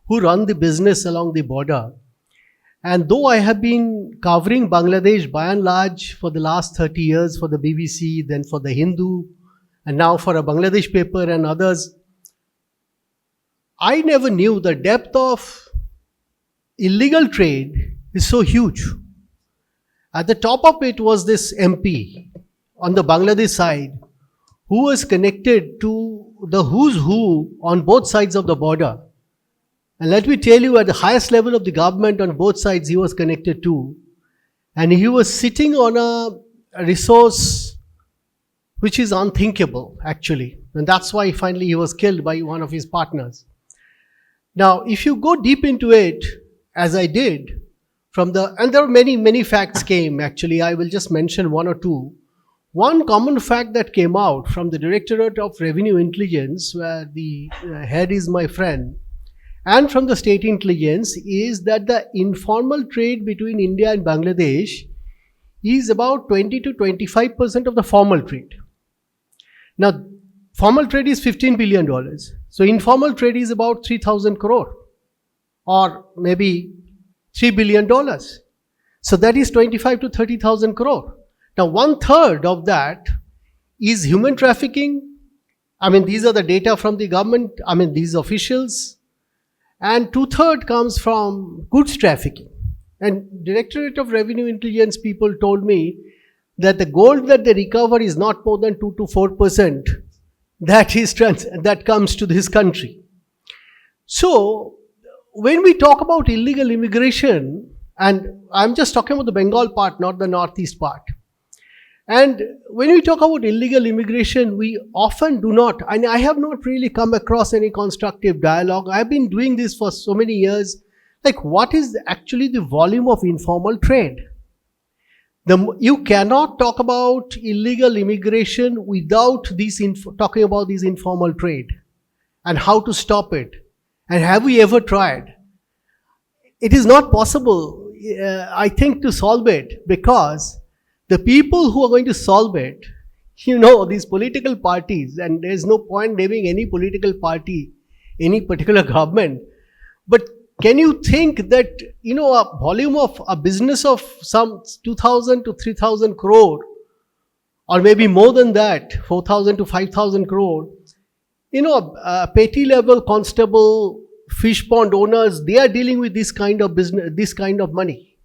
who run the business along the border. And though I have been covering Bangladesh by and large for the last 30 years for the BBC, then for the Hindu, and now for a Bangladesh paper and others, I never knew the depth of illegal trade is so huge. At the top of it was this MP on the Bangladesh side who was connected to the who's who on both sides of the border. And let me tell you, at the highest level of the government on both sides he was connected to. And he was sitting on a resource which is unthinkable, actually. And that's why finally he was killed by one of his partners. Now, if you go deep into it, as I did, and there are many facts came actually, I will just mention one or two. One common fact that came out from the Directorate of Revenue Intelligence, where the head is my friend, and from the state intelligence, is that the informal trade between India and Bangladesh is about 20 to 25% of the formal trade. Now, formal trade is $15 billion. So informal trade is about 3,000 crore or maybe $3 billion. So that is 25 to 30,000 crore. Now, 1/3 of that is human trafficking. I mean, these are the data from the government, I mean, these officials. And 2/3 comes from goods trafficking. And Directorate of Revenue Intelligence people told me that the gold that they recover is not more than 2 to 4% that comes to this country. So, when we talk about illegal immigration, and I'm just talking about the Bengal part, not the northeast part. And when we talk about illegal immigration, we often do not, and I have not really come across any constructive dialogue. I've been doing this for so many years. Like, what is actually the volume of informal trade? You cannot talk about illegal immigration without talking about this informal trade and how to stop it. And have we ever tried? It is not possible, I think, to solve it, because the people who are going to solve it, these political parties, and there's no point naming any political party, any particular government, but can you think that, a volume of a business of some 2,000 to 3,000 crore, or maybe more than that, 4,000 to 5,000 crore, petty level constable, fish pond owners, they are dealing with this kind of business, this kind of money.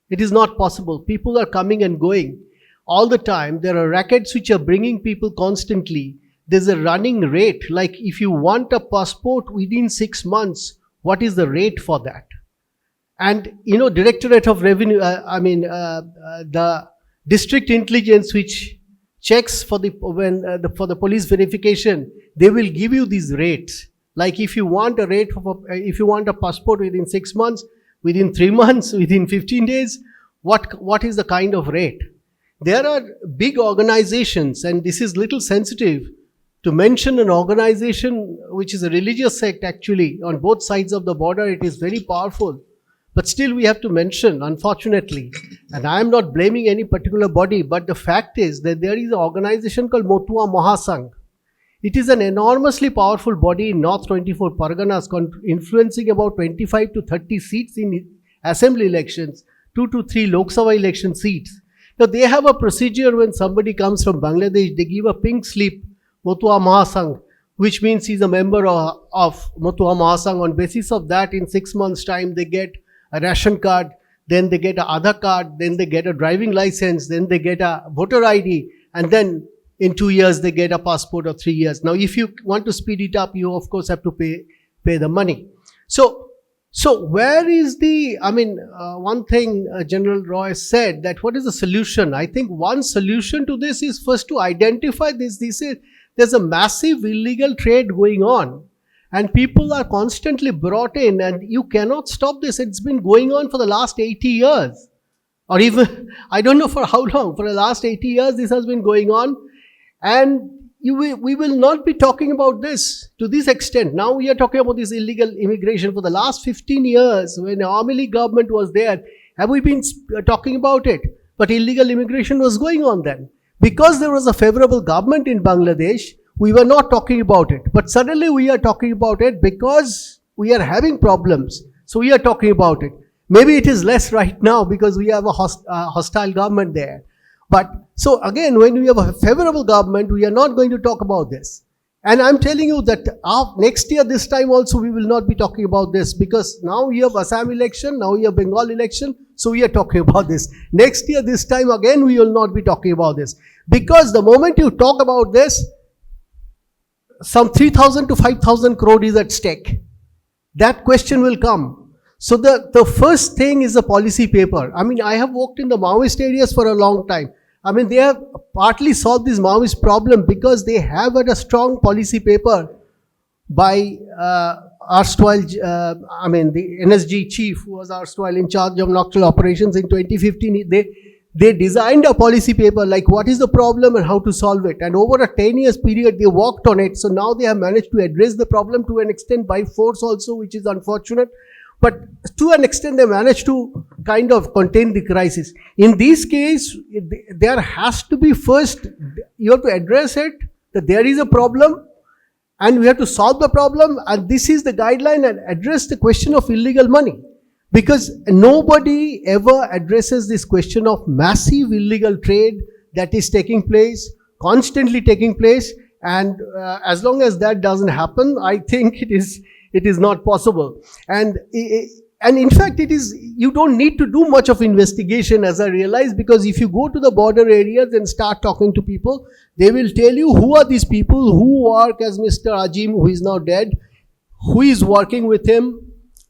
It is not possible. People are coming and going all the time. There are rackets which are bringing people constantly. There's a running rate. Like, if you want a passport within 6 months, what is the rate for that? And, Directorate of Revenue, the district intelligence which checks for the police verification, they will give you these rates. Like, if you want a passport within 6 months, within 3 months, within 15 days, what is the kind of rate? There are big organizations, and this is little sensitive to mention an organization which is a religious sect actually on both sides of the border. It is very powerful. But still we have to mention, unfortunately, and I am not blaming any particular body, but the fact is that there is an organization called Motua Mahasangh. It is an enormously powerful body in North 24 Parganas, influencing about 25 to 30 seats in assembly elections, 2 to 3 Lok Sabha election seats. Now, they have a procedure when somebody comes from Bangladesh, they give a pink slip, Motua Mahasangh, which means he's a member of Motua Mahasangh. On basis of that, in 6 months' time, they get a ration card, then they get an Aadhaar card, then they get a driving license, then they get a voter ID, and then in 2 years, they get a passport, or 3 years. Now, if you want to speed it up, you of course have to pay the money. So where is one thing General Roy said, that what is the solution? I think one solution to this is first to identify this. There's a massive illegal trade going on, and people are constantly brought in, and you cannot stop this. It's been going on for the last 80 years, or even, I don't know for how long. For the last 80 years, this has been going on. And we will not be talking about this to this extent. Now we are talking about this illegal immigration. For the last 15 years, when the Army League government was there, have we been talking about it? But illegal immigration was going on then. Because there was a favorable government in Bangladesh, we were not talking about it. But suddenly we are talking about it because we are having problems. So we are talking about it. Maybe it is less right now because we have a hostile government there. But so again, when we have a favorable government, we are not going to talk about this. And I'm telling you that next year, this time also, we will not be talking about this, because now we have Assam election, now we have Bengal election, so we are talking about this. Next year, this time again, we will not be talking about this. Because the moment you talk about this, some 3,000 to 5,000 crore is at stake. That question will come. So the first thing is a policy paper. I have worked in the Maoist areas for a long time. They have partly solved this Maoist problem because they have had a strong policy paper by erstwhile, the NSG chief who was erstwhile in charge of nocturnal operations in 2015, they designed a policy paper like what is the problem and how to solve it. And over a 10 years period, they worked on it. So now they have managed to address the problem to an extent by force also, which is unfortunate. But to an extent, they managed to kind of contain the crisis. In this case, there has to be first, you have to address it, that there is a problem, and we have to solve the problem, and this is the guideline, and address the question of illegal money. Because nobody ever addresses this question of massive illegal trade that is taking place, constantly taking place, and as long as that doesn't happen, I think it is not possible. And in fact, you don't need to do much of investigation, as I realized, because if you go to the border areas and start talking to people, they will tell you who are these people who work as Mr. Ajim, who is now dead, who is working with him,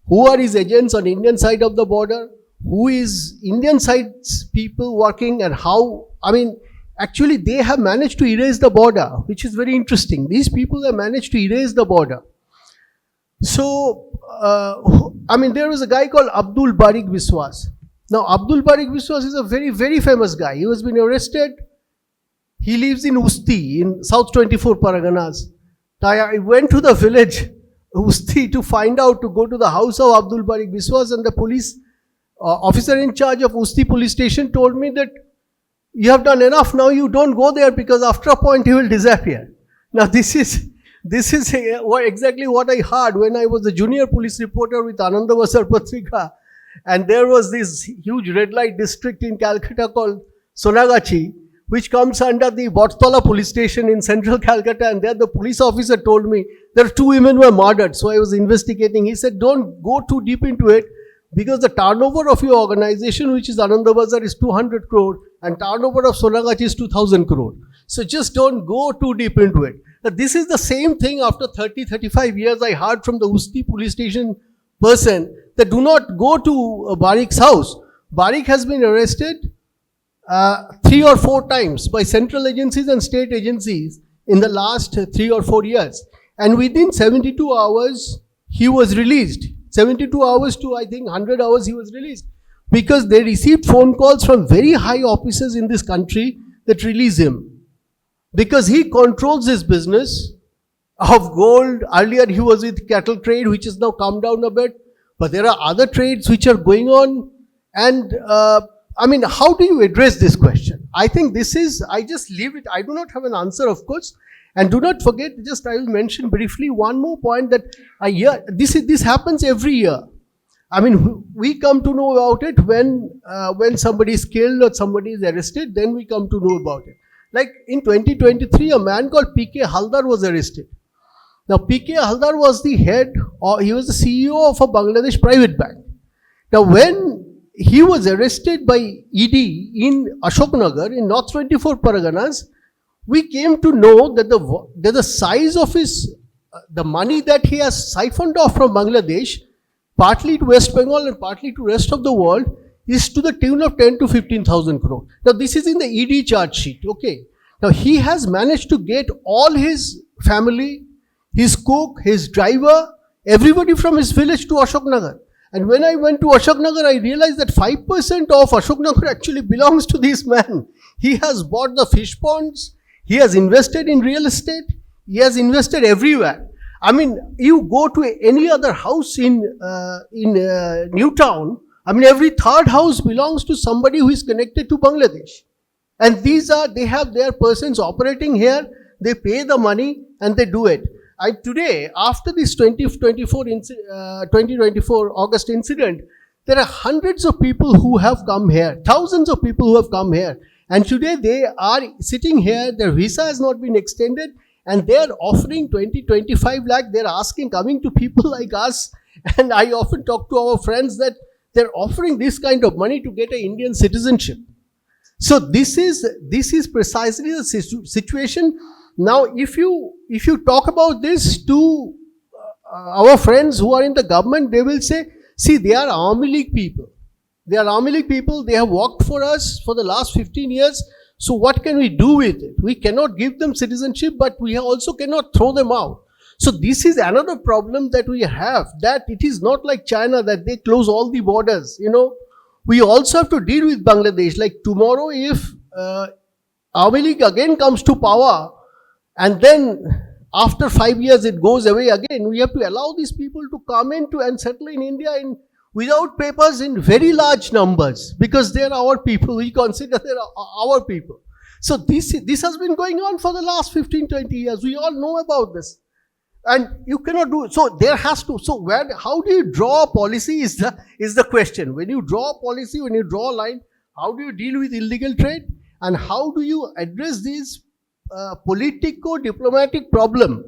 who are his agents on Indian side of the border, who is Indian side people working, and how, actually they have managed to erase the border, which is very interesting. These people have managed to erase the border. So, there was a guy called Abdul Barik Biswas. Now, Abdul Barik Biswas is a very, very famous guy. He has been arrested. He lives in Usti, in South 24 Paraganas. I went to the village, Usti, to find out, to go to the house of Abdul Barik Biswas, and the police officer in charge of Usti police station told me that you have done enough, now you don't go there because after a point he will disappear. Now, this is exactly what I heard when I was a junior police reporter with Anandavasar Patrika, and there was this huge red light district in Calcutta called Sonagachi, which comes under the Bottola police station in central Calcutta, and there the police officer told me there 2 women were murdered. So I was investigating. He said, don't go too deep into it, because the turnover of your organization, which is Anandabazar, is 200 crore, and turnover of Sonagachi is 2,000 crore. So just don't go too deep into it. This is the same thing after 30-35 years I heard from the Usti police station person, that do not go to Barik's house. Barik has been arrested 3 or 4 times by central agencies and state agencies in the last 3 or 4 years. And within 72 hours, he was released. 72 hours to, I think, 100 hours he was released. Because they received phone calls from very high officers in this country that release him. Because he controls his business of gold. Earlier he was with cattle trade, which has now come down a bit. But there are other trades which are going on. And how do you address this question? I think I just leave it. I do not have an answer, of course. And do not forget, I will mention briefly one more point, that this happens every year. We come to know about it when somebody is killed or somebody is arrested, then we come to know about it. Like in 2023, a man called P.K. Haldar was arrested. Now, P.K. Haldar was he was the CEO of a Bangladesh private bank. Now, when he was arrested by ED in Ashoknagar in North 24 Paraganas, we came to know that the size of the money that he has siphoned off from Bangladesh, partly to West Bengal and partly to rest of the world, is to the tune of 10 to 15,000 crore. Now, this is in the ED charge sheet, okay. Now, he has managed to get all his family, his cook, his driver, everybody from his village to Ashoknagar. And when I went to Ashoknagar, I realized that 5% of Ashoknagar actually belongs to this man. He has bought the fish ponds, he has invested in real estate, he has invested everywhere. You go to any other house in Newtown, every third house belongs to somebody who is connected to Bangladesh. And they have their persons operating here, they pay the money and they do it. Today, after this 2024 August incident, there are hundreds of people who have come here, thousands of people who have come here. And today they are sitting here, their visa has not been extended, and they are offering 20-25 lakh. They are coming to people like us. And I often talk to our friends that they're offering this kind of money to get an Indian citizenship. So this is precisely the situation. Now, if you talk about this to our friends who are in the government, they will say, see, they are Army League people. They are Army League people. They have worked for us for the last 15 years. So what can we do with it? We cannot give them citizenship, but we also cannot throw them out. So this is another problem that we have, that it is not like China that they close all the borders. We also have to deal with Bangladesh. Like tomorrow, if Awami League again comes to power, and then after 5 years it goes away again, we have to allow these people to come into and settle in India without papers in very large numbers, because they are our people. We consider they are our people. So this has been going on for the last 15, 20 years. We all know about this. And you cannot do it. So there has to, how do you draw a policy is the question. When you draw a policy, when you draw a line, how do you deal with illegal trade? And how do you address this politico-diplomatic problem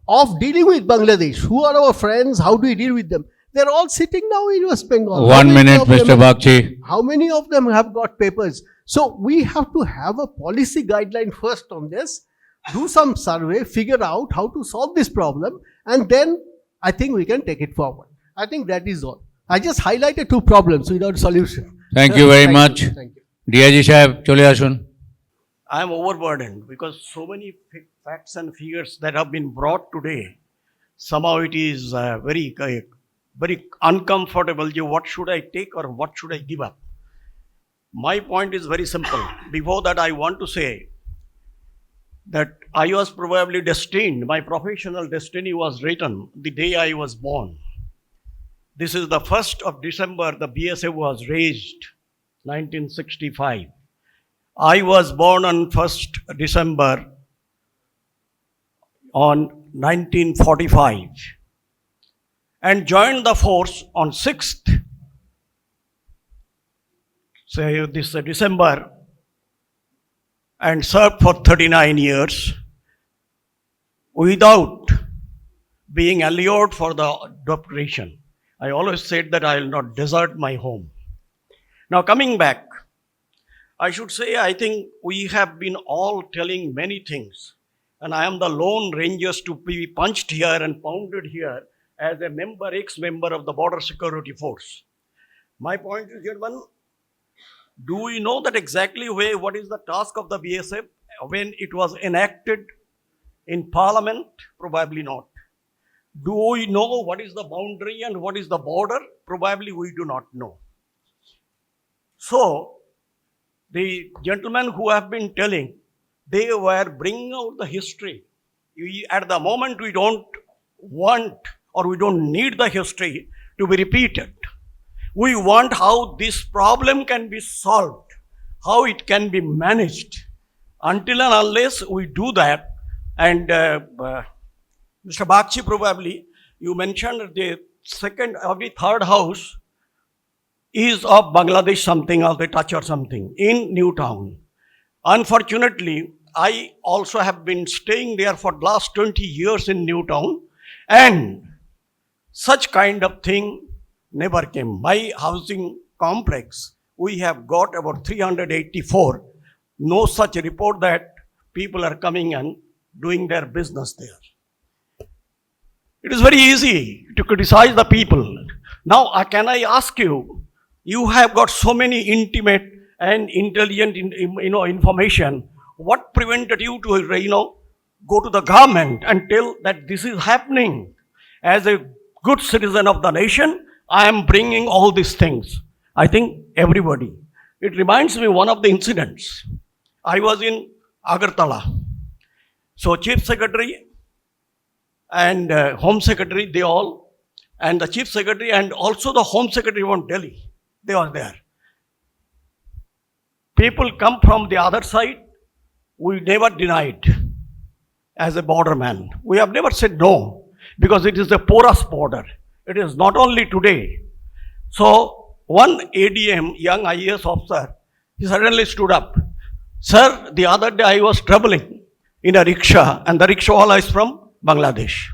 of dealing with Bangladesh? Who are our friends? How do we deal with them? They're all sitting now in West Bengal. 1 minute, Mr. Bagchi. How many of them have got papers? So we have to have a policy guideline first on this, do some survey, figure out how to solve this problem, and then I think we can take it forward. I think that is all. I just highlighted 2 problems without solution. Thank you very much. Thank you. DIG Sahib, chole asun. I am overburdened because so many facts and figures that have been brought today, somehow it is very uncomfortable. What should I take or what should I give up? My point is very simple. Before that, I want to say that I was probably destined, my professional destiny was written the day I was born. This is the 1st of December, the BSF was raised, 1965. I was born on 1st December on 1945 and joined the force on 6th, this December, and served for 39 years without being allured for the adoption. I always said that I will not desert my home. Now coming back, I should say I think we have been all telling many things, and I am the lone rangers to be punched here and pounded here as a member, ex-member of the Border Security Force. My point is, gentlemen, do we know that exactly what is the task of the BSF when it was enacted in Parliament? Probably not. Do we know what is the boundary and what is the border? Probably we do not know. So, the gentlemen who have been telling, they were bringing out the history. At the moment, we don't want or we don't need the history to be repeated. We want how this problem can be solved, how it can be managed. Until and unless we do that, and Mr. Bagchi, probably, you mentioned the second or the third house is of Bangladesh something or the touch or something in Newtown. Unfortunately, I also have been staying there for the last 20 years in Newtown, and such kind of thing never came. My housing complex, we have got about 384. No such report that people are coming and doing their business there. It is very easy to criticize the people. Now, can I ask you, you have got so many intimate and intelligent information. What prevented you to go to the government and tell that this is happening? As a good citizen of the nation, I am bringing all these things. I think everybody. It reminds me one of the incidents. I was in Agartala. So Chief Secretary and Home Secretary, they all, and the Chief Secretary and also the Home Secretary from Delhi, they were there. People come from the other side, we never denied as a borderman. We have never said no, because it is a porous border. It is not only today. So one ADM, young IAS officer, he suddenly stood up. Sir, the other day I was traveling in a rickshaw and the rickshawala is from Bangladesh.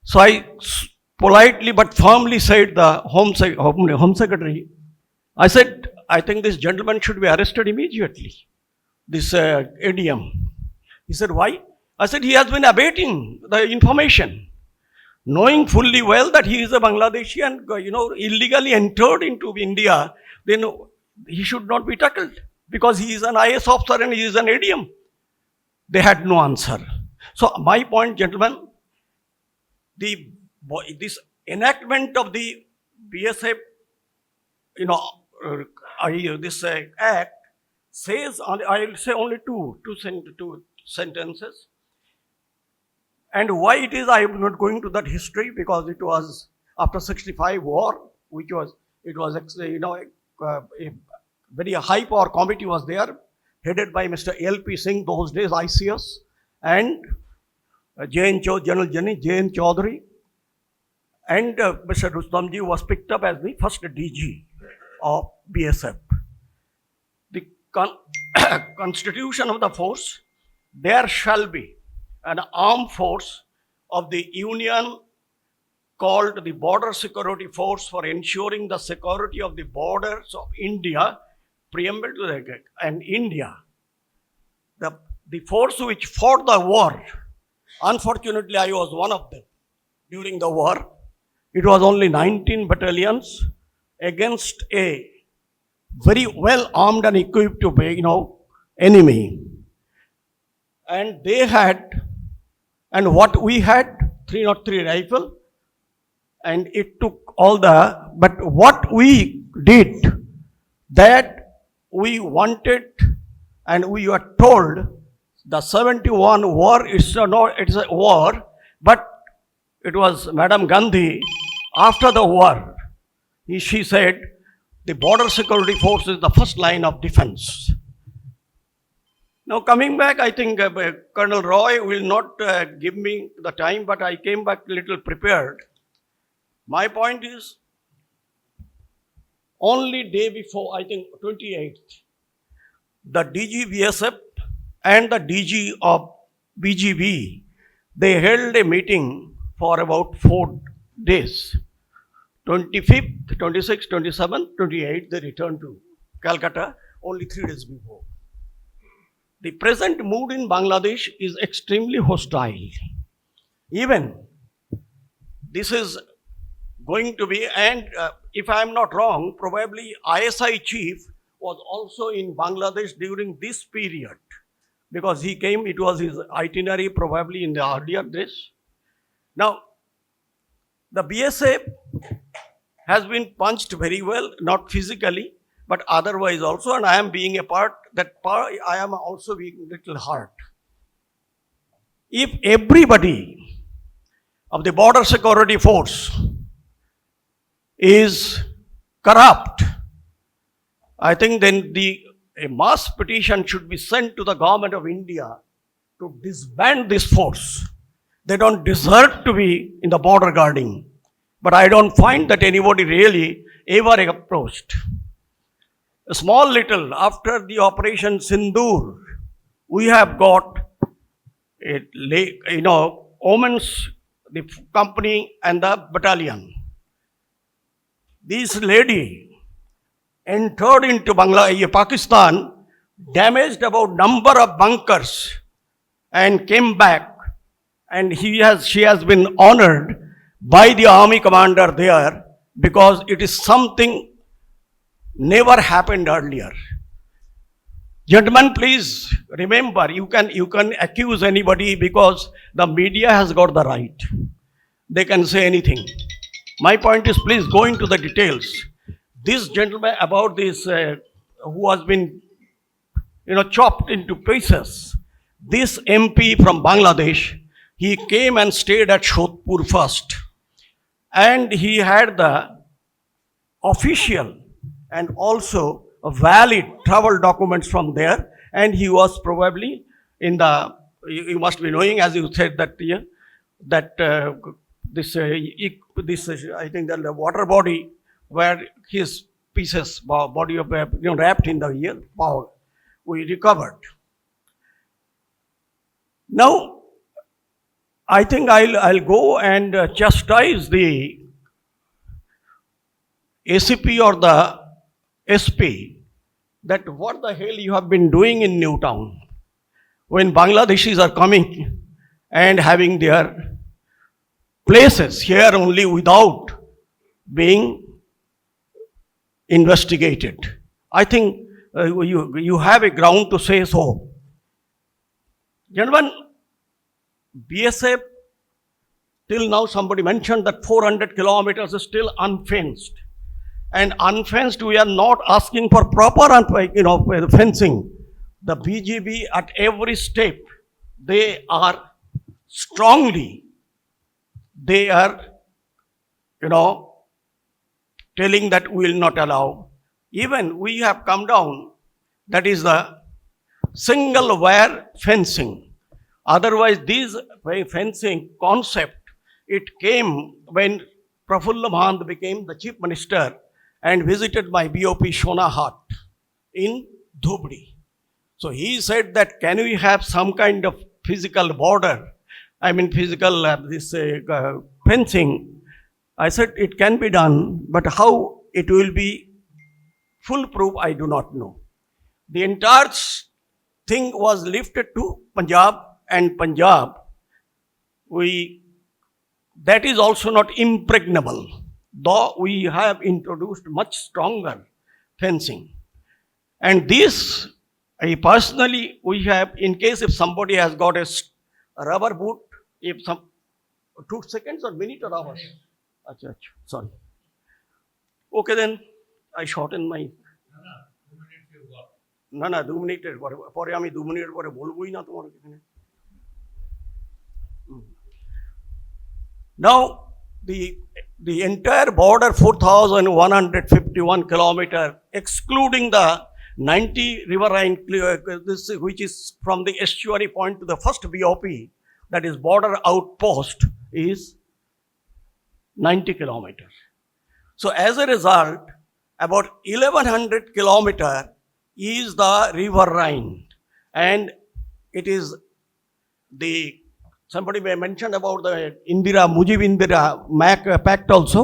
So I politely but firmly said the Home Secretary, I said, I think this gentleman should be arrested immediately, this ADM. He said, why? I said, he has been abating the information, knowing fully well that he is a Bangladeshi and illegally entered into India, then he should not be tackled because he is an IS officer and he is an ADM. They had no answer. So my point, gentlemen, this enactment of the BSF, this act says, I will say only two sentences. And why it is, I am not going to that history, because it was after 65 war, a very high power committee was there, headed by Mr. L.P. Singh, those days ICS, and General J.N. Chaudhary, and Mr. Rustamji was picked up as the first DG of BSF. The constitution of the force, there shall be an armed force of the Union called the Border Security Force for ensuring the security of the borders of India, preamble to the and India. The force which fought the war, unfortunately I was one of them during the war. It was only 19 battalions against a very well armed and equipped enemy. And they had, and what we had, 303 rifle, and it took all but what we did, that we wanted, and we were told, the 71 war it's a war, but it was Madam Gandhi, after the war, she said, the border security force is the first line of defense. Now coming back, I think Colonel Roy will not give me the time, but I came back a little prepared. My point is, only day before, I think 28th, the DG BSF and the DG of BGB, they held a meeting for about 4 days. 25th, 26th, 27th, 28th, they returned to Calcutta only 3 days before. The present mood in Bangladesh is extremely hostile. Even this is going to be, and if I am not wrong, probably ISI chief was also in Bangladesh during this period, because he came, it was his itinerary probably in the earlier days. Now, the BSF has been punched very well, not physically, but otherwise also, and I am being a part, I am also being little hurt. If everybody of the border security force is corrupt, I think then a mass petition should be sent to the government of India to disband this force. They don't deserve to be in the border guarding. But I don't find that anybody really ever approached. A small little, after the Operation Sindoor, we have got women's, the company and the battalion. This lady entered into Pakistan, damaged about number of bunkers, and came back, and she has been honored by the army commander there, because it is something never happened earlier. Gentlemen, please remember, you can accuse anybody, because the media has got the right. They can say anything. My point is, please go into the details. This gentleman about this, who has been, chopped into pieces, this MP from Bangladesh, he came and stayed at Shodhpur first. And he had the official and also valid travel documents from there. And he was probably in the, you must be knowing, as you said, that this I think the water body where his pieces, body of wrapped in the power, we recovered. Now, I think I'll go and chastise the ACP or the SP that what the hell you have been doing in Newtown when Bangladeshis are coming and having their places here only without being investigated. I think you have a ground to say so. Gentlemen, BSF till now somebody mentioned that 400 kilometers is still unfenced. And unfenced, we are not asking for proper fencing. The BGB at every step, they are strongly, they are, telling that we will not allow. Even we have come down, that is the single wire fencing. Otherwise, this fencing concept, it came when Prafulla Mahant became the chief minister and visited my BOP Shona Hut in Dhubri. So he said that, can we have some kind of physical border? I mean physical fencing. I said it can be done, but how it will be foolproof, I do not know. The entire thing was lifted to Punjab, and Punjab, that is also not impregnable, though we have introduced much stronger fencing. And this, we have, in case if somebody has got a rubber boot, if some 2 seconds or minute or hours. Sorry. Okay, then I shorten my. না 2 মিনিটের পরে আমি 2 মিনিটের পরে বলবোই না তোমার এখানে। Now the entire border 4,151 kilometer, excluding the 90 riverine, which is from the estuary point to the first BOP, that is border outpost, is 90 kilometers. So as a result, about 1100 kilometer is the riverine, and it is somebody may mention about the Mujib Indira Pact also,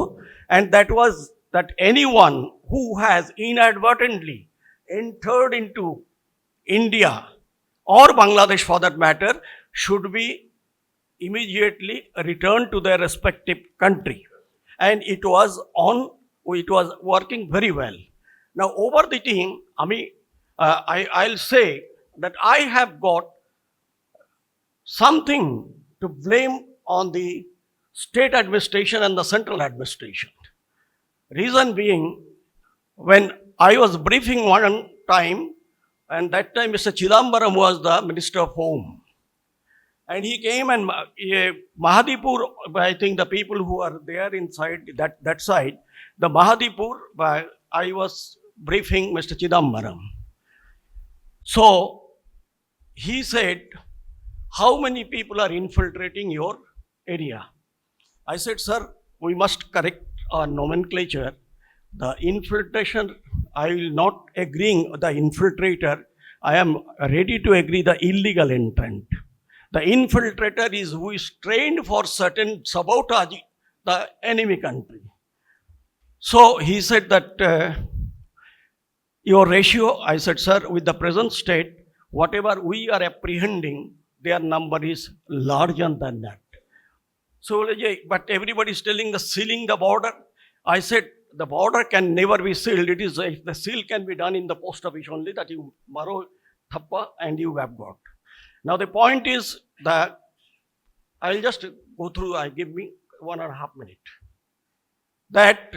and that was that anyone who has inadvertently entered into India or Bangladesh for that matter should be immediately returned to their respective country. And it was working very well. Now over the thing, I'll say that I have got something to blame on the state administration and the central administration. Reason being, when I was briefing one time, and that time Mr. Chidambaram was the Minister of Home. And he came and Mahadipur, I think the people who are there inside that side, the Mahadipur, I was briefing Mr. Chidambaram. So he said, how many people are infiltrating your area? I said, sir, we must correct our nomenclature. The infiltration, I will not agreeing the infiltrator. I am ready to agree the illegal entrant. The infiltrator is who is trained for certain sabotage the enemy country. So he said that your ratio, I said, sir, with the present state, whatever we are apprehending, their number is larger than that. So, but everybody is telling the sealing the border. I said, the border can never be sealed. It is, if the seal can be done in the post office only, that you maro thappa and you have got. Now the point is that, I'll just go through, give me 1.5 minutes. That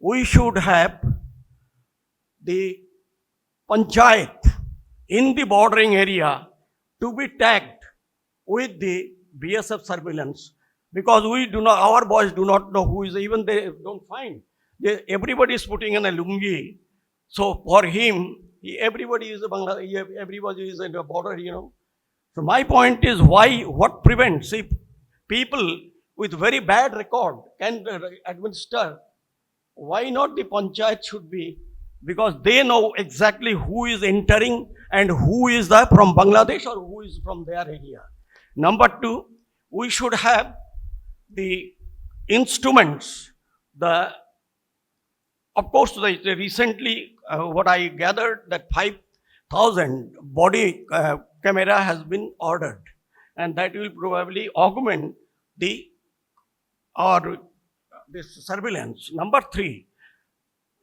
we should have the panchayat in the bordering area to be tagged with the BSF surveillance, because we do not, our boys do not know who is, even they don't find. Everybody is putting in a lungi. So for him, everybody is a Bangladesh, everybody is in the border, So my point is, what prevents, if people with very bad record can administer, why not the panchayat should be, because they know exactly who is entering and who is from Bangladesh or who is from their area. Number two, we should have the instruments, of course, recently, what I gathered, that 5,000 body camera has been ordered, and that will probably augment this surveillance. Number three,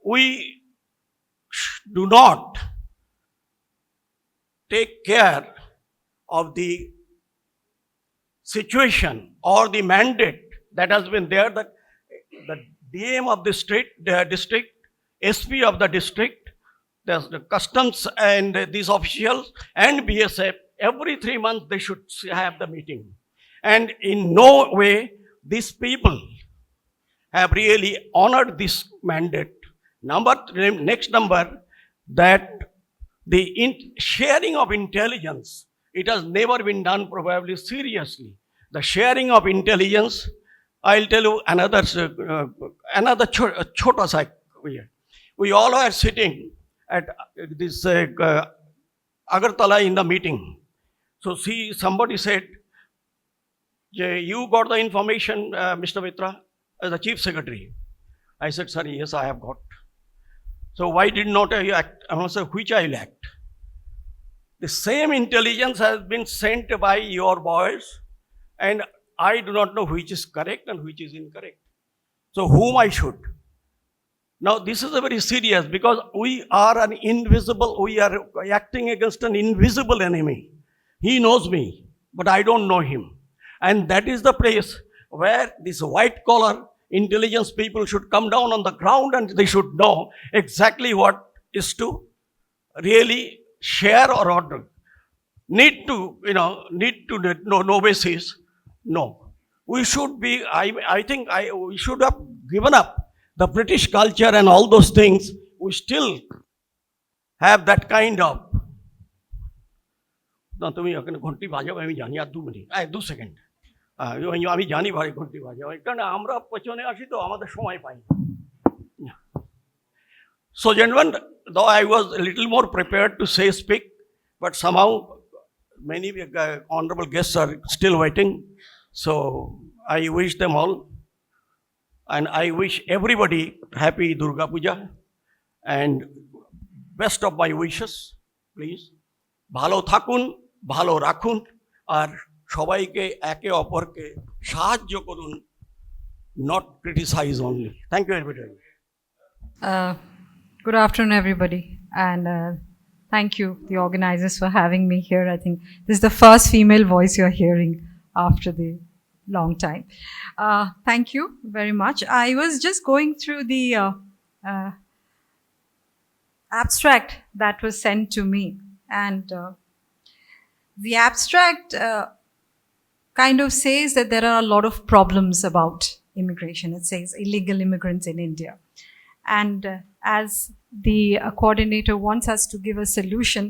we do not take care of the situation or the mandate that has been there, that the DM of the district, SP of the district, the customs and these officials and BSF, every 3 months they should have the meeting. And in no way these people have really honored this mandate. Next number, that the sharing of intelligence, it has never been done probably seriously. The sharing of intelligence, I'll tell you another chota sa. We all are sitting at this Agartala in the meeting. So see, somebody said, you got the information, Mr. Mitra, as the Chief Secretary. I said, sir, yes, I have got. So why did not I act? I must say, which I will act. The same intelligence has been sent by your boys, and I do not know which is correct and which is incorrect. So whom I should? Now this is a very serious, because we are we are acting against an invisible enemy. He knows me, but I don't know him. And that is the place where this white collar intelligence people should come down on the ground, and they should know exactly what is to really share or order. Need to know basis. No. We should be, I think we should have given up the British culture and all those things. We still have that kind of. No, তুমি ওখানে ঘন্টি বাজাও, আমি জানি আর 2 minute, 2 second, আমি জানি ভাই ঘন্টি বাজাও, কারণ আমরা পেছনে আসি তো আমাদের সময় পাই না। So gentlemen, though I was a little more prepared to speak, but somehow many honorable guests are still waiting. So I wish them all, and I wish everybody happy Durga Puja and best of my wishes, please. ভালো থাকুন, ভালো রাখুন, আর সবাইকে একে অপরকে সাহায্য করুন, not criticize only. Thank you everybody. Good afternoon, everybody, and thank you, the organizers, for having me here. I think this is the first female voice you're hearing after the long time. Thank you very much. I was just going through the abstract that was sent to me, and the abstract kind of says that there are a lot of problems about immigration. It says illegal immigrants in India. And as the coordinator wants us to give a solution,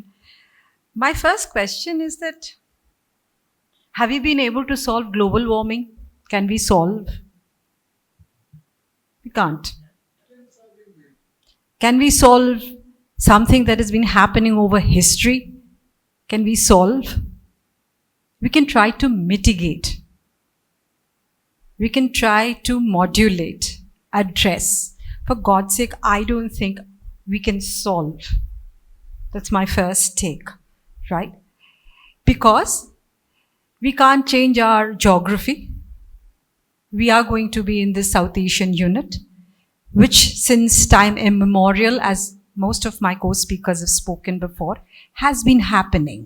my first question is that, have we been able to solve global warming? Can we solve? We can't. Can we solve something that has been happening over history? Can we solve? We can try to mitigate. We can try to modulate, address. For God's sake, I don't think we can solve. That's my first take, right? Because we can't change our geography. We are going to be in the South Asian unit, which since time immemorial, as most of my co-speakers have spoken before, has been happening.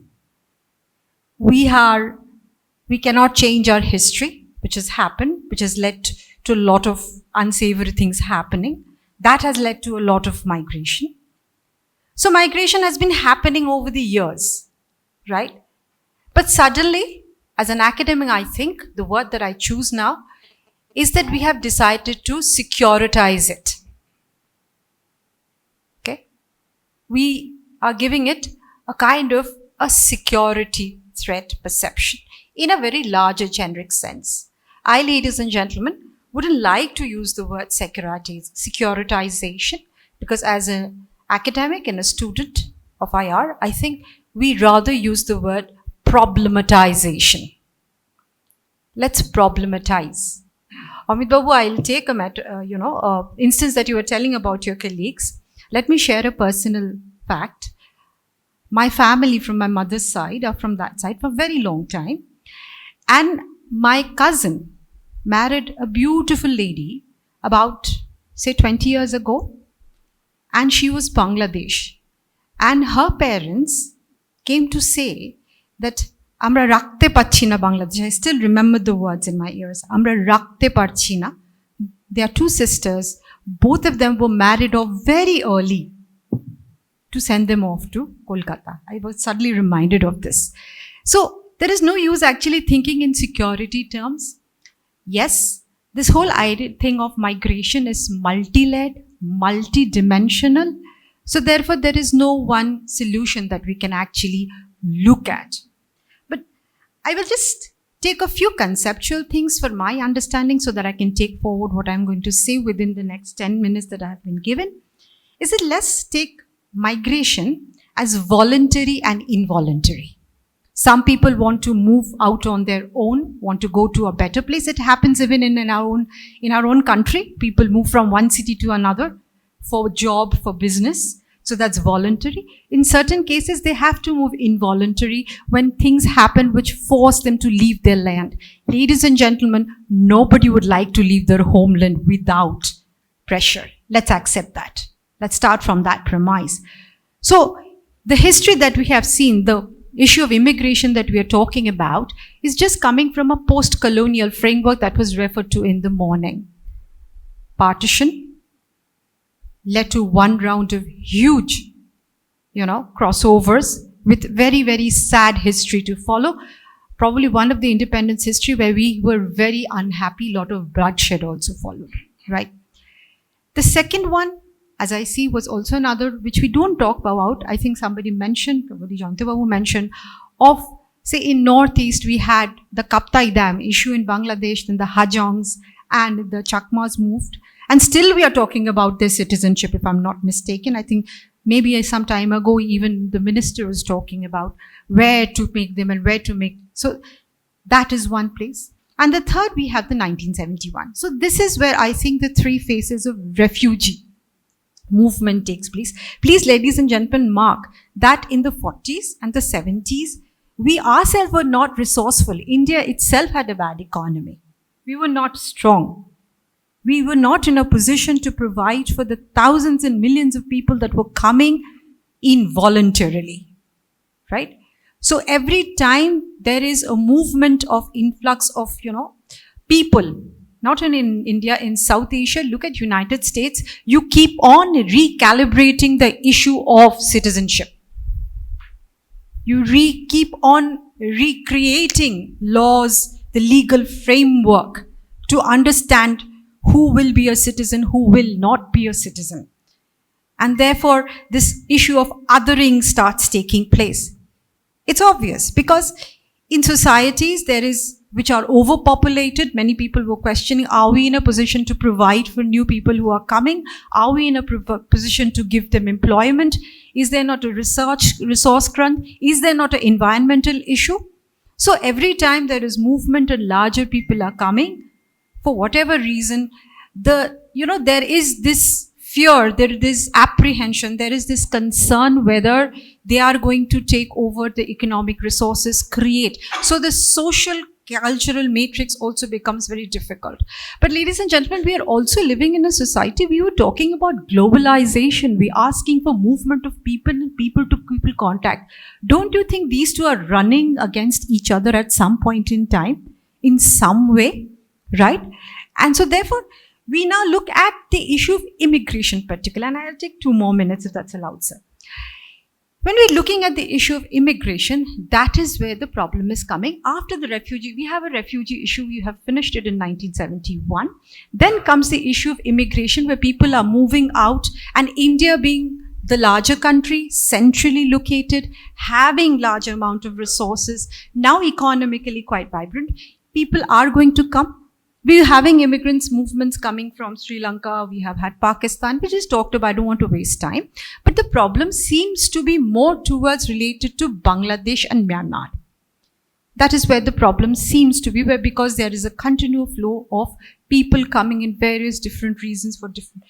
We cannot change our history, which has happened, which has led to a lot of unsavory things happening. That has led to a lot of migration. So migration has been happening over the years, right? But suddenly, as an academic, I think the word that I choose now is that we have decided to securitize it. Okay? We are giving it a kind of a security threat perception in a very larger generic sense. I, ladies and gentlemen, wouldn't like to use the word securitization, because as an academic and a student of IR, I think we rather use the word problematization. Let's problematize. Amit Babu, I'll take a instance that you were telling about your colleagues. Let me share a personal fact. My family from my mother's side are from that side for a very long time. And my cousin married a beautiful lady about, say, 20 years ago. And she was Bangladesh. And her parents came to say that Amra rakte parchi na Bangladesh. I still remember the words in my ears. Amra rakte parchi na. They are two sisters. Both of them were married off very early to send them off to Kolkata. I was suddenly reminded of this. So there is no use actually thinking in security terms. Yes, this whole idea thing of migration is multi-led, multi-dimensional. So therefore, there is no one solution that we can actually look at. But I will just take a few conceptual things for my understanding so that I can take forward what I'm going to say within the next 10 minutes that I have been given. Is it let's take migration as voluntary and involuntary. Some people want to move out on their own, want to go to a better place. It happens even in our own country. People move from one city to another for job, for business. So that's voluntary. In certain cases, they have to move involuntary when things happen which force them to leave their land. Ladies and gentlemen, nobody would like to leave their homeland without pressure. Let's accept that. Let's start from that premise. So the history that we have seen, the issue of immigration that we are talking about, is just coming from a post-colonial framework that was referred to in the morning. Partition led to one round of huge, crossovers with very, very sad history to follow. Probably one of the independence history where we were very unhappy, lot of bloodshed also followed, right? The second one, as I see, was also another which we don't talk about. I think somebody mentioned, probably Jante Babu mentioned, of, say, in Northeast, we had the Kaptai Dam issue in Bangladesh, then the Hajongs and the Chakmas moved. And still we are talking about their citizenship, if I'm not mistaken. I think maybe some time ago, even the minister was talking about where to make them and where to make. So that is one place. And the third, we have the 1971. So this is where I think the three phases of refugee movement takes place. Please, ladies and gentlemen, mark that in the 40s and the 70s, we ourselves were not resourceful. India itself had a bad economy. We were not strong. We were not in a position to provide for the thousands and millions of people that were coming involuntarily, right? So every time there is a movement of influx of, people, not only in India, in South Asia, look at United States, you keep on recalibrating the issue of citizenship. You keep on recreating laws, the legal framework to understand who will be a citizen, who will not be a citizen. And therefore, this issue of othering starts taking place. It's obvious because in societies which are overpopulated, many people were questioning, are we in a position to provide for new people who are coming? Are we in a position to give them employment? Is there not a resource crunch? Is there not an environmental issue? So every time there is movement and larger people are coming, for whatever reason, there is this fear, there is this apprehension, there is this concern whether they are going to take over the economic resources, create. So the social cultural matrix also becomes very difficult. But ladies and gentlemen, we are also living in a society, we were talking about globalization, we are asking for movement of people and people to people contact. Don't you think these two are running against each other at some point in time, in some way? Right? And so therefore, we now look at the issue of immigration particular, and I'll take 2 more minutes if that's allowed, sir. When we're looking at the issue of immigration, that is where the problem is coming. After the refugee, we have a refugee issue, we have finished it in 1971. Then comes the issue of immigration where people are moving out, and India being the larger country, centrally located, having large amount of resources, now economically quite vibrant, people are going to come. We're having immigrants movements coming from Sri Lanka. We have had Pakistan, which is talked about. I don't want to waste time. But the problem seems to be more towards related to Bangladesh and Myanmar. That is where the problem seems to be, where because there is a continual flow of people coming in various different reasons for different,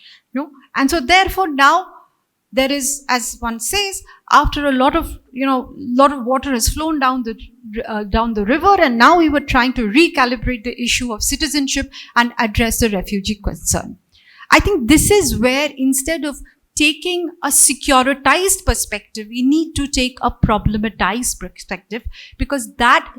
And so therefore now there is, as one says, after a lot of water has flown down the river, and now we were trying to recalibrate the issue of citizenship and address the refugee concern. I think this is where, instead of taking a securitized perspective, we need to take a problematized perspective, because that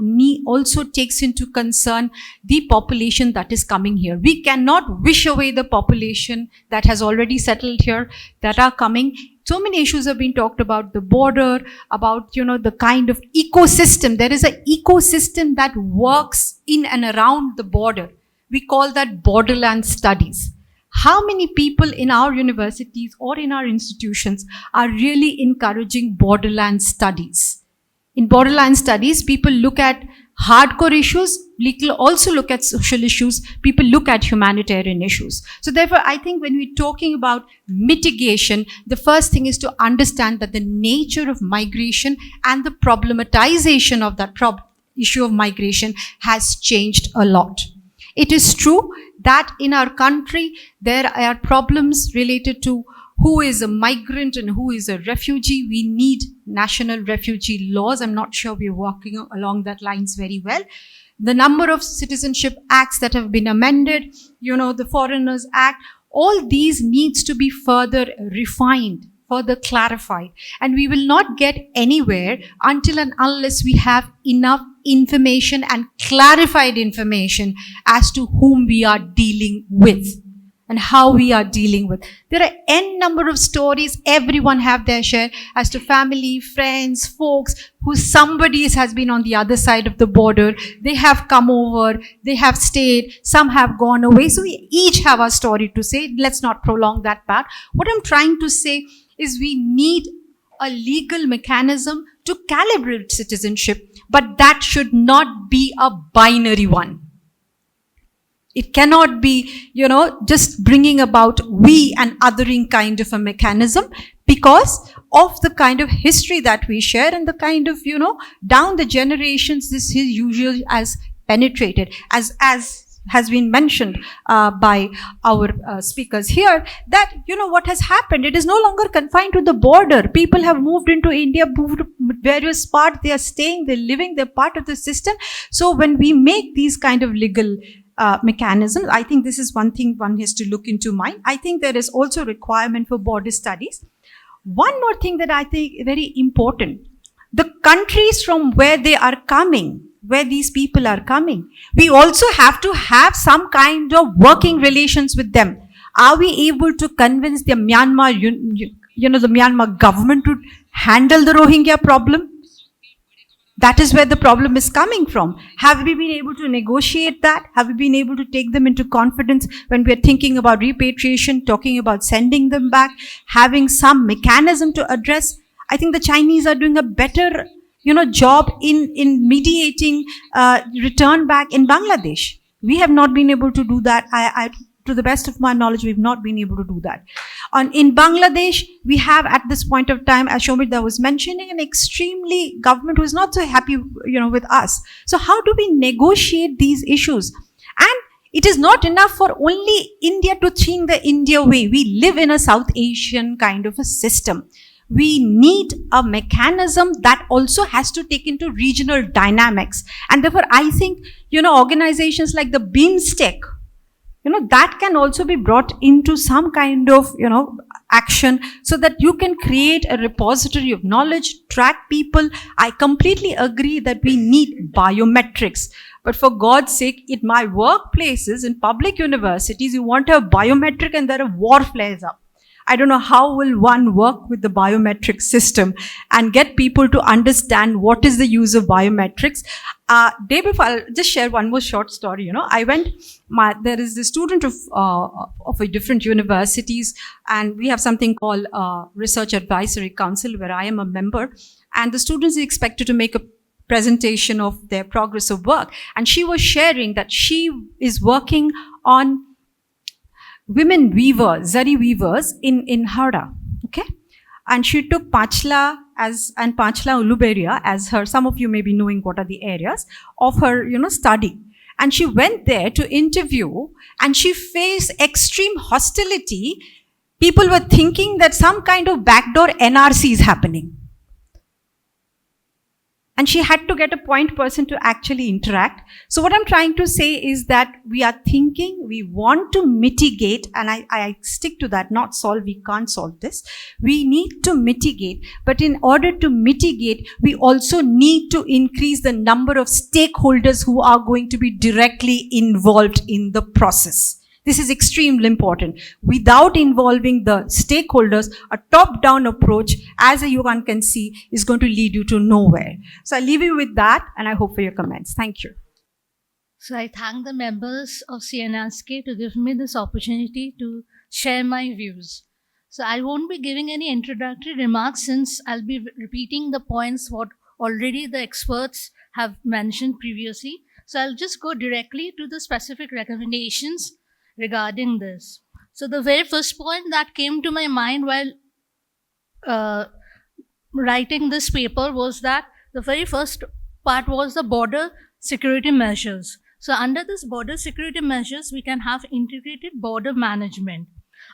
also takes into concern the population that is coming here. We cannot wish away the population that has already settled here, that are coming. So many issues have been talked about: the border, about, the kind of ecosystem. There is an ecosystem that works in and around the border. We call that borderland studies. How many people in our universities or in our institutions are really encouraging borderland studies? In borderland studies, people look at hardcore issues, people also look at social issues, people look at humanitarian issues. So therefore, I think when we're talking about mitigation, the first thing is to understand that the nature of migration and the problematization of that issue of migration has changed a lot. It is true that in our country, there are problems related to who is a migrant and who is a refugee. We need national refugee laws. I'm not sure we're working along that lines very well. The number of citizenship acts that have been amended, the Foreigners Act, all these needs to be further refined, further clarified. And we will not get anywhere until and unless we have enough information and clarified information as to whom we are dealing with and how we are dealing with. There are n number of stories, everyone have their share, as to family, friends, folks who somebody has been on the other side of the border. They have come over, they have stayed, some have gone away. So we each have our story to say. Let's not prolong that part. What I'm trying to say is we need a legal mechanism to calibrate citizenship, but that should not be a binary one. It cannot be, just bringing about we and othering kind of a mechanism, because of the kind of history that we share and the kind of, down the generations, this is usually as penetrated, as has been mentioned by our speakers here, that, what has happened, it is no longer confined to the border. People have moved into India, moved to various parts, they are staying, they're living, they're part of the system. So when we make these kind of legal mechanisms, I think this is one thing one has to look into mind. I think there is also requirement for border studies. One more thing that I think is very important, the countries from where they are coming, where these people are coming, we also have to have some kind of working relations with them. Are we able to convince the Myanmar, the Myanmar government to handle the Rohingya problem? That is where the problem is coming from. Have we been able to negotiate that? Have we been able to take them into confidence when we are thinking about repatriation, talking about sending them back, having some mechanism to address? I think the Chinese are doing a better job in mediating return back in Bangladesh. We have not been able to do that. To the best of my knowledge, we've not been able to do that. In Bangladesh, we have at this point of time, as Shomita was mentioning, an extremely government who is not so happy, with us. So how do we negotiate these issues? And it is not enough for only India to think the India way. We live in a South Asian kind of a system. We need a mechanism that also has to take into regional dynamics. And therefore, I think, organizations like the BIMSTEC, that can also be brought into some kind of, action, so that you can create a repository of knowledge, track people. I completely agree that we need biometrics. But for God's sake, in my workplaces, in public universities, you want a biometric and there are war flares up. I don't know how will one work with the biometric system and get people to understand what is the use of biometrics. Day before, I'll just share one more short story. There is the student of a different universities, and we have something called Research Advisory Council, where I am a member, and the students are expected to make a presentation of their progress of work. And she was sharing that she is working on women weavers, zari weavers in Howrah, okay? And she took Panchla and Panchla Uluberia as her, some of you may be knowing what are the areas of her, study. And she went there to interview, and she faced extreme hostility. People were thinking that some kind of backdoor NRC is happening. and she had to get a point person to actually interact. So what I'm trying to say is that we are thinking, we want to mitigate, and I stick to that, not solve, we can't solve this. We need to mitigate, but in order to mitigate, we also need to increase the number of stakeholders who are going to be directly involved in the process. This is extremely important. Without involving the stakeholders, a top-down approach, as you one can see, is going to lead you to nowhere. So I leave you with that, and I hope for your comments. Thank you. So I thank the members of CNRSK to give me this opportunity to share my views. So I won't be giving any introductory remarks since I'll be repeating the points what already the experts have mentioned previously. So I'll just go directly to the specific recommendations regarding this. So the very first point that came to my mind while writing this paper was that the very first part was the border security measures. So under this border security measures, we can have integrated border management,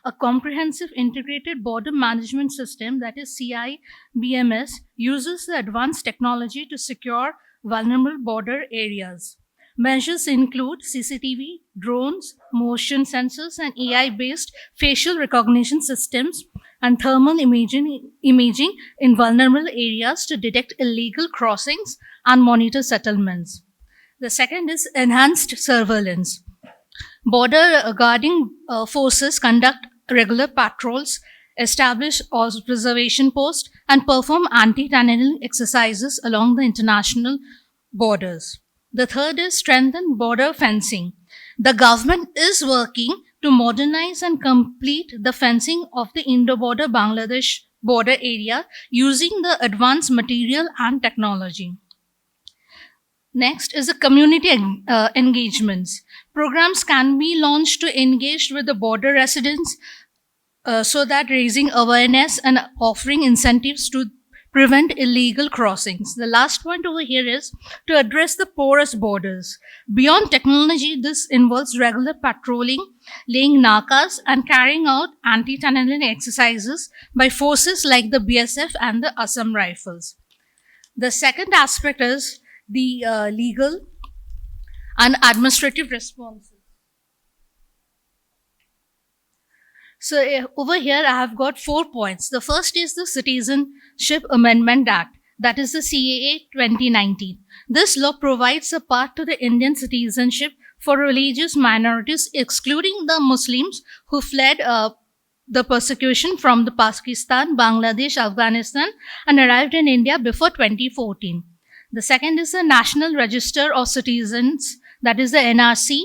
a comprehensive integrated border management system, that is CIBMS, uses the advanced technology to secure vulnerable border areas. Measures include CCTV, drones, motion sensors, and AI-based facial recognition systems and thermal imaging in vulnerable areas to detect illegal crossings and monitor settlements. The second is enhanced surveillance. Border guarding forces conduct regular patrols, establish observation posts, and perform anti-tunneling exercises along the international borders. The third is strengthen border fencing. The government is working to modernize and complete the fencing of the Indo-border Bangladesh border area using the advanced material and technology. Next is the community engagements. Programs can be launched to engage with the border residents so that raising awareness and offering incentives to prevent illegal crossings. The last point over here is to address the porous borders. Beyond technology, this involves regular patrolling, laying nakas, and carrying out anti-tunneling exercises by forces like the BSF and the Assam Rifles. The second aspect is the legal and administrative responses. So over here, I have got 4 points. The first is the Citizenship Amendment Act, that is the CAA 2019. This law provides a path to the Indian citizenship for religious minorities, excluding the Muslims who fled the persecution from the Pakistan, Bangladesh, Afghanistan, and arrived in India before 2014. The second is the National Register of Citizens, that is the NRC.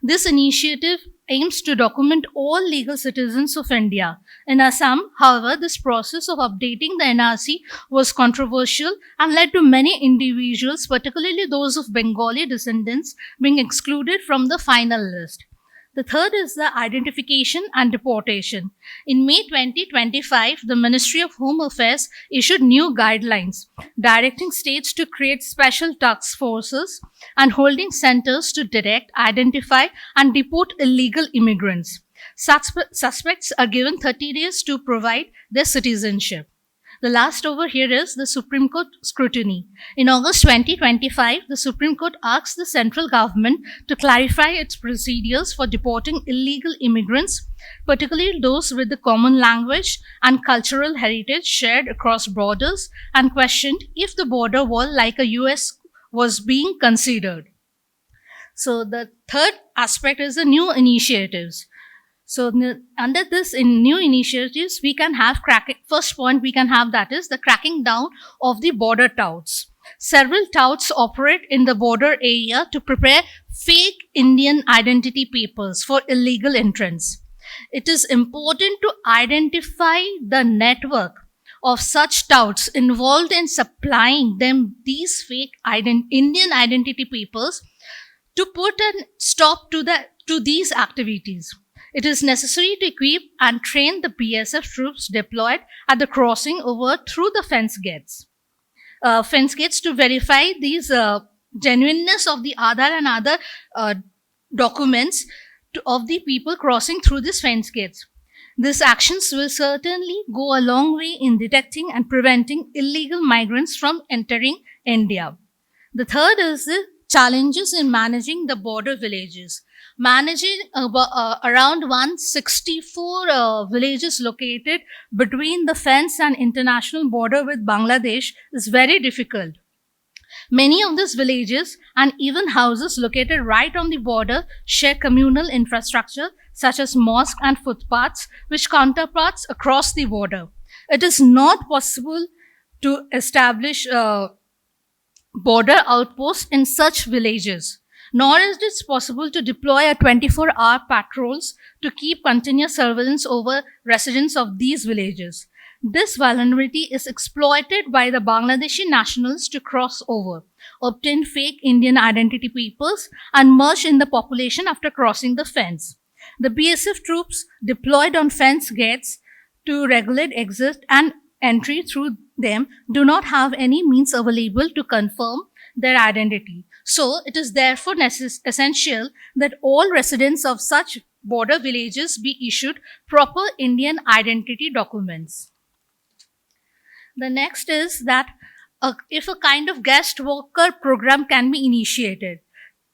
This initiative aims to document all legal citizens of India. In Assam, however, this process of updating the NRC was controversial and led to many individuals, particularly those of Bengali descendants, being excluded from the final list. The third is the identification and deportation. In May 2025, the Ministry of Home Affairs issued new guidelines directing states to create special task forces and holding centers to detect, identify, and deport illegal immigrants. Suspects are given 30 days to provide their citizenship. The last over here is the Supreme Court scrutiny. In August 2025, the Supreme Court asked the central government to clarify its procedures for deporting illegal immigrants, particularly those with the common language and cultural heritage shared across borders, and questioned if the border wall like a US was being considered. So the third aspect is the new initiatives. So under this in new initiatives, we can have first point we can have, that is the cracking down of the border touts. Several touts operate in the border area to prepare fake Indian identity papers for illegal entrants. It is important to identify the network of such touts involved in supplying them these fake Indian identity papers to put a stop to these activities. It is necessary to equip and train the BSF troops deployed at the crossing over through the fence gates to verify these genuineness of the Aadhaar and other documents of the people crossing through these fence gates. These actions will certainly go a long way in detecting and preventing illegal migrants from entering India. The third is the challenges in managing the border villages. Managing around 164 villages located between the fence and international border with Bangladesh is very difficult. Many of these villages and even houses located right on the border share communal infrastructure such as mosques and footpaths, which counterparts across the border. It is not possible to establish border outposts in such villages, nor is it possible to deploy a 24-hour patrols to keep continuous surveillance over residents of these villages. This vulnerability is exploited by the Bangladeshi nationals to cross over, obtain fake Indian identity papers, and merge in the population after crossing the fence. The BSF troops deployed on fence gates to regulate exit and entry through them do not have any means available to confirm their identity. So, it is therefore essential that all residents of such border villages be issued proper Indian identity documents. The next is that if a kind of guest worker program can be initiated.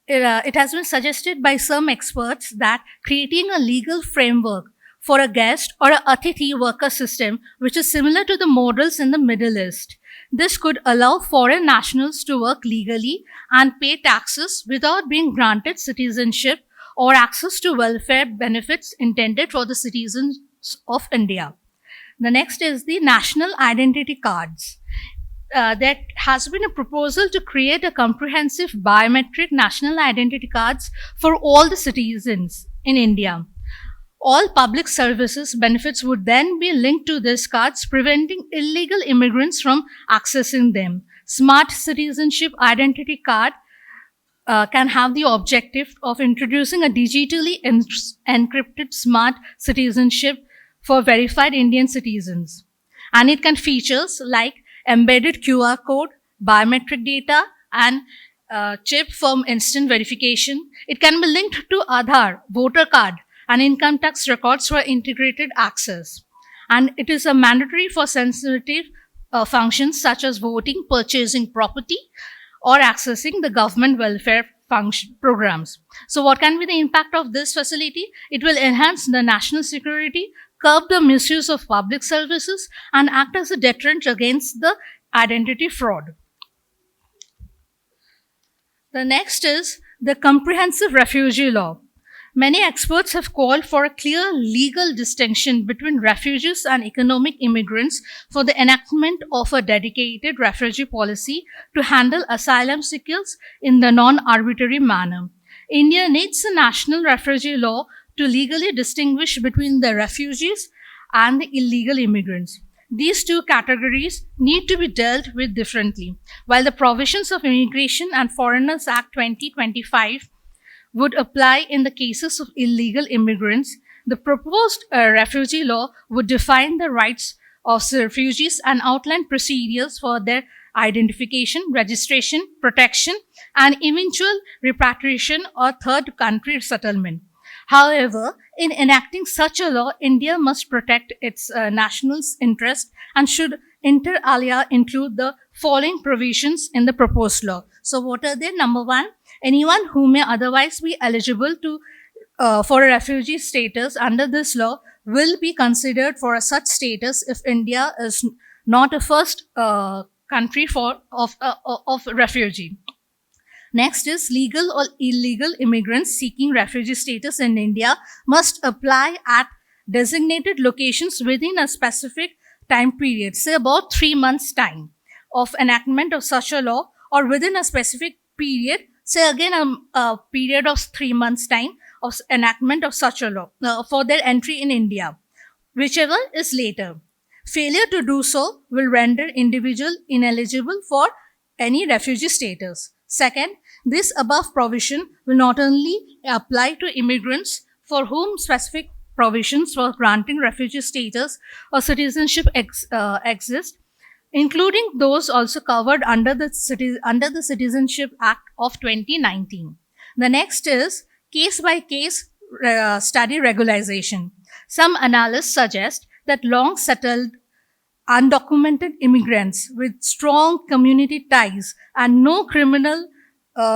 It has been suggested by some experts that creating a legal framework for a guest or a Atithi worker system, which is similar to the models in the Middle East. This could allow foreign nationals to work legally and pay taxes without being granted citizenship or access to welfare benefits intended for the citizens of India. The next is the national identity cards. There has been a proposal to create a comprehensive biometric national identity cards for all the citizens in India. All public services benefits would then be linked to these cards, preventing illegal immigrants from accessing them. Smart citizenship identity card can have the objective of introducing a digitally encrypted smart citizenship for verified Indian citizens. And it can features like embedded QR code, biometric data, and chip from instant verification. It can be linked to Aadhaar, voter card, and income tax records for integrated access. And it is a mandatory for sensitive functions such as voting, purchasing property, or accessing the government welfare programs. So what can be the impact of this facility? It will enhance the national security, curb the misuse of public services, and act as a deterrent against the identity fraud. The next is the comprehensive refugee law. Many experts have called for a clear legal distinction between refugees and economic immigrants for the enactment of a dedicated refugee policy to handle asylum seekers in the non-arbitrary manner. India needs a national refugee law to legally distinguish between the refugees and the illegal immigrants. These two categories need to be dealt with differently. While the provisions of Immigration and Foreigners Act 2025 would apply in the cases of illegal immigrants, the proposed refugee law would define the rights of the refugees and outline procedures for their identification, registration, protection, and eventual repatriation or third country settlement. However, in enacting such a law, India must protect its nationals' interest and should inter alia include the following provisions in the proposed law. So what are they? Number one, anyone who may otherwise be eligible to for a refugee status under this law will be considered for a such status if India is not a first country of refugee. Next is legal or illegal immigrants seeking refugee status in India must apply at designated locations within a specific time period, say about 3 months' time of enactment of such a law, or within a specific period, say again a period of 3 months' time of enactment of such a law for their entry in India, whichever is later. Failure to do so will render individual ineligible for any refugee status. Second, this above provision will not only apply to immigrants for whom specific provisions for granting refugee status or citizenship exist, including those also covered under the Citizenship Act of 2019. The next is case-by-case study regularization. Some analysts suggest that long settled undocumented immigrants with strong community ties and no criminal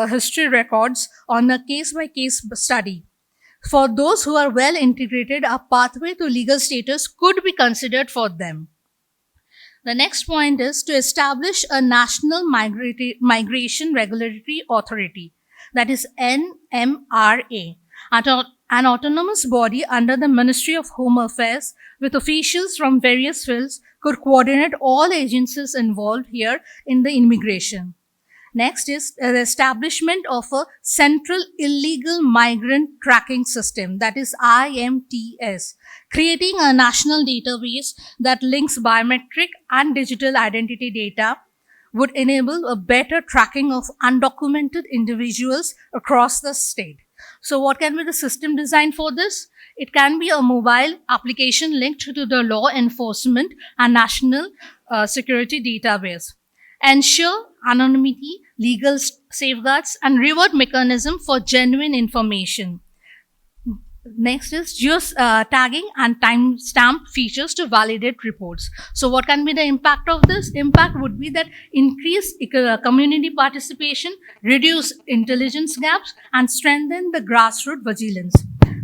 history records on a case-by-case study. For those who are well integrated, a pathway to legal status could be considered for them. The next point is to establish a national migration regulatory authority, that is NMRA, an autonomous body under the Ministry of Home Affairs with officials from various fields could coordinate all agencies involved here in the immigration. Next is the establishment of a central illegal migrant tracking system, that is IMTS, creating a national database that links biometric and digital identity data would enable a better tracking of undocumented individuals across the state. So what can be the system design for this? It can be a mobile application linked to the law enforcement and national security database. Ensure anonymity, legal safeguards, and reward mechanism for genuine information. Next is tagging and timestamp features to validate reports. So what can be the impact of this? Impact would be that increase community participation, reduce intelligence gaps, and strengthen the grassroots vigilance.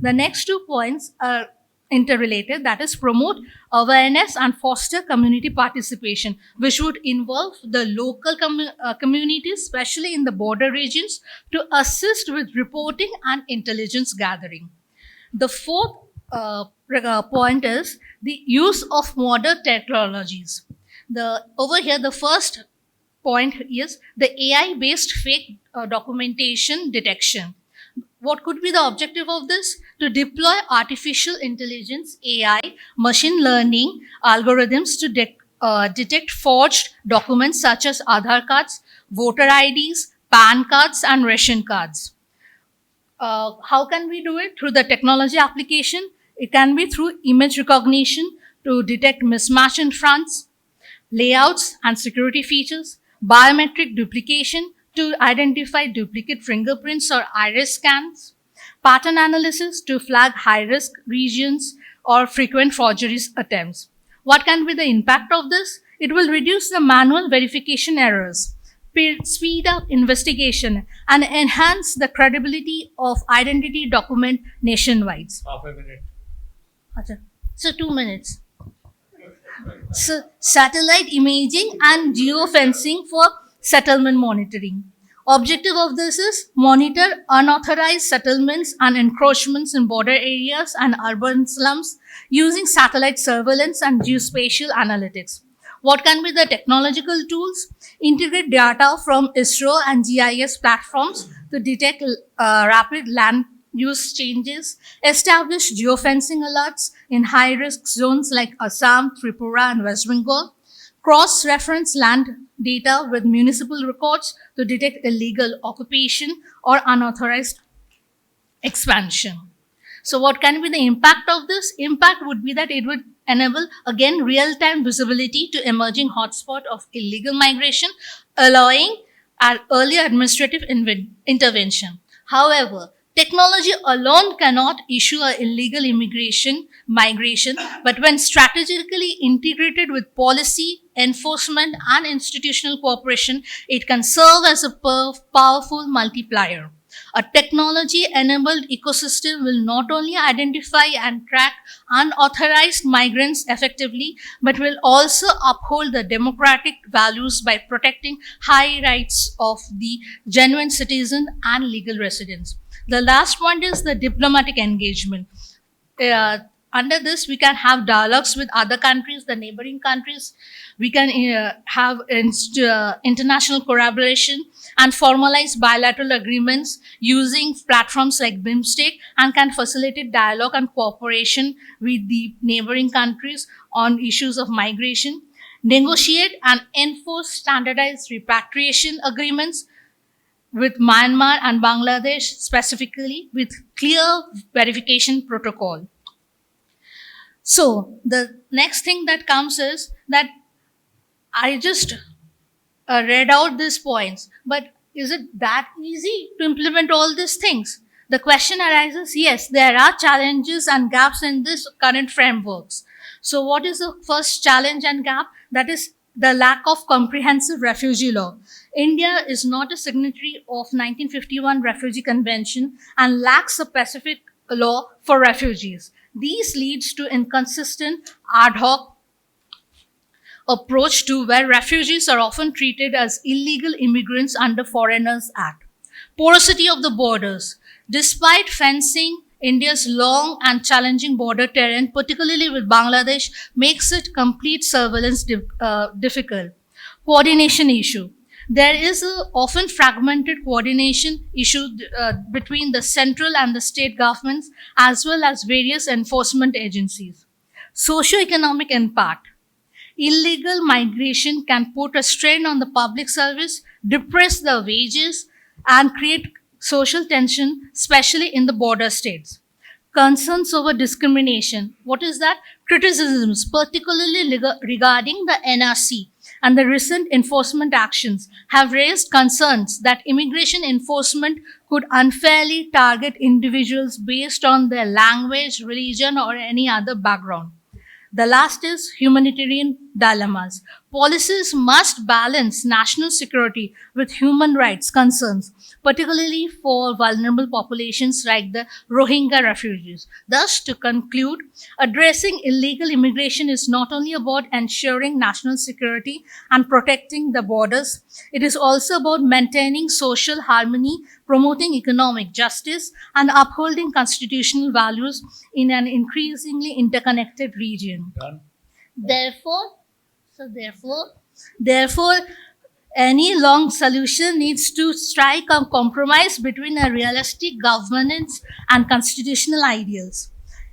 The next 2 points are interrelated, that is promote awareness and foster community participation, which would involve the local communities, especially in the border regions, to assist with reporting and intelligence gathering. The fourth point is the use of modern technologies. Over here, the first point is the AI-based fake documentation detection. What could be the objective of this? To deploy artificial intelligence, AI, machine learning algorithms to detect forged documents such as Aadhaar cards, voter IDs, PAN cards, and ration cards. How can we do it? Through the technology application. It can be through image recognition to detect mismatch in fronts, layouts and security features, biometric duplication to identify duplicate fingerprints or iris scans, pattern analysis to flag high-risk regions or frequent forgeries attempts. What can be the impact of this? It will reduce the manual verification errors, speed up investigation, and enhance the credibility of identity document nationwide. Half a minute. So 2 minutes. So satellite imaging and geofencing for settlement monitoring. Objective of this is monitor unauthorized settlements and encroachments in border areas and urban slums using satellite surveillance and geospatial analytics. What can be the technological tools? Integrate data from ISRO and GIS platforms to detect rapid land use changes, establish geofencing alerts in high-risk zones like Assam, Tripura, and West Bengal, cross-reference land data with municipal records to detect illegal occupation or unauthorized expansion. So what can be the impact of this? Impact would be that it would enable, again, real-time visibility to emerging hotspot of illegal migration, allowing early administrative intervention. However, technology alone cannot issue an illegal migration, but when strategically integrated with policy, enforcement, and institutional cooperation, it can serve as a powerful multiplier. A technology-enabled ecosystem will not only identify and track unauthorized migrants effectively, but will also uphold the democratic values by protecting high rights of the genuine citizen and legal residents. The last point is the diplomatic engagement. Under this, we can have dialogues with other countries, the neighboring countries. We can have international collaboration and formalize bilateral agreements using platforms like BIMSTEC, and can facilitate dialogue and cooperation with the neighboring countries on issues of migration. Negotiate and enforce standardized repatriation agreements with Myanmar and Bangladesh, specifically with clear verification protocol. So the next thing that comes is that I just read out these points, but is it that easy to implement all these things? The question arises, yes, there are challenges and gaps in this current frameworks. So, what is the first challenge and gap? That is the lack of comprehensive refugee law. India is not a signatory of 1951 Refugee Convention and lacks a specific law for refugees. These leads to inconsistent ad hoc approach to where refugees are often treated as illegal immigrants under Foreigners Act. Porosity of the borders. Despite fencing, India's long and challenging border terrain, particularly with Bangladesh, makes it complete surveillance difficult. Coordination issue. There is a often fragmented coordination issue between the central and the state governments as well as various enforcement agencies. Socioeconomic impact. Illegal migration can put a strain on the public service, depress the wages, and create social tension, especially in the border states. Concerns over discrimination. What is that? Criticisms, particularly regarding the NRC and the recent enforcement actions, have raised concerns that immigration enforcement could unfairly target individuals based on their language, religion, or any other background. The last is humanitarian dilemmas. Policies must balance national security with human rights concerns, particularly for vulnerable populations like the Rohingya refugees. Thus, to conclude, addressing illegal immigration is not only about ensuring national security and protecting the borders, it is also about maintaining social harmony, promoting economic justice, and upholding constitutional values in an increasingly interconnected region. Done. Therefore, any long solution needs to strike a compromise between a realistic governance and constitutional ideals.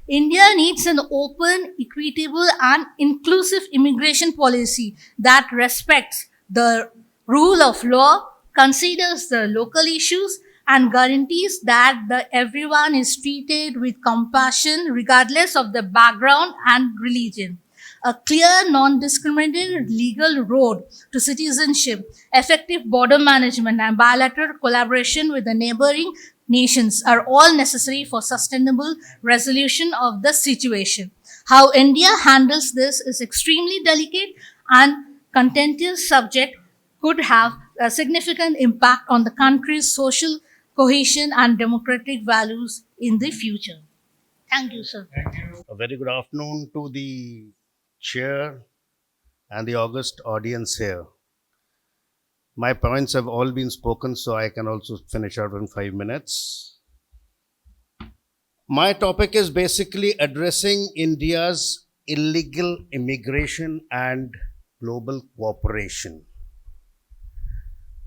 India needs an open, equitable, and inclusive immigration policy that respects the rule of law, considers the local issues, and guarantees that everyone is treated with compassion regardless of the background and religion. A clear, non-discriminated legal road to citizenship, effective border management, and bilateral collaboration with the neighboring nations are all necessary for sustainable resolution of the situation. How India handles this is extremely delicate and contentious subject could have a significant impact on the country's social cohesion and democratic values in the future. Thank you, sir. A very good afternoon to the chair and the august audience here. My points have all been spoken, so I can also finish out in 5 minutes. My topic is basically addressing India's illegal immigration and global cooperation.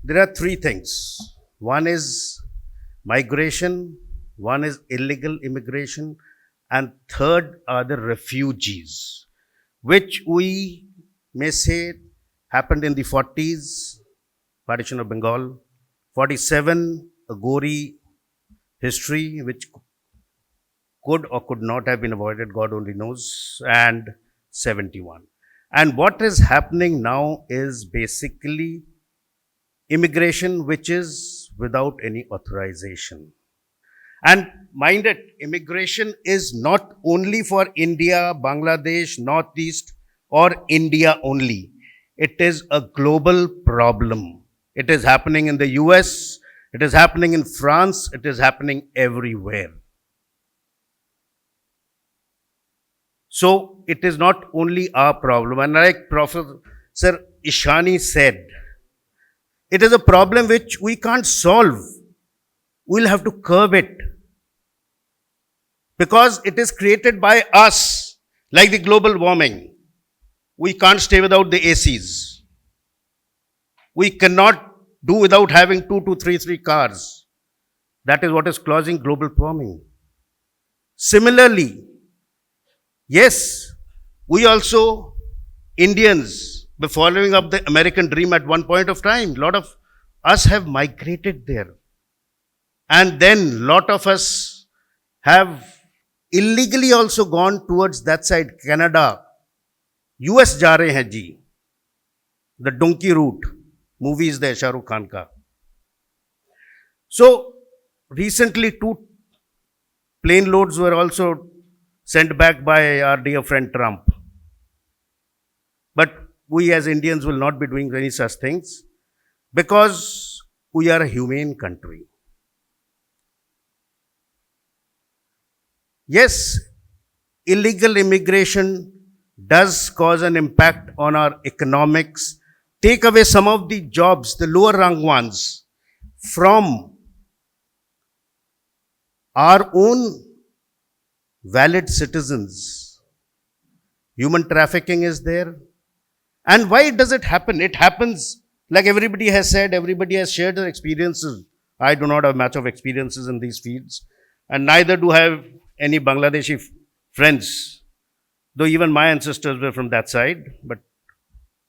There are 3 things. One is migration, one is illegal immigration, and third are the refugees, which we may say happened in the 40s, partition of Bengal, 47, a gory history which could or could not have been avoided, God only knows, and 71. And what is happening now is basically immigration which is without any authorization. And mind it, immigration is not only for India, Bangladesh, Northeast, or India only. It is a global problem. It is happening in the US, it is happening in France, it is happening everywhere. So it is not only our problem. And like Professor Ishani said, it is a problem which we can't solve. We'll have to curb it. Because it is created by us, like the global warming. We can't stay without the ACs. We cannot do without having 2 to 3 cars. That is what is causing global warming. Similarly, yes, we also, Indians, were following up the American dream at one point of time. A lot of us have migrated there. And then lot of us have illegally also gone towards that side, Canada. US जा रहे हैं जी. The donkey route. Movie is there, Shah Rukh Khan ka. So, recently 2 plane loads were also sent back by our dear friend Trump. But we as Indians will not be doing any such things because we are a humane country. Yes, illegal immigration does cause an impact on our economics, take away some of the jobs, the lower rung ones, from our own valid citizens. Human trafficking is there. And why does it happen? It happens, like everybody has said, everybody has shared their experiences. I do not have much of experiences in these fields, and neither do I have any Bangladeshi friends, though even my ancestors were from that side, but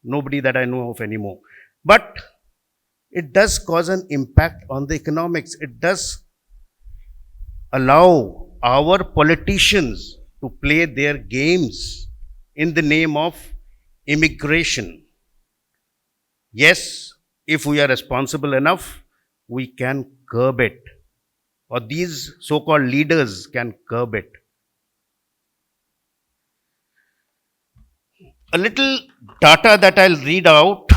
nobody that I know of anymore. But it does cause an impact on the economics. It does allow our politicians to play their games in the name of immigration. Yes, if we are responsible enough, we can curb it, or these so-called leaders can curb it. A little data that I'll read out.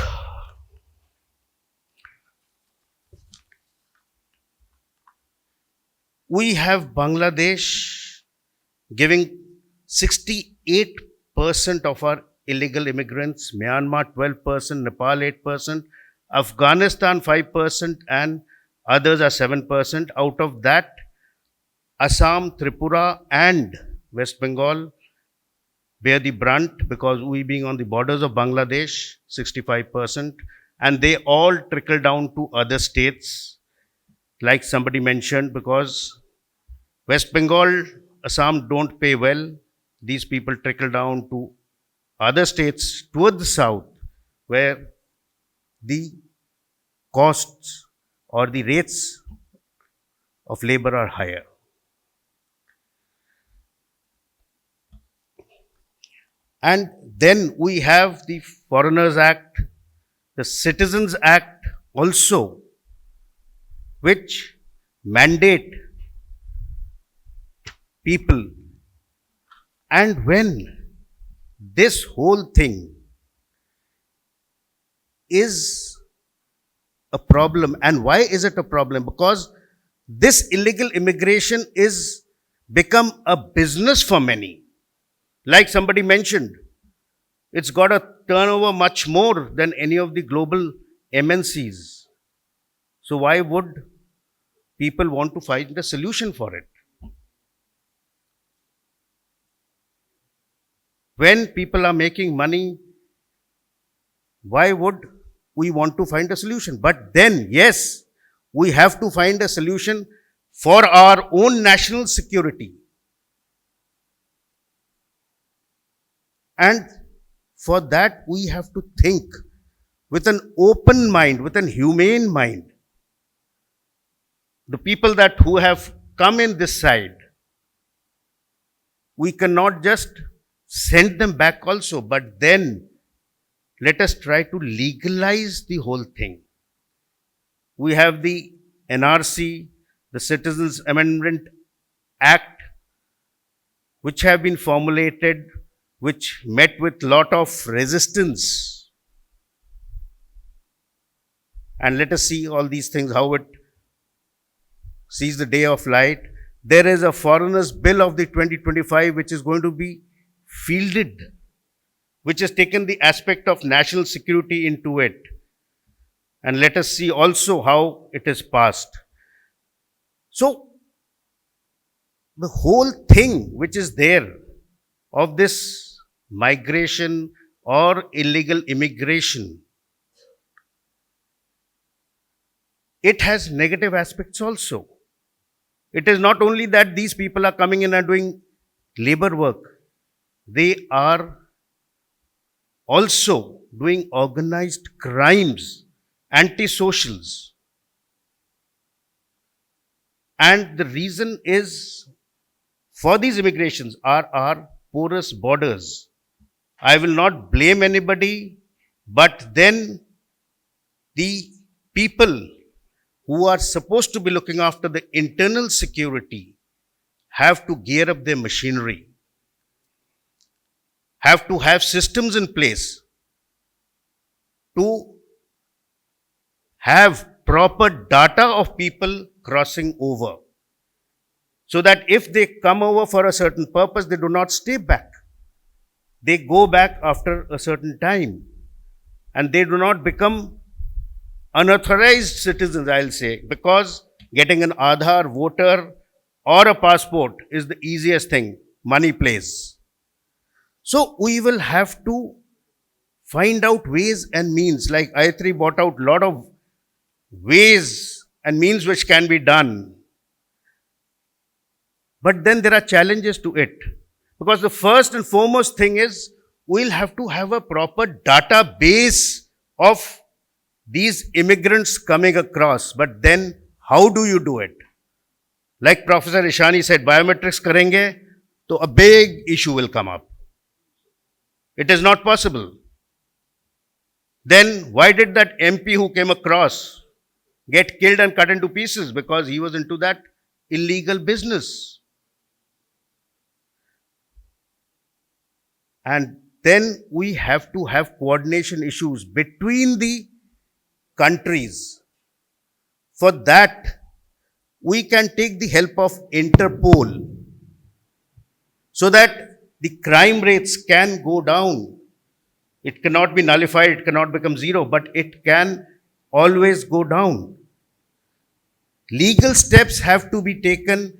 We have Bangladesh giving 68% of our illegal immigrants, Myanmar 12%, Nepal 8%, Afghanistan 5%, and others are 7%. Out of that, Assam, Tripura, and West Bengal bear the brunt because we being on the borders of Bangladesh, 65%, and they all trickle down to other states, like somebody mentioned, because West Bengal, Assam don't pay well. These people trickle down to other states toward the south, where the costs or the rates of labor are higher. And then we have the Foreigners Act, the Citizens Act also, which mandate people. And when this whole thing is a problem, and why is it a problem? Because this illegal immigration is become a business for many. Like somebody mentioned, it's got a turnover much more than any of the global MNCs. So why would people want to find a solution for it? When people are making money, why would we want to find a solution? But then, yes, we have to find a solution for our own national security. And for that, we have to think with an open mind, with an humane mind. The people who have come in this side, we cannot just send them back also, but then let us try to legalize the whole thing. We have the NRC, the Citizens Amendment Act, which have been formulated, which met with lot of resistance. And let us see all these things, how it sees the day of light. There is a Foreigners Bill of the 2025 which is going to be fielded, which has taken the aspect of national security into it. And let us see also how it is passed. So, the whole thing which is there of this migration or illegal immigration, it has negative aspects also. It is not only that these people are coming in and doing labor work, they are also doing organized crimes, anti-socials. And the reason is, for these immigrations are our porous borders. I will not blame anybody, but then the people who are supposed to be looking after the internal security have to gear up their machinery, have to have systems in place to have proper data of people crossing over, so that if they come over for a certain purpose, they do not stay back. They go back after a certain time, and they do not become unauthorized citizens, I'll say, because getting an Aadhaar, voter, or a passport is the easiest thing. Money plays. So we will have to find out ways and means, like I3 brought out a lot of ways and means which can be done. But then there are challenges to it. Because the first and foremost thing is, we'll have to have a proper database of these immigrants coming across. But then, how do you do it? Like Professor Ishani said, biometrics karenge, so a big issue will come up. It is not possible. Then, why did that MP who came across get killed and cut into pieces? Because he was into that illegal business. And then we have to have coordination issues between the countries. For that, we can take the help of Interpol, so that the crime rates can go down. It cannot be nullified, it cannot become zero, but it can always go down. Legal steps have to be taken,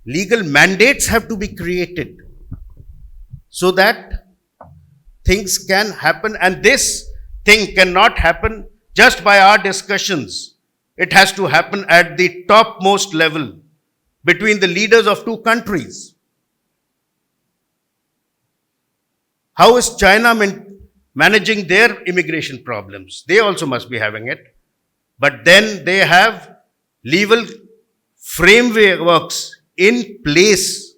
legal mandates have to be created, so that things can happen. And this thing cannot happen just by our discussions. It has to happen at the topmost level between the leaders of two countries. How is China managing their immigration problems? They also must be having it. But then they have legal frameworks in place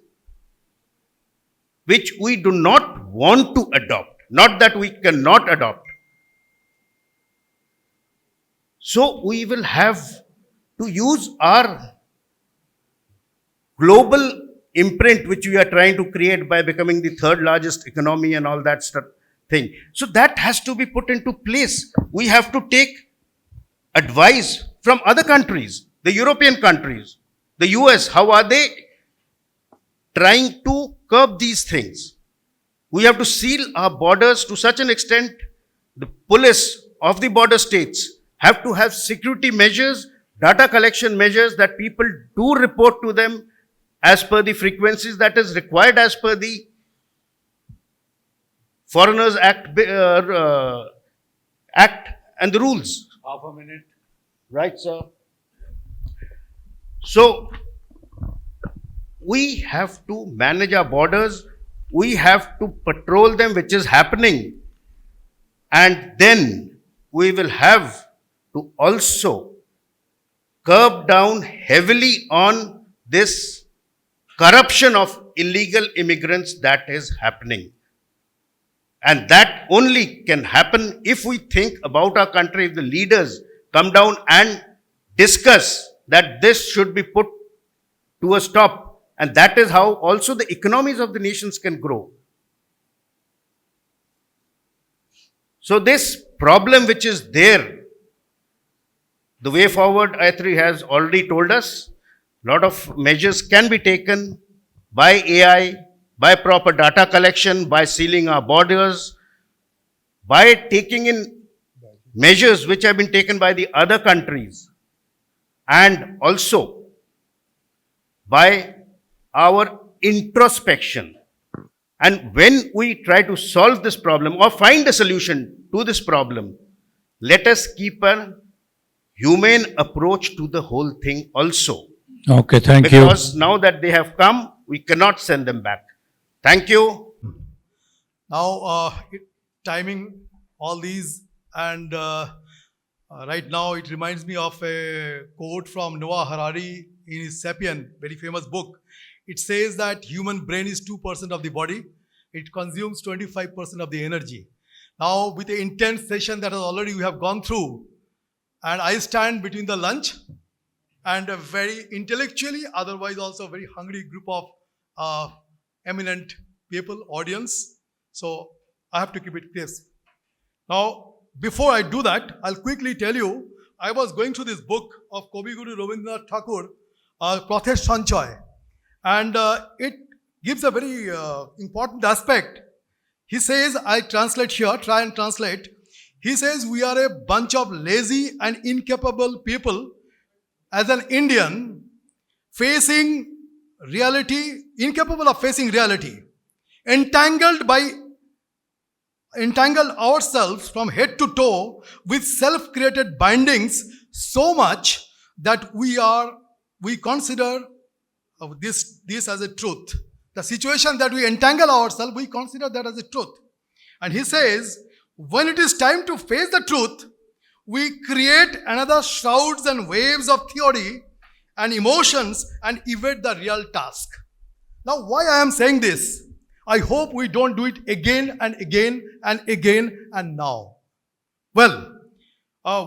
which we do not want to adopt. Not that we cannot adopt. So we will have to use our global imprint which we are trying to create by becoming the third largest economy and all that stuff thing. So that has to be put into place. We have to take advice from other countries, the European countries, the US. How are they trying to curb these things? We have to seal our borders to such an extent. The police of the border states have to have security measures, data collection measures, that people do report to them as per the frequencies that is required as per the Foreigners Act and the rules. Half a minute. Right, sir. So, we have to manage our borders. We have to patrol them, which is happening. And then we will have to also curb down heavily on this corruption of illegal immigrants that is happening. And that only can happen if we think about our country, if the leaders come down and discuss that this should be put to a stop. And that is how also the economies of the nations can grow. So this problem which is there, the way forward, I3 has already told us, a lot of measures can be taken by AI, by proper data collection, by sealing our borders, by taking in measures which have been taken by the other countries, and also by our introspection. And when we try to solve this problem or find a solution to this problem, let us keep a humane approach to the whole thing also. Okay, thank you. Because now that they have come, we cannot send them back. Thank you. Now, timing all these, and right now it reminds me of a quote from Noah Harari in his *Sapien*, very famous book. It says that human brain is 2% of the body. It consumes 25% of the energy. Now, with the intense session that already we have gone through, and I stand between the lunch and a very intellectually, otherwise also very hungry group of eminent people, audience. So I have to keep it crisp. Now, before I do that, I'll quickly tell you, I was going through this book of Kavi Guru Rabindranath Thakur, Protest Sanchoy, and it gives a very important aspect. He says, I translate here, try and translate. He says, we are a bunch of lazy and incapable people as an Indian facing reality, incapable of facing reality, entangle ourselves from head to toe with self-created bindings so much that we consider this as a truth. The situation that we entangle ourselves, we consider that as a truth. And he says, when it is time to face the truth, we create another shrouds and waves of theory and emotions and evade the real task. Now, why I am saying this? I hope we don't do it again and again and again and now. Well,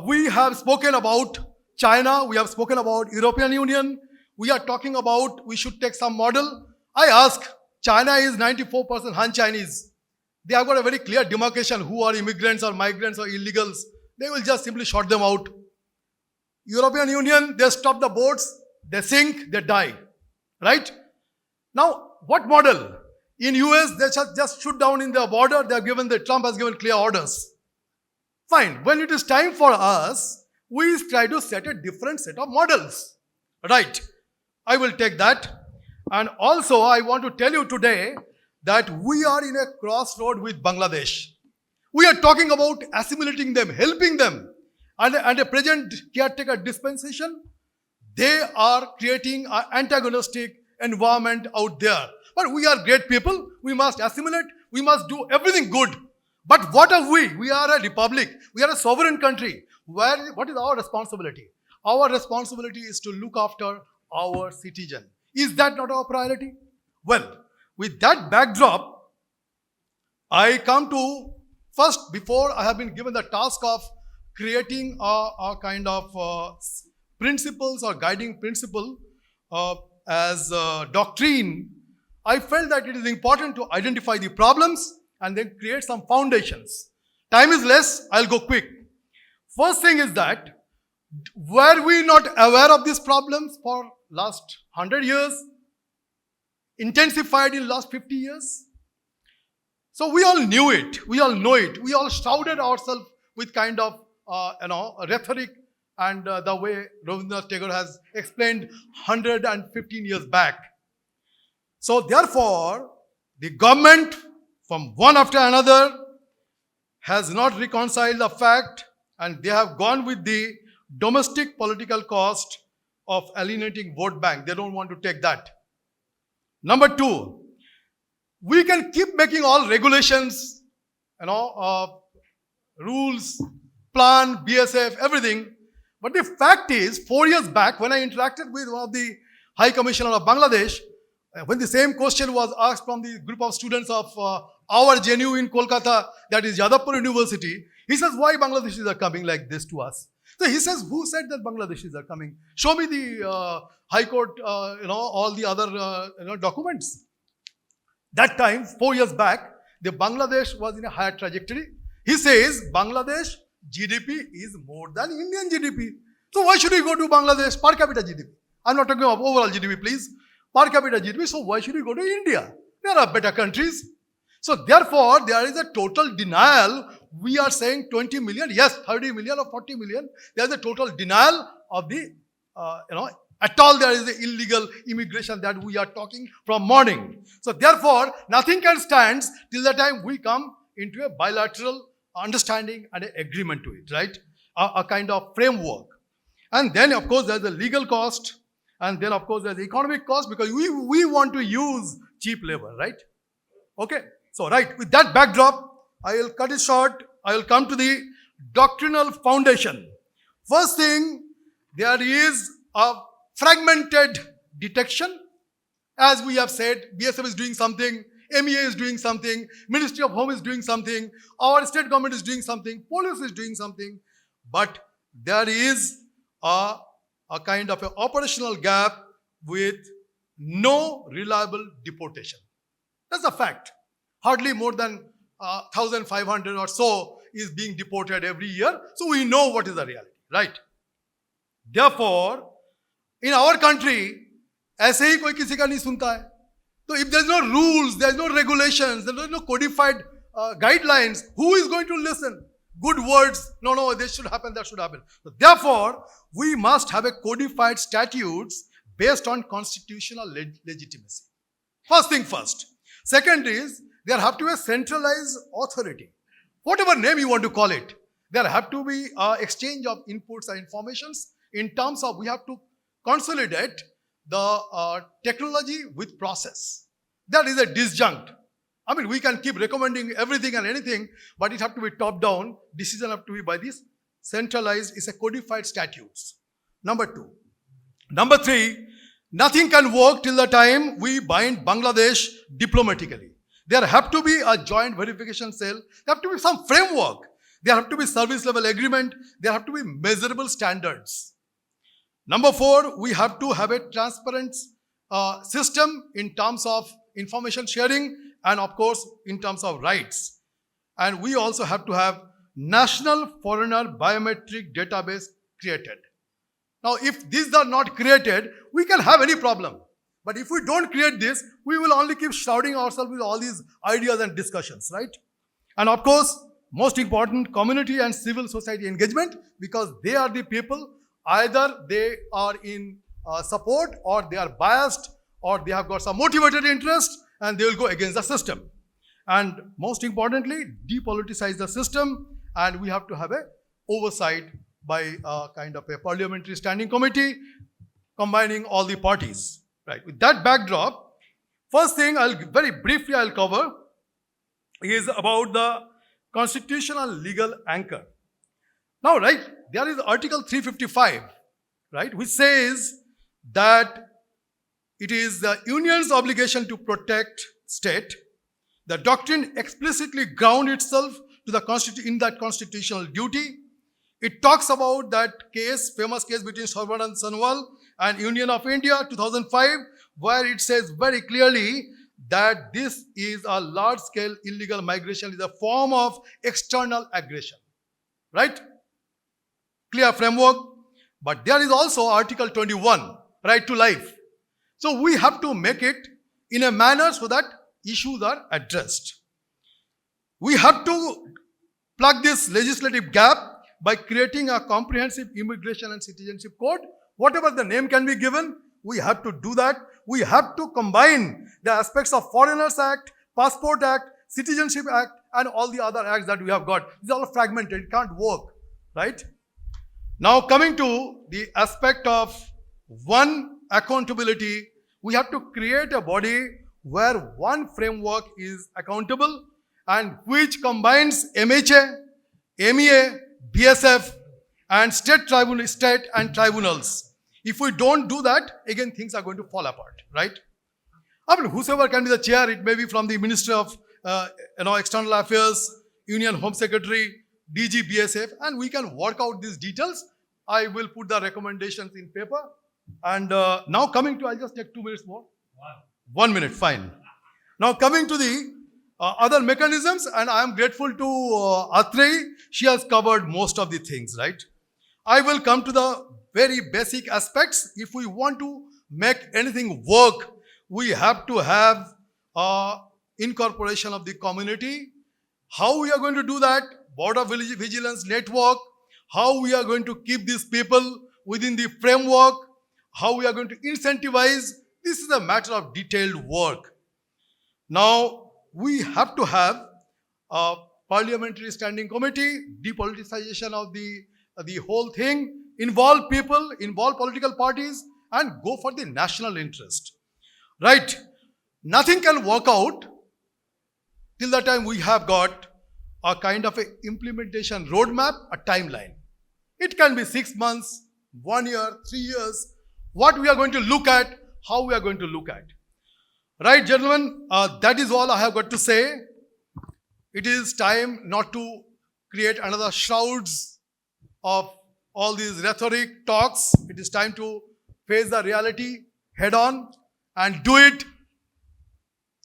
we have spoken about China, we have spoken about European Union, we are talking about we should take some model. I ask, China is 94% Han Chinese. They have got a very clear demarcation who are immigrants or migrants or illegals. They will just simply short them out. European Union, they stop the boats, they sink, they die. Right? Now, what model? In US, they just shoot down in their border. Trump has given clear orders. Fine. When it is time for us, we try to set a different set of models. Right. I will take that. And also, I want to tell you today that we are in a crossroad with Bangladesh. We are talking about assimilating them, helping them. And a present caretaker dispensation, they are creating an antagonistic environment out there. But we are great people. We must assimilate. We must do everything good. But what are we? We are a republic. We are a sovereign country. What is our responsibility? Our responsibility is to look after our citizen. Is that not our priority? Well, with that backdrop, I come to first, before I have been given the task of creating a kind of principles or guiding principle as doctrine, I felt that it is important to identify the problems and then create some foundations. Time is less, I'll go quick. First thing is that, were we not aware of these problems for last 100 years? Intensified in last 50 years? So we all knew it, we all know it, we all shrouded ourselves with kind of rhetoric and the way Rabindranath Tagore has explained 115 years back. So therefore, the government from one after another has not reconciled the fact, and they have gone with the domestic political cost of alienating vote bank. They don't want to take that. Number two, we can keep making all regulations, rules, plan, BSF, everything. But the fact is, 4 years back, when I interacted with one of the High Commissioner of Bangladesh, when the same question was asked from the group of students of our JNU in Kolkata, that is Yadavpur University, he says, why Bangladeshis are coming like this to us? So he says, who said that Bangladeshis are coming? Show me the High Court, all the other documents. That time, 4 years back, the Bangladesh was in a higher trajectory. He says, Bangladesh GDP is more than Indian GDP. So why should we go to Bangladesh? Per capita GDP. I'm not talking about overall GDP, please. Per capita GDP, so why should we go to India? There are better countries. So therefore, there is a total denial. We are saying 20 million, yes, 30 million or 40 million. There is a total denial of the, at all there is the illegal immigration that we are talking from morning. So therefore, nothing can stand till the time we come into a bilateral understanding and an agreement to it, right? A kind of framework. And then, of course, there's the legal cost. And then, of course, there's the economic cost, because we want to use cheap labor, right? Okay. So, right, with that backdrop, I will cut it short. I will come to the doctrinal foundation. First thing, there is a fragmented detection. As we have said, BSF is doing something, MEA is doing something, Ministry of Home is doing something, our state government is doing something, police is doing something. But there is a kind of an operational gap with no reliable deportation. That's a fact. Hardly more than 1,500 or so is being deported every year. So we know what is the reality, right? Therefore, in our country, ऐसे ही कोई किसी का नहीं सुनता है. So if there's no rules, there's no regulations, there's no codified guidelines, who is going to listen? Good words, no, this should happen, that should happen. So therefore, we must have a codified statutes based on constitutional legitimacy. First thing first. Second is, there have to be a centralized authority. Whatever name you want to call it, there have to be exchange of inputs and informations in terms of we have to consolidate the technology with process. That is a disjunct. I mean, we can keep recommending everything and anything, but it have to be top down. Decision have to be by this centralized. It's a codified statutes. Number 2. Number 3, nothing can work till the time we bind Bangladesh diplomatically. There have to be a joint verification cell. There have to be some framework. There have to be service level agreement. There have to be measurable standards. Number 4, we have to have a transparent system in terms of information sharing and of course in terms of rights. And we also have to have national foreigner biometric database created. Now, if these are not created, we can have any problem. But if we don't create this, we will only keep shrouding ourselves with all these ideas and discussions, right? And of course, most important, community and civil society engagement, because they are the people, either they are in support or they are biased or they have got some motivated interest and they will go against the system. And most importantly, depoliticize the system, and we have to have a oversight by a kind of a parliamentary standing committee combining all the parties. Right. With that backdrop, first thing very briefly I'll cover is about the constitutional legal anchor. Now, right, there is Article 355, right, which says that it is the union's obligation to protect state. The doctrine explicitly grounds itself to the in that constitutional duty. It talks about that case, famous case between Sarvanan Sanwal and Union of India, 2005, where it says very clearly that this is a large-scale illegal migration, is a form of external aggression, right? Clear framework. But there is also Article 21, right to life. So we have to make it in a manner so that issues are addressed. We have to plug this legislative gap by creating a comprehensive immigration and citizenship code. Whatever the name can be given, we have to do that. We have to combine the aspects of Foreigners Act, Passport Act, Citizenship Act, and all the other acts that we have got. These are all fragmented. It can't work, right? Now, coming to the aspect of one accountability, we have to create a body where one framework is accountable and which combines MHA, MEA, BSF, and state and tribunals. If we don't do that, again, things are going to fall apart, right? I mean, whosoever can be the chair, it may be from the Ministry of External Affairs, Union Home Secretary, DG, BSF, and we can work out these details. I will put the recommendations in paper. And now coming to, I'll just take 2 minutes more. 1 minute, fine. Now coming to the other mechanisms, and I am grateful to Atreyi. She has covered most of the things, right? I will come to the very basic aspects. If we want to make anything work, we have to have incorporation of the community. How we are going to do that? Border vigilance network. How we are going to keep these people within the framework. How we are going to incentivize. This is a matter of detailed work. Now, we have to have a parliamentary standing committee, depoliticization of the whole thing, involve people, involve political parties, and go for the national interest. Right? Nothing can work out till the time we have got a kind of a implementation roadmap, a timeline. It can be 6 months, 1 year, 3 years. What we are going to look at, how we are going to look at. Right, gentlemen, that is all I have got to say. It is time not to create another shrouds of all these rhetoric talks. It is time to face the reality head on and do it.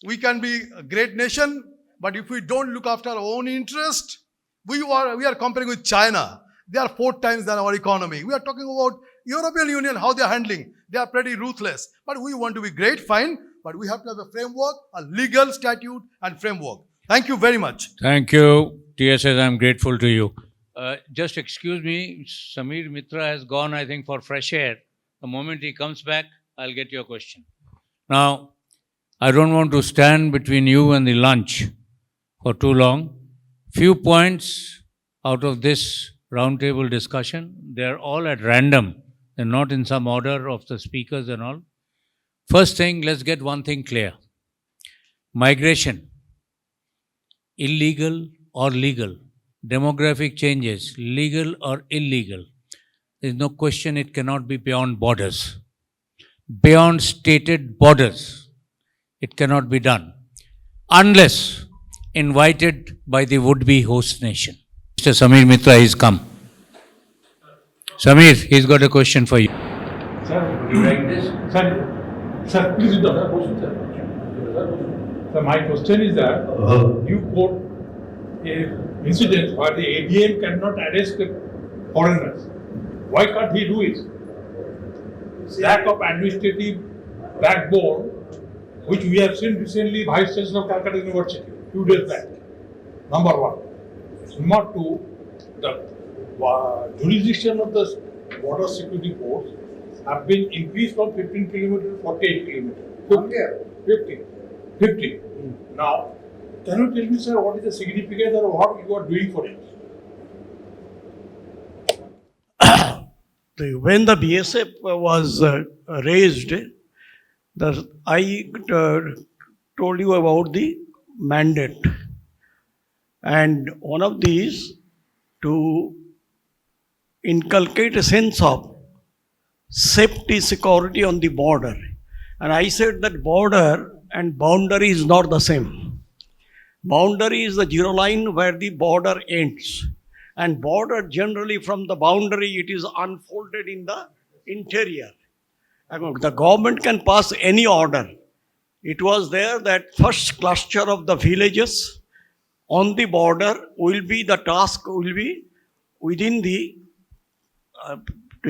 We can be a great nation, but if we don't look after our own interest, We are comparing with China. They are 4 times than our economy. We are talking about European Union, how they are handling. They are pretty ruthless. But we want to be great, fine. But we have to have a framework, a legal statute and framework. Thank you very much. Thank you, TSS. I'm grateful to you. Just excuse me, Samir Mitra has gone, I think, for fresh air. The moment he comes back, I'll get your question. Now, I don't want to stand between you and the lunch for too long. Few points out of this roundtable discussion. They're all at random. They're not in some order of the speakers and all. First thing, let's get one thing clear. Migration, illegal or legal. Demographic changes, legal or illegal. There's no question it cannot be beyond borders. Beyond stated borders, it cannot be done. Unless invited by the would-be host nation. Mr. Samir Mitra, he's come. Samir, he's got a question for you. Sir, would you like this? Sir, please do the question, sir. So my question is that you quote a incident where the ADM cannot arrest the foreigners. Why can't he do it? Lack of administrative backbone, which we have seen recently, Vice Chancellor of Calcutta University, 2 days back. Number 1. Number 2, the jurisdiction of the border security force have been increased from 15 kilometers to 48 kilometers. 50. Now, can you tell me, sir, what is the significance or what you are doing for it? When the BSF was raised, I told you about the mandate. And one of these, to inculcate a sense of safety, security on the border. And I said that border and boundary is not the same. Boundary is the zero line where the border ends. And border generally from the boundary, it is unfolded in the interior. The government can pass any order. It was there that first cluster of the villages on the border will be the task, will be within the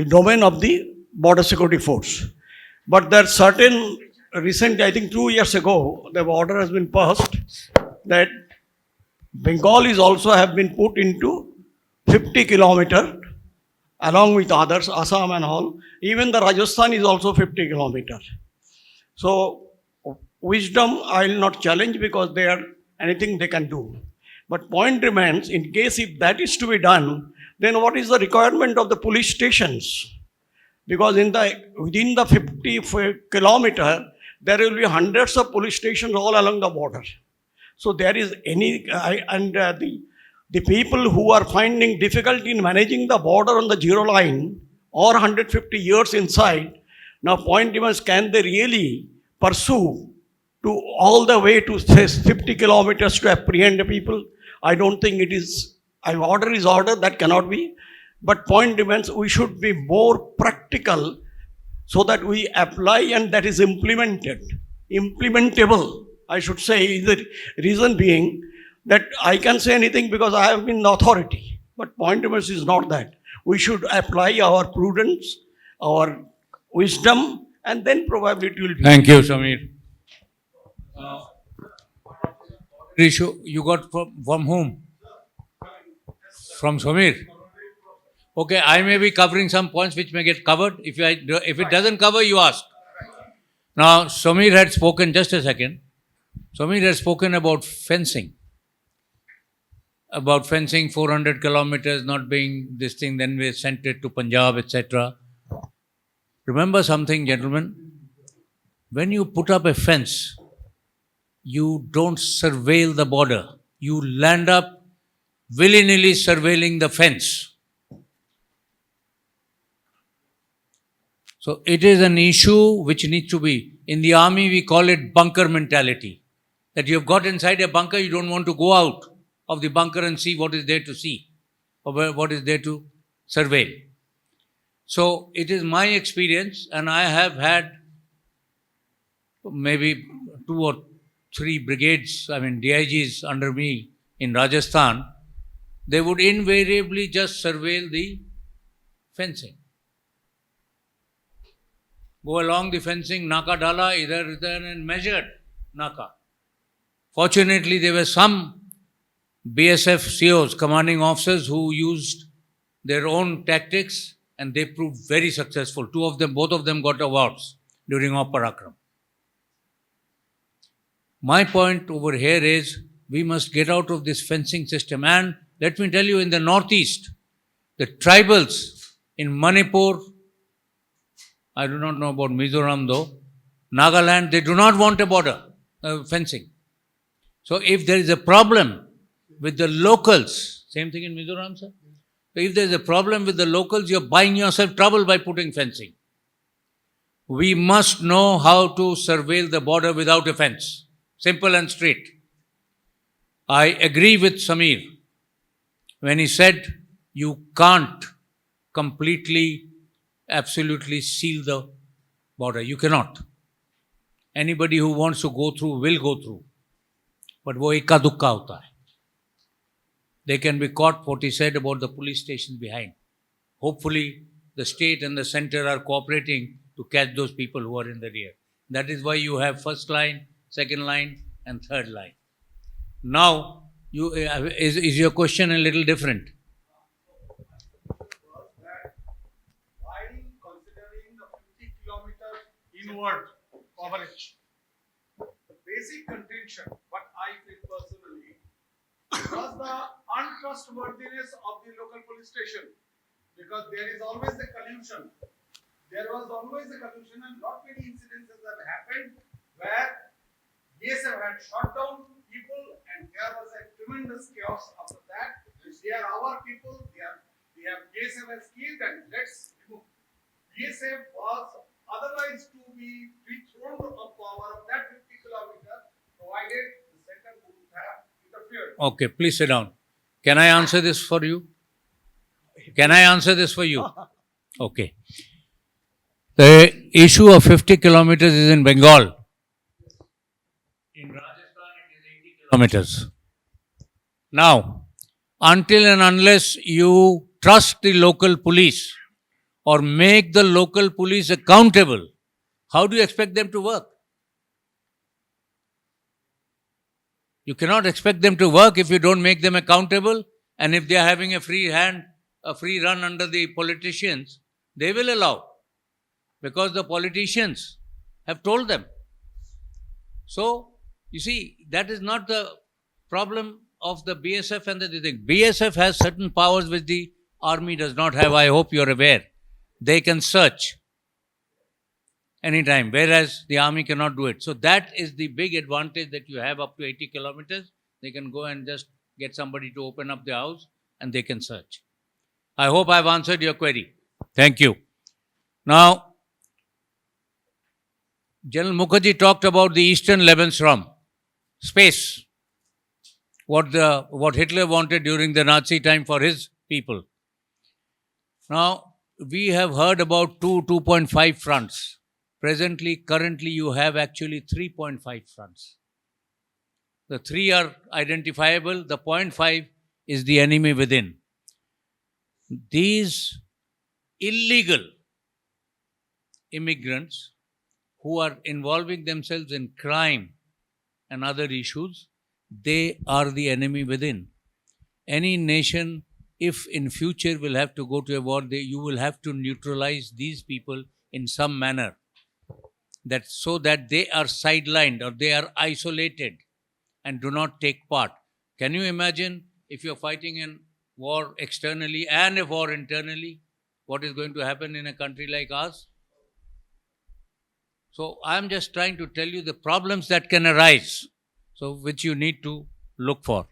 domain of the border security force. But there are certain recent, I think 2 years ago, the order has been passed that Bengal also have been put into 50 kilometer along with others, Assam and all. Even the Rajasthan is also 50 kilometer. So wisdom I will not challenge because they are anything they can do. But point remains, in case if that is to be done, then what is the requirement of the police stations? Because within the 50 kilometer, there will be hundreds of police stations all along the border. So there is the people who are finding difficulty in managing the border on the zero line or 150 years inside, now point remains, can they really pursue to all the way to say 50 kilometers to apprehend the people? I don't think it is, order is order, that cannot be. But point remains, we should be more practical so that we apply and that is implementable, I should say. The reason being that I can say anything because I have been the authority. But point remains is not that. We should apply our prudence, our wisdom, and then probably it will be. Thank you, Samir. Rishu, you got from whom? From Samir. Okay, I may be covering some points which may get covered. If it doesn't cover, you ask. Now, Samir had spoken, just a second. Samir had spoken about fencing. About fencing 400 kilometers not being this thing, then we sent it to Punjab, etc. Remember something, gentlemen. When you put up a fence, you don't surveil the border. You land up willy-nilly surveilling the fence. So it is an issue which needs to be, in the army we call it bunker mentality. That you have got inside a bunker, you don't want to go out of the bunker and see what is there to see, or what is there to surveil. So it is my experience, and I have had maybe 2 or 3 brigades, DIGs under me in Rajasthan, they would invariably just surveil the fencing. Go along the fencing, naka dala, idhar, and measured naka. Fortunately, there were some BSF COs, commanding officers, who used their own tactics and they proved very successful. Both of them got awards during Op Parakram. My point over here is we must get out of this fencing system. And let me tell you, in the northeast, the tribals in Manipur, I do not know about Mizoram though, Nagaland, they do not want a border fencing. So if there is a problem with the locals, same thing in Mizoram, sir? So if there is a problem with the locals, you are buying yourself trouble by putting fencing. We must know how to surveil the border without a fence. Simple and straight. I agree with Samir when he said you can't completely, absolutely seal the border. You cannot. Anybody who wants to go through will go through. But wo ekka dukka hota hai. They can be caught, what he said about the police station behind. Hopefully, the state and the center are cooperating to catch those people who are in the rear. That is why you have first line, second line, and third line. Now, is your question a little different? While considering the 50 kilometers inward coverage, basic contention, what I feel personally, was the untrustworthiness of the local police station, because there is always a collusion. There was always a collusion, and not many incidences have happened where ASSAM had shot down people, and there was a tremendous chaos after that. They are our people, we have ASSAM has killed, and let's remove. ASSAM was otherwise to be dethroned of power of that 50 kilometers, provided the center would have interfered. Okay, please sit down. Can I answer this for you? Can I answer this for you? Okay. The issue of 50 kilometers is in Bengal. In Rajasthan, it is 80 kilometers. Now, until and unless you trust the local police or make the local police accountable, how do you expect them to work? You cannot expect them to work if you don't make them accountable, and if they are having a free run under the politicians, they will allow, because the politicians have told them. So, you see, that is not the problem of the BSF and the thing. BSF has certain powers which the army does not have. I hope you are aware. They can search anytime, whereas the army cannot do it. So that is the big advantage that you have up to 80 kilometers. They can go and just get somebody to open up the house and they can search. I hope I have answered your query. Thank you. Now, General Mukherjee talked about the Eastern Lebensraum, space, what Hitler wanted during the Nazi time for his people. Now, we have heard about 2.5 fronts. Currently, you have actually 3.5 fronts. The 3 are identifiable. The 0.5 is the enemy within. These illegal immigrants who are involving themselves in crime and other issues, they are the enemy within. Any nation, if in future will have to go to a war, you will have to neutralize these people in some manner, so that they are sidelined or they are isolated and do not take part. Can you imagine if you are fighting a war externally and a war internally, what is going to happen in a country like ours? So I am just trying to tell you the problems that can arise, so which you need to look for.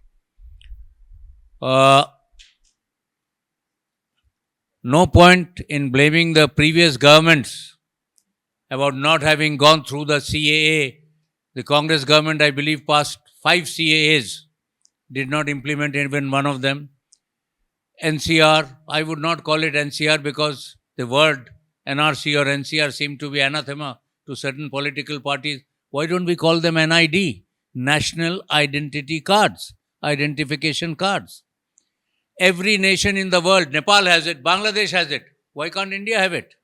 No point in blaming the previous governments about not having gone through the CAA. The Congress government, I believe, passed 5 CAAs, did not implement even one of them. NCR, I would not call it NCR because the word NRC or NCR seem to be anathema to certain political parties. Why don't we call them NID? National Identity Cards, identification cards. Every nation in the world, Nepal has it, Bangladesh has it. Why can't India have it?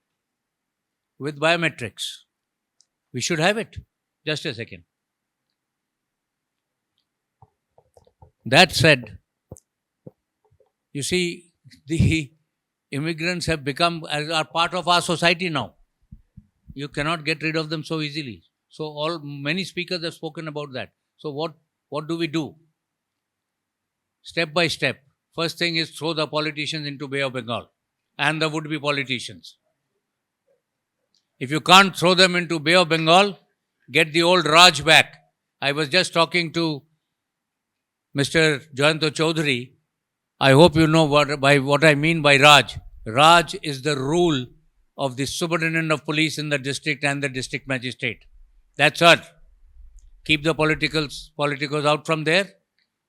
With biometrics. We should have it. Just a second. That said, you see, the immigrants have become are part of our society now. You cannot get rid of them so easily. So many speakers have spoken about that. So what do we do? Step by step. First thing is throw the politicians into Bay of Bengal and the would-be politicians. If you can't throw them into Bay of Bengal, get the old Raj back. I was just talking to Mr. Jayanto Chaudhary. I hope you know what I mean by Raj. Raj is the rule of the superintendent of police in the district and the district magistrate. That's her. Keep the politicals out from there.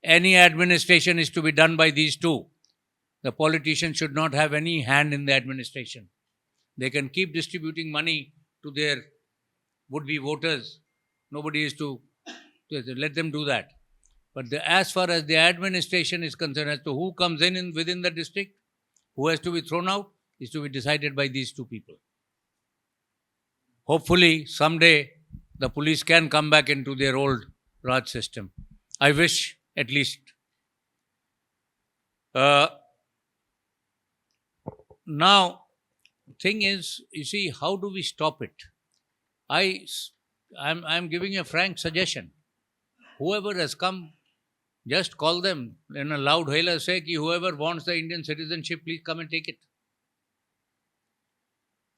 Any administration is to be done by these two. The politicians should not have any hand in the administration. They can keep distributing money to their would-be voters. Nobody is to let them do that. But as far as the administration is concerned, as to who comes in within the district, who has to be thrown out, is to be decided by these two people. Hopefully, someday, the police can come back into their old Raj system. I wish, at least. Now, thing is, you see, how do we stop it? I'm giving a frank suggestion. Whoever has come, just call them in a loud hailer, say, ki whoever wants the Indian citizenship, please come and take it.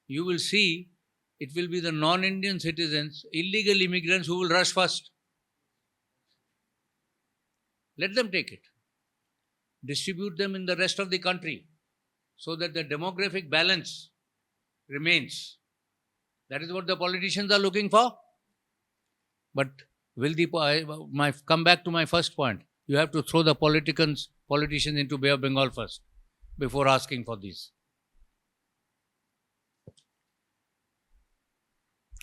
You will see, it will be the non-Indian citizens, illegal immigrants who will rush first. Let them take it. Distribute them in the rest of the country so that the demographic balance remains. That is what the politicians are looking for. But come back to my first point. You have to throw the politicians into Bay of Bengal first before asking for these.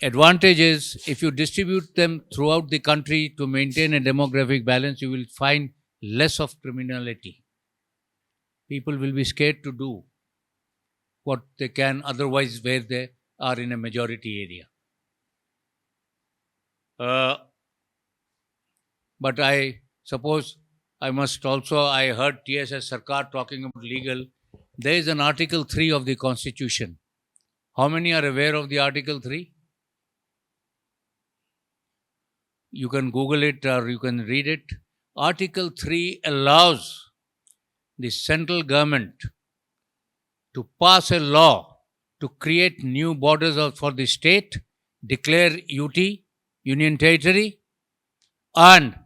Advantage is, if you distribute them throughout the country to maintain a demographic balance, you will find less of criminality. People will be scared to do what they can otherwise where they are in a majority area. But I suppose I heard TSS Sarkar talking about legal. There is an Article 3 of the Constitution. How many are aware of the Article 3? You can Google it or you can read it. Article 3 allows the central government to pass a law to create new borders for the state, declare UT, Union Territory, and,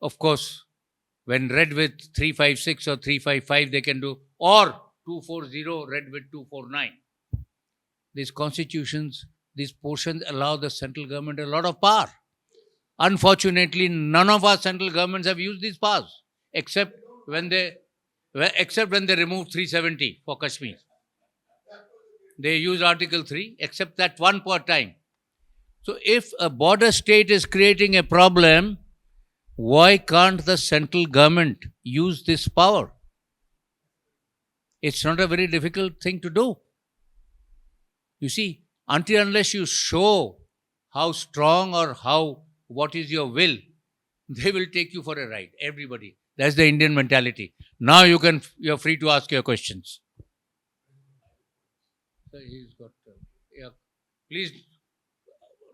of course, when read with 356 or 355, they can do, or 240 read with 249. These constitutions, these portions allow the central government a lot of power. Unfortunately, none of our central governments have used these powers, except when they removed 370 for Kashmir. They use Article 3, except that one per time. So if a border state is creating a problem, why can't the central government use this power? It's not a very difficult thing to do. You see, unless you show how strong or what is your will, they will take you for a ride. Everybody. That's the Indian mentality. Now you're free to ask your questions. So he's got. Please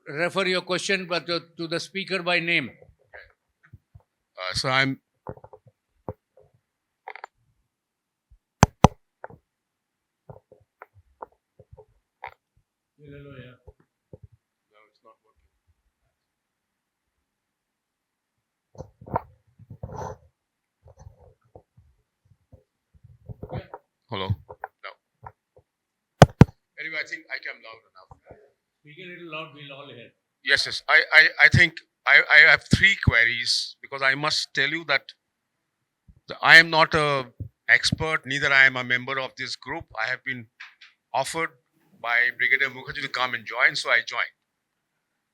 refer your question, but to the speaker by name. So I'm. Hello, yeah. No, it's not working. Hello. No. Anyway, I think I am loud enough. Speak a little loud, we'll all hear. Yes. I think I have three queries because I must tell you that I am not an expert, neither I am a member of this group. I have been offered by Brigadier Mukherjee to come and join, so I joined.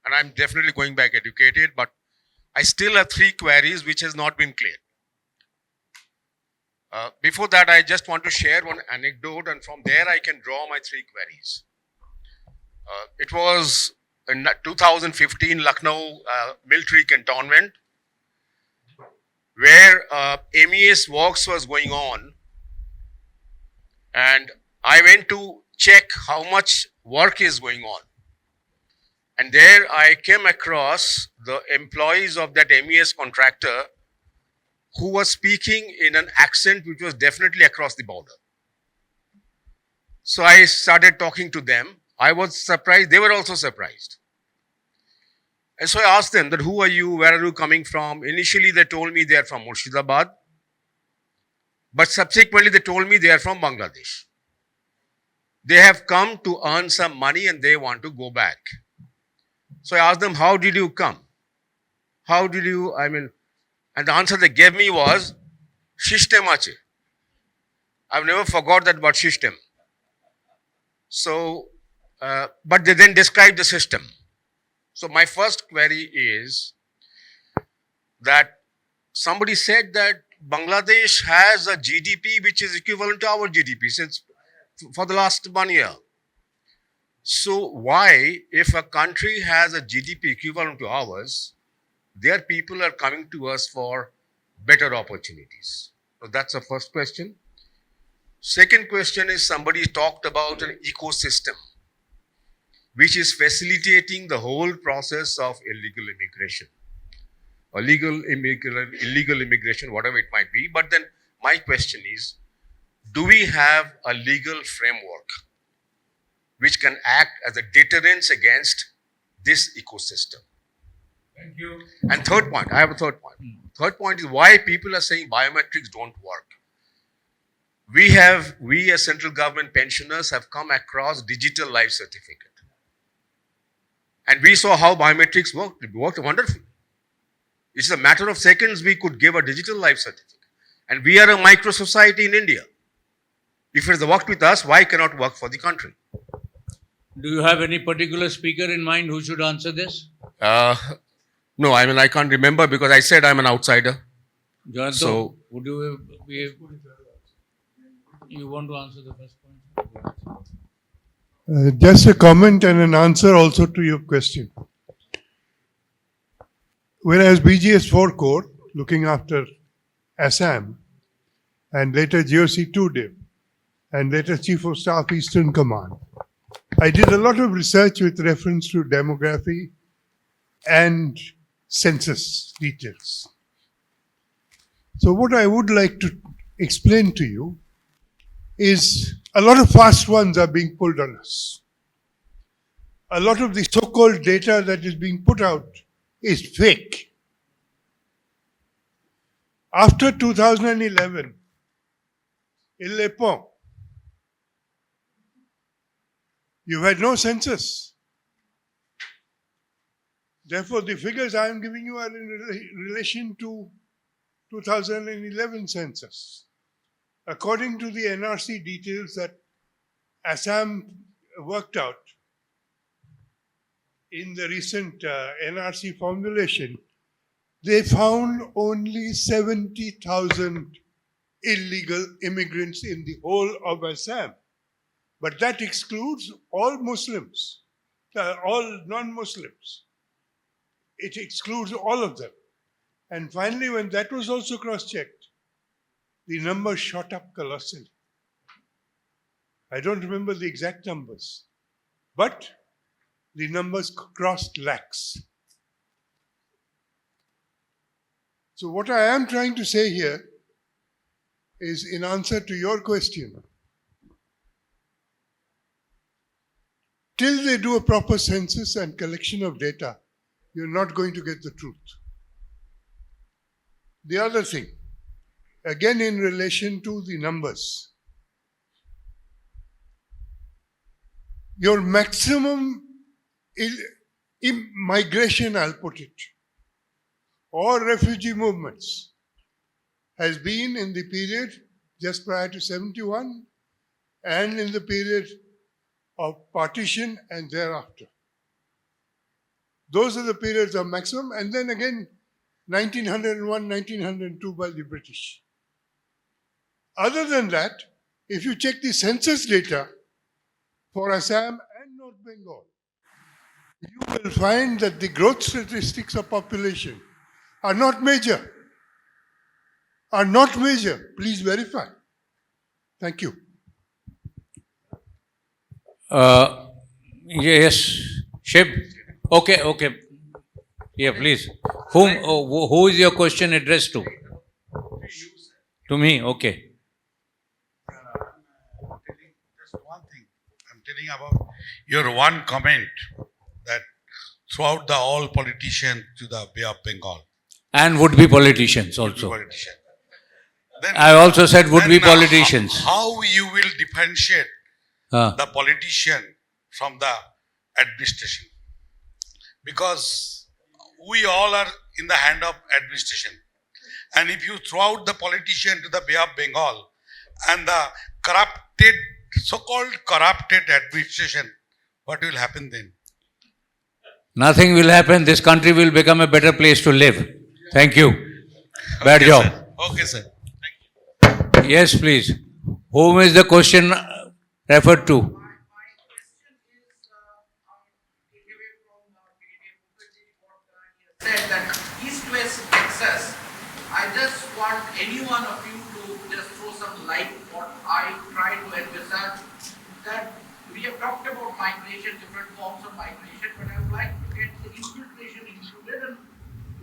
And I'm definitely going back educated, but I still have three queries which has not been cleared. Before that, I just want to share one anecdote, and from there I can draw my three queries. It was in 2015 Lucknow military cantonment, where MES works was going on, and I went to check how much work is going on. And there I came across the employees of that MES contractor who was speaking in an accent which was definitely across the border. So I started talking to them. I was surprised. They were also surprised. And so I asked them that, who are you? Where are you coming from? Initially, they told me they are from Murshidabad. But subsequently, they told me they are from Bangladesh. They have come to earn some money and they want to go back. So I asked them, how did you come? How did you, and the answer they gave me was, system ache. I've never forgot that word, system. So, but they then described the system. So my first query is that somebody said that Bangladesh has a GDP which is equivalent to our GDP since for the last 1 year. So why, if a country has a GDP equivalent to ours, their people are coming to us for better opportunities? So that's the first question. Second question is, somebody talked about an ecosystem which is facilitating the whole process of illegal immigration, or illegal immigration, whatever it might be. But then my question is, do we have a legal framework which can act as a deterrence against this ecosystem? Thank you. And third point, I have a third point. Third point is why people are saying biometrics don't work. We as central government pensioners have come across digital life certificate. And we saw how biometrics worked. It worked wonderfully. It's a matter of seconds we could give a digital life certificate. And we are a micro society in India. If it has worked with us, why cannot it work for the country? Do you have any particular speaker in mind who should answer this? No, I can't remember because I said I'm an outsider. Jayanto, So- would you want to answer the first point? Just a comment and an answer also to your question. Whereas BGS 4 Corps, looking after Assam, and later GOC 2 DIV, and later Chief of Staff Eastern Command, I did a lot of research with reference to demography and census details. So what I would like to explain to you is a lot of fast ones are being pulled on us. A lot of the so-called data that is being put out is fake. After 2011, in Le Pont, you had no census. Therefore, the figures I am giving you are in relation to 2011 census. According to the NRC details that Assam worked out in the recent NRC formulation, they found only 70,000 illegal immigrants in the whole of Assam. But that excludes all Muslims, all non-Muslims. It excludes all of them. And finally, when that was also cross-checked, the numbers shot up colossally. I don't remember the exact numbers, but the numbers crossed lakhs. So what I am trying to say here is, in answer to your question, till they do a proper census and collection of data, you're not going to get the truth. The other thing, again in relation to the numbers, your maximum migration, I'll put it, or refugee movements has been in the period just prior to 71 and in the period of partition and thereafter. Those are the periods of maximum, and then again 1901, 1902 by the British. Other than that, if you check the census data for Assam and North Bengal, you will find that the growth statistics of population are not major. Are not major. Please verify. Thank you. Yes, Shib. Okay. Yeah, please. Who is your question addressed to? To me, okay. Just one thing. I'm telling about your one comment that throughout the all politicians to the Bay of Bengal. And would-be politicians also. Politician. Then, I also said would-be politicians. How you will differentiate the politician from the administration? Because we all are in the hand of administration. And if you throw out the politician to the Bay of Bengal and the corrupted, so-called corrupted administration, what will happen then? Nothing will happen. This country will become a better place to live. Thank you. Bad Okay, job. sir. Okay, sir. Yes, please. Whom is the question referred to? Said that East-West Texas, I just want any one of you to just throw some light on what I try to envisage, that we have talked about migration, different forms of migration, but I would like to get the infiltration included, and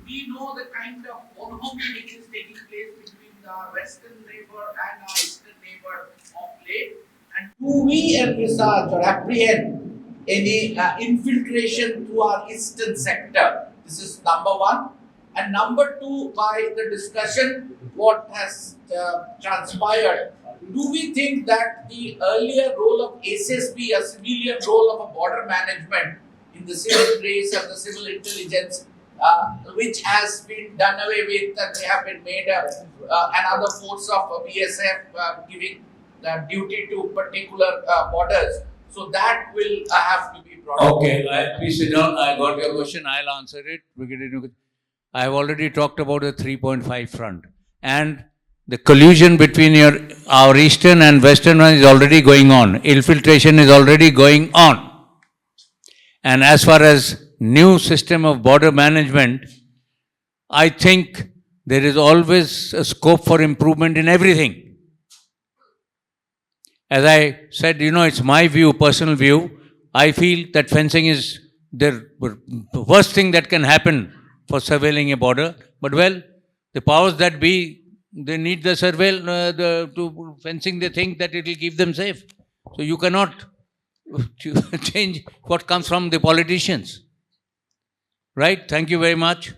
we know the kind of bonhomie which is taking place between the western neighbor and our eastern neighbor of late, and do we envisage or apprehend any infiltration to our eastern sector? This is number one. And number two, by the discussion, what has transpired, do we think that the earlier role of SSB, a civilian role of a border management in the civil race and the civil intelligence, which has been done away with, and they have been made another force of BSF giving duty to particular borders, so that will have to be brought up. Okay, please sit down. I got your question. I'll answer it. I have already talked about the 3.5 front. And the collusion between our eastern and western one is already going on. Infiltration is already going on. And as far as new system of border management, I think there is always a scope for improvement in everything. As I said, it's my view, personal view. I feel that fencing is the worst thing that can happen for surveilling a border. But the powers that be, they need the to fencing. They think that it will keep them safe. So you cannot change what comes from the politicians. Right? Thank you very much.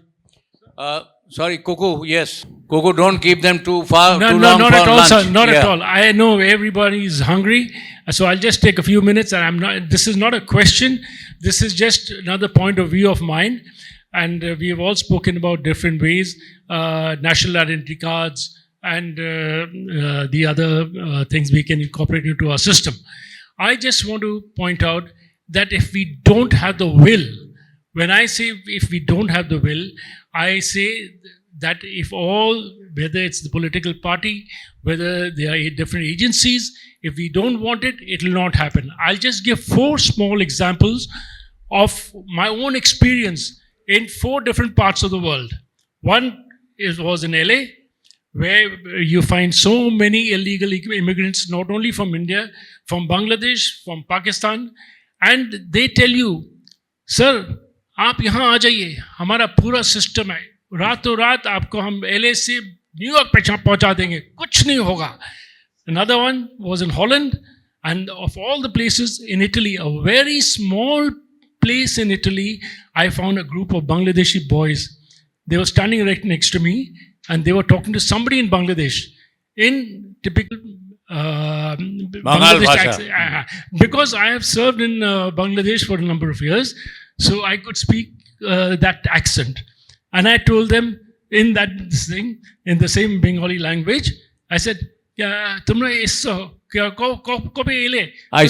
Sorry, Kuku, yes. Kuku, don't keep them too far, too long not for at all, lunch. sir. Not at all. I know everybody is hungry, so I'll just take a few minutes. And this is not a question. This is just another point of view of mine. And we have all spoken about different ways, national identity cards and the other things we can incorporate into our system. I just want to point out that if we don't have the will, when I say if we don't have the will, I say that if whether it's the political party, whether there are different agencies, if we don't want it, it will not happen. I'll just give 4 small examples of my own experience in 4 different parts of the world. One was in LA, where you find so many illegal immigrants, not only from India, from Bangladesh, from Pakistan, and they tell you, sir, आप यहाँ आ जाइए, हमारा पूरा system है, रातों रात आपको हम LA से न्यूयॉर्क पहुँचा देंगे, कुछ नहीं होगा. Another one was in Holland, and of all the places in Italy, a very small place in Italy, I found a group of Bangladeshi boys. They were standing right next to me, and they were talking to somebody in Bangladesh in typical Bangladesh accent. Because I have served in Bangladesh for a number of years, so I could speak that accent. And I told them in the same Bengali language, I said, "Yeah, tumra iso, I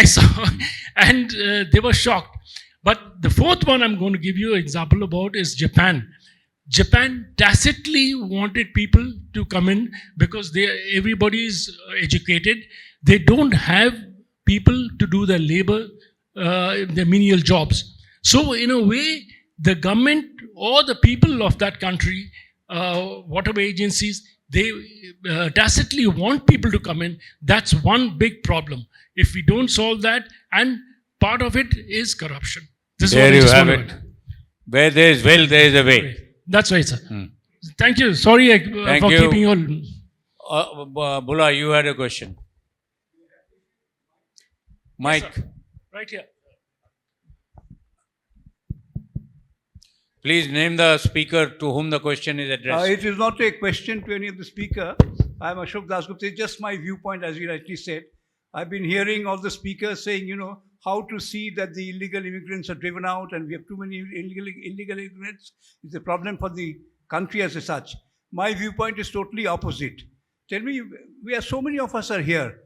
saw. And they were shocked. But the 4th one I'm going to give you an example about is Japan. Japan tacitly wanted people to come in because everybody is educated. They don't have people to do the labor, the menial jobs. So in a way, the government or the people of that country, whatever agencies, they tacitly want people to come in. That's one big problem. If we don't solve that, and part of it is corruption. This is what There I you just have want it. to add. Where there is will, there is a way. That's right, sir. Thank you. Sorry Thank for you. keeping you all. Bula, you had a question. Mike, Yes, sir. Right here. please name the speaker to whom the question is addressed. It is not a question to any of the speaker. I am Ashok Dasgupta. It's just my viewpoint, as you rightly said. I've been hearing all the speakers saying, how to see that the illegal immigrants are driven out and we have too many illegal immigrants. It's a problem for the country as such. My viewpoint is totally opposite. Tell me, so many of us are here.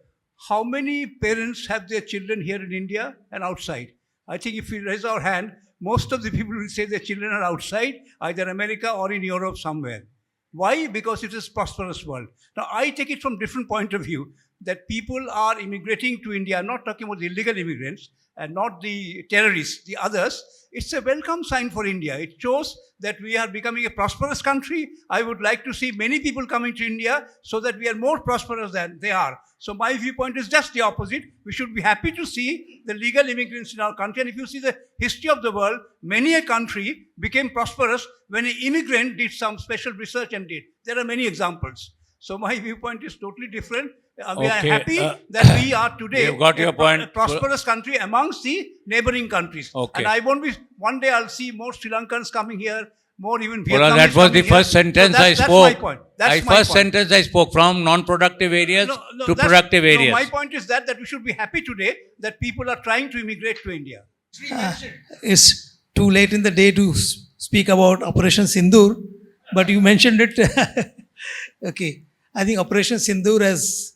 How many parents have their children here in India and outside? I think if we raise our hand, most of the people will say their children are outside, either America or in Europe somewhere. Why? Because it is a prosperous world. Now, I take it from different point of view, that people are immigrating to India. I'm not talking about the illegal immigrants and not the terrorists, the others. It's a welcome sign for India. It shows that we are becoming a prosperous country. I would like to see many people coming to India so that we are more prosperous than they are. So my viewpoint is just the opposite. We should be happy to see the legal immigrants in our country. And if you see the history of the world, many a country became prosperous when an immigrant did some special research and did. There are many examples. So my viewpoint is totally different. We are happy that we are today You've got your point. a prosperous country amongst the neighboring countries. Okay. And I won't be, one day I'll see more Sri Lankans coming here, more even Vietnamese. Well, that was the first sentence I spoke. That's my point. That's my first point. sentence I spoke, from non-productive areas to that's- productive areas. No, my point is that we should be happy today that people are trying to immigrate to India. It's too late in the day to speak about Operation Sindoor, but you mentioned it. Okay. I think Operation Sindoor has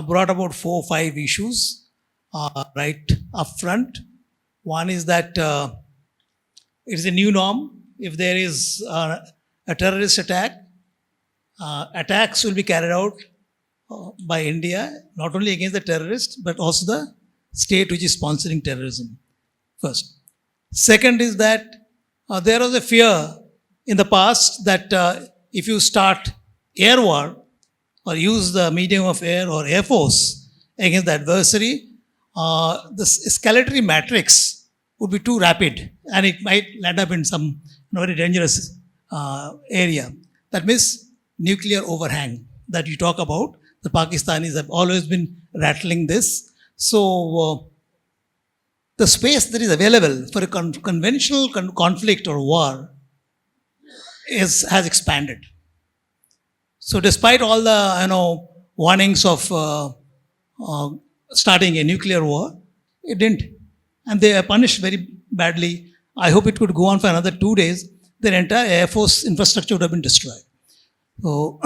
brought about 4 or 5 issues right up front. One is that it is a new norm. If there is a terrorist attack, attacks will be carried out by India, not only against the terrorists, but also the state which is sponsoring terrorism, first. Second is that there was a fear in the past that if you start air war or use the medium of air or air force against the adversary, the escalatory matrix would be too rapid and it might land up in some very dangerous area. That means nuclear overhang that you talk about. The Pakistanis have always been rattling this. So the space that is available for a conventional conflict or war has expanded. So despite all the warnings of starting a nuclear war, it didn't. And they are punished very badly. I hope it could go on for another 2 days. Their entire air force infrastructure would have been destroyed. So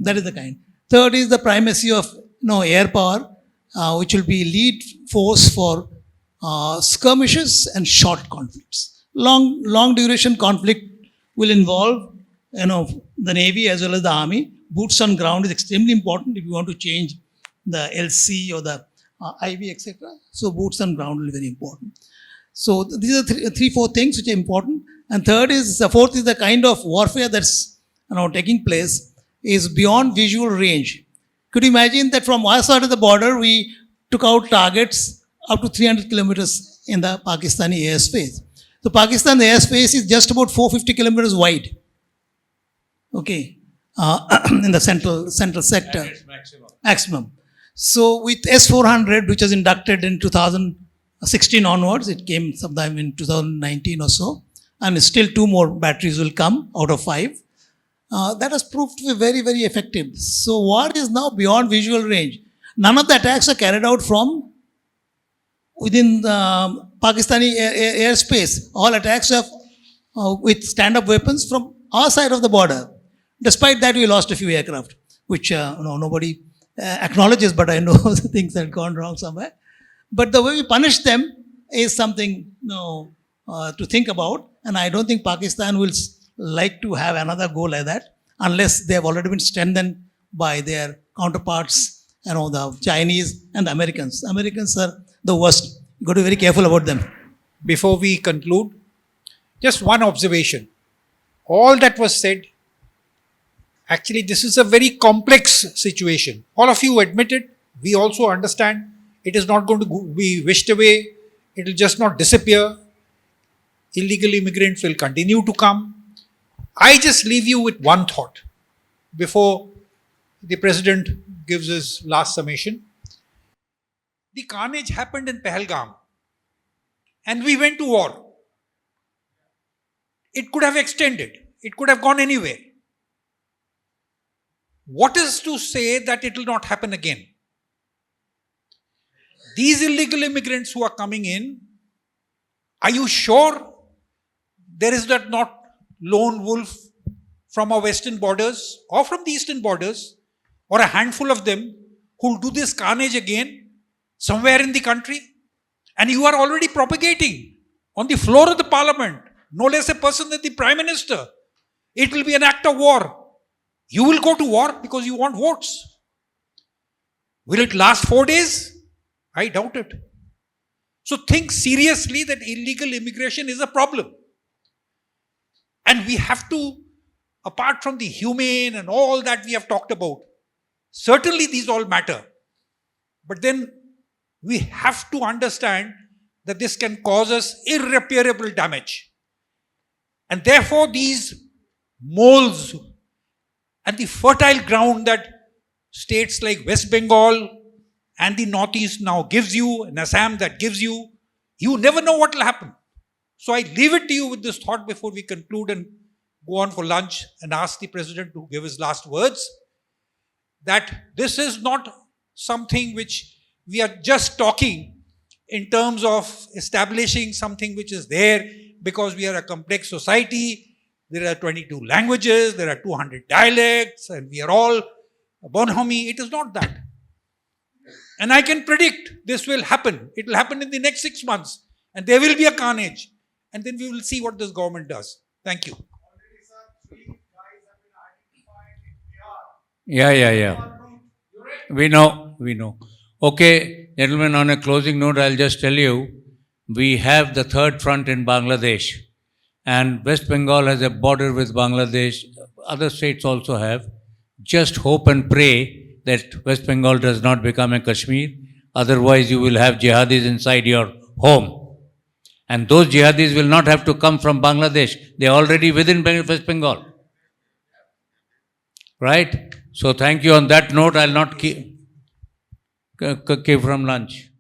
that is the kind. Third is the primacy of air power, which will be lead force for skirmishes and short conflicts. Long duration conflict will involve the Navy as well as the Army. Boots on ground is extremely important if you want to change the LC or the IV, etc. So boots on ground will be very important. So these are 3-4 things which are important. And fourth is the kind of warfare that's taking place is beyond visual range. Could you imagine that from our side of the border, we took out targets up to 300 kilometers in the Pakistani airspace. So Pakistan airspace is just about 450 kilometers wide. Okay, in the central sector. Maximum. So with S-400, which was inducted in 2016 onwards, it came sometime in 2019 or so, and still 2 more batteries will come out of 5. That has proved to be very, very effective. So war is now beyond visual range. None of the attacks are carried out from within the Pakistani airspace. All attacks are with stand-up weapons from our side of the border. Despite that, we lost a few aircraft, which nobody acknowledges, but I know the things that have gone wrong somewhere. But the way we punish them is something to think about, and I don't think Pakistan will like to have another go like that unless they have already been strengthened by their counterparts, the Chinese and the Americans. Americans are the worst. You got to be very careful about them. Before we conclude, just one observation. All that was said, actually, this is a very complex situation. All of you admit it. We also understand it is not going to be wished away. It will just not disappear. Illegal immigrants will continue to come. I just leave you with one thought before the president gives his last summation. The carnage happened in Pahalgam and we went to war. It could have extended. It could have gone anywhere. What is to say that it will not happen again? These illegal immigrants who are coming in, are you sure there is that not lone wolf from our western borders or from the eastern borders or a handful of them who will do this carnage again somewhere in the country? And you are already propagating on the floor of the parliament, no less a person than the prime minister. It will be an act of war. You will go to war because you want votes. Will it last 4 days? I doubt it. So think seriously that illegal immigration is a problem. And we have to, apart from the humane and all that we have talked about, certainly these all matter. But then we have to understand that this can cause us irreparable damage. And therefore these moles and the fertile ground that states like West Bengal and the Northeast now gives you, and Assam that gives you, you never know what will happen. So I leave it to you with this thought before we conclude and go on for lunch and ask the president to give his last words, that this is not something which we are just talking in terms of establishing something which is there because we are a complex society. There are 22 languages, there are 200 dialects, and we are all bonhomie. It is not that. And I can predict this will happen. It will happen in the next 6 months. And there will be a carnage. And then we will see what this government does. Thank you. Yeah. We know. Okay, gentlemen, on a closing note, I'll just tell you, we have the third front in Bangladesh. And West Bengal has a border with Bangladesh. Other states also have. Just hope and pray that West Bengal does not become a Kashmir. Otherwise, you will have jihadis inside your home. And those jihadis will not have to come from Bangladesh. They are already within West Bengal. Right? So thank you. On that note, I'll not keep from lunch.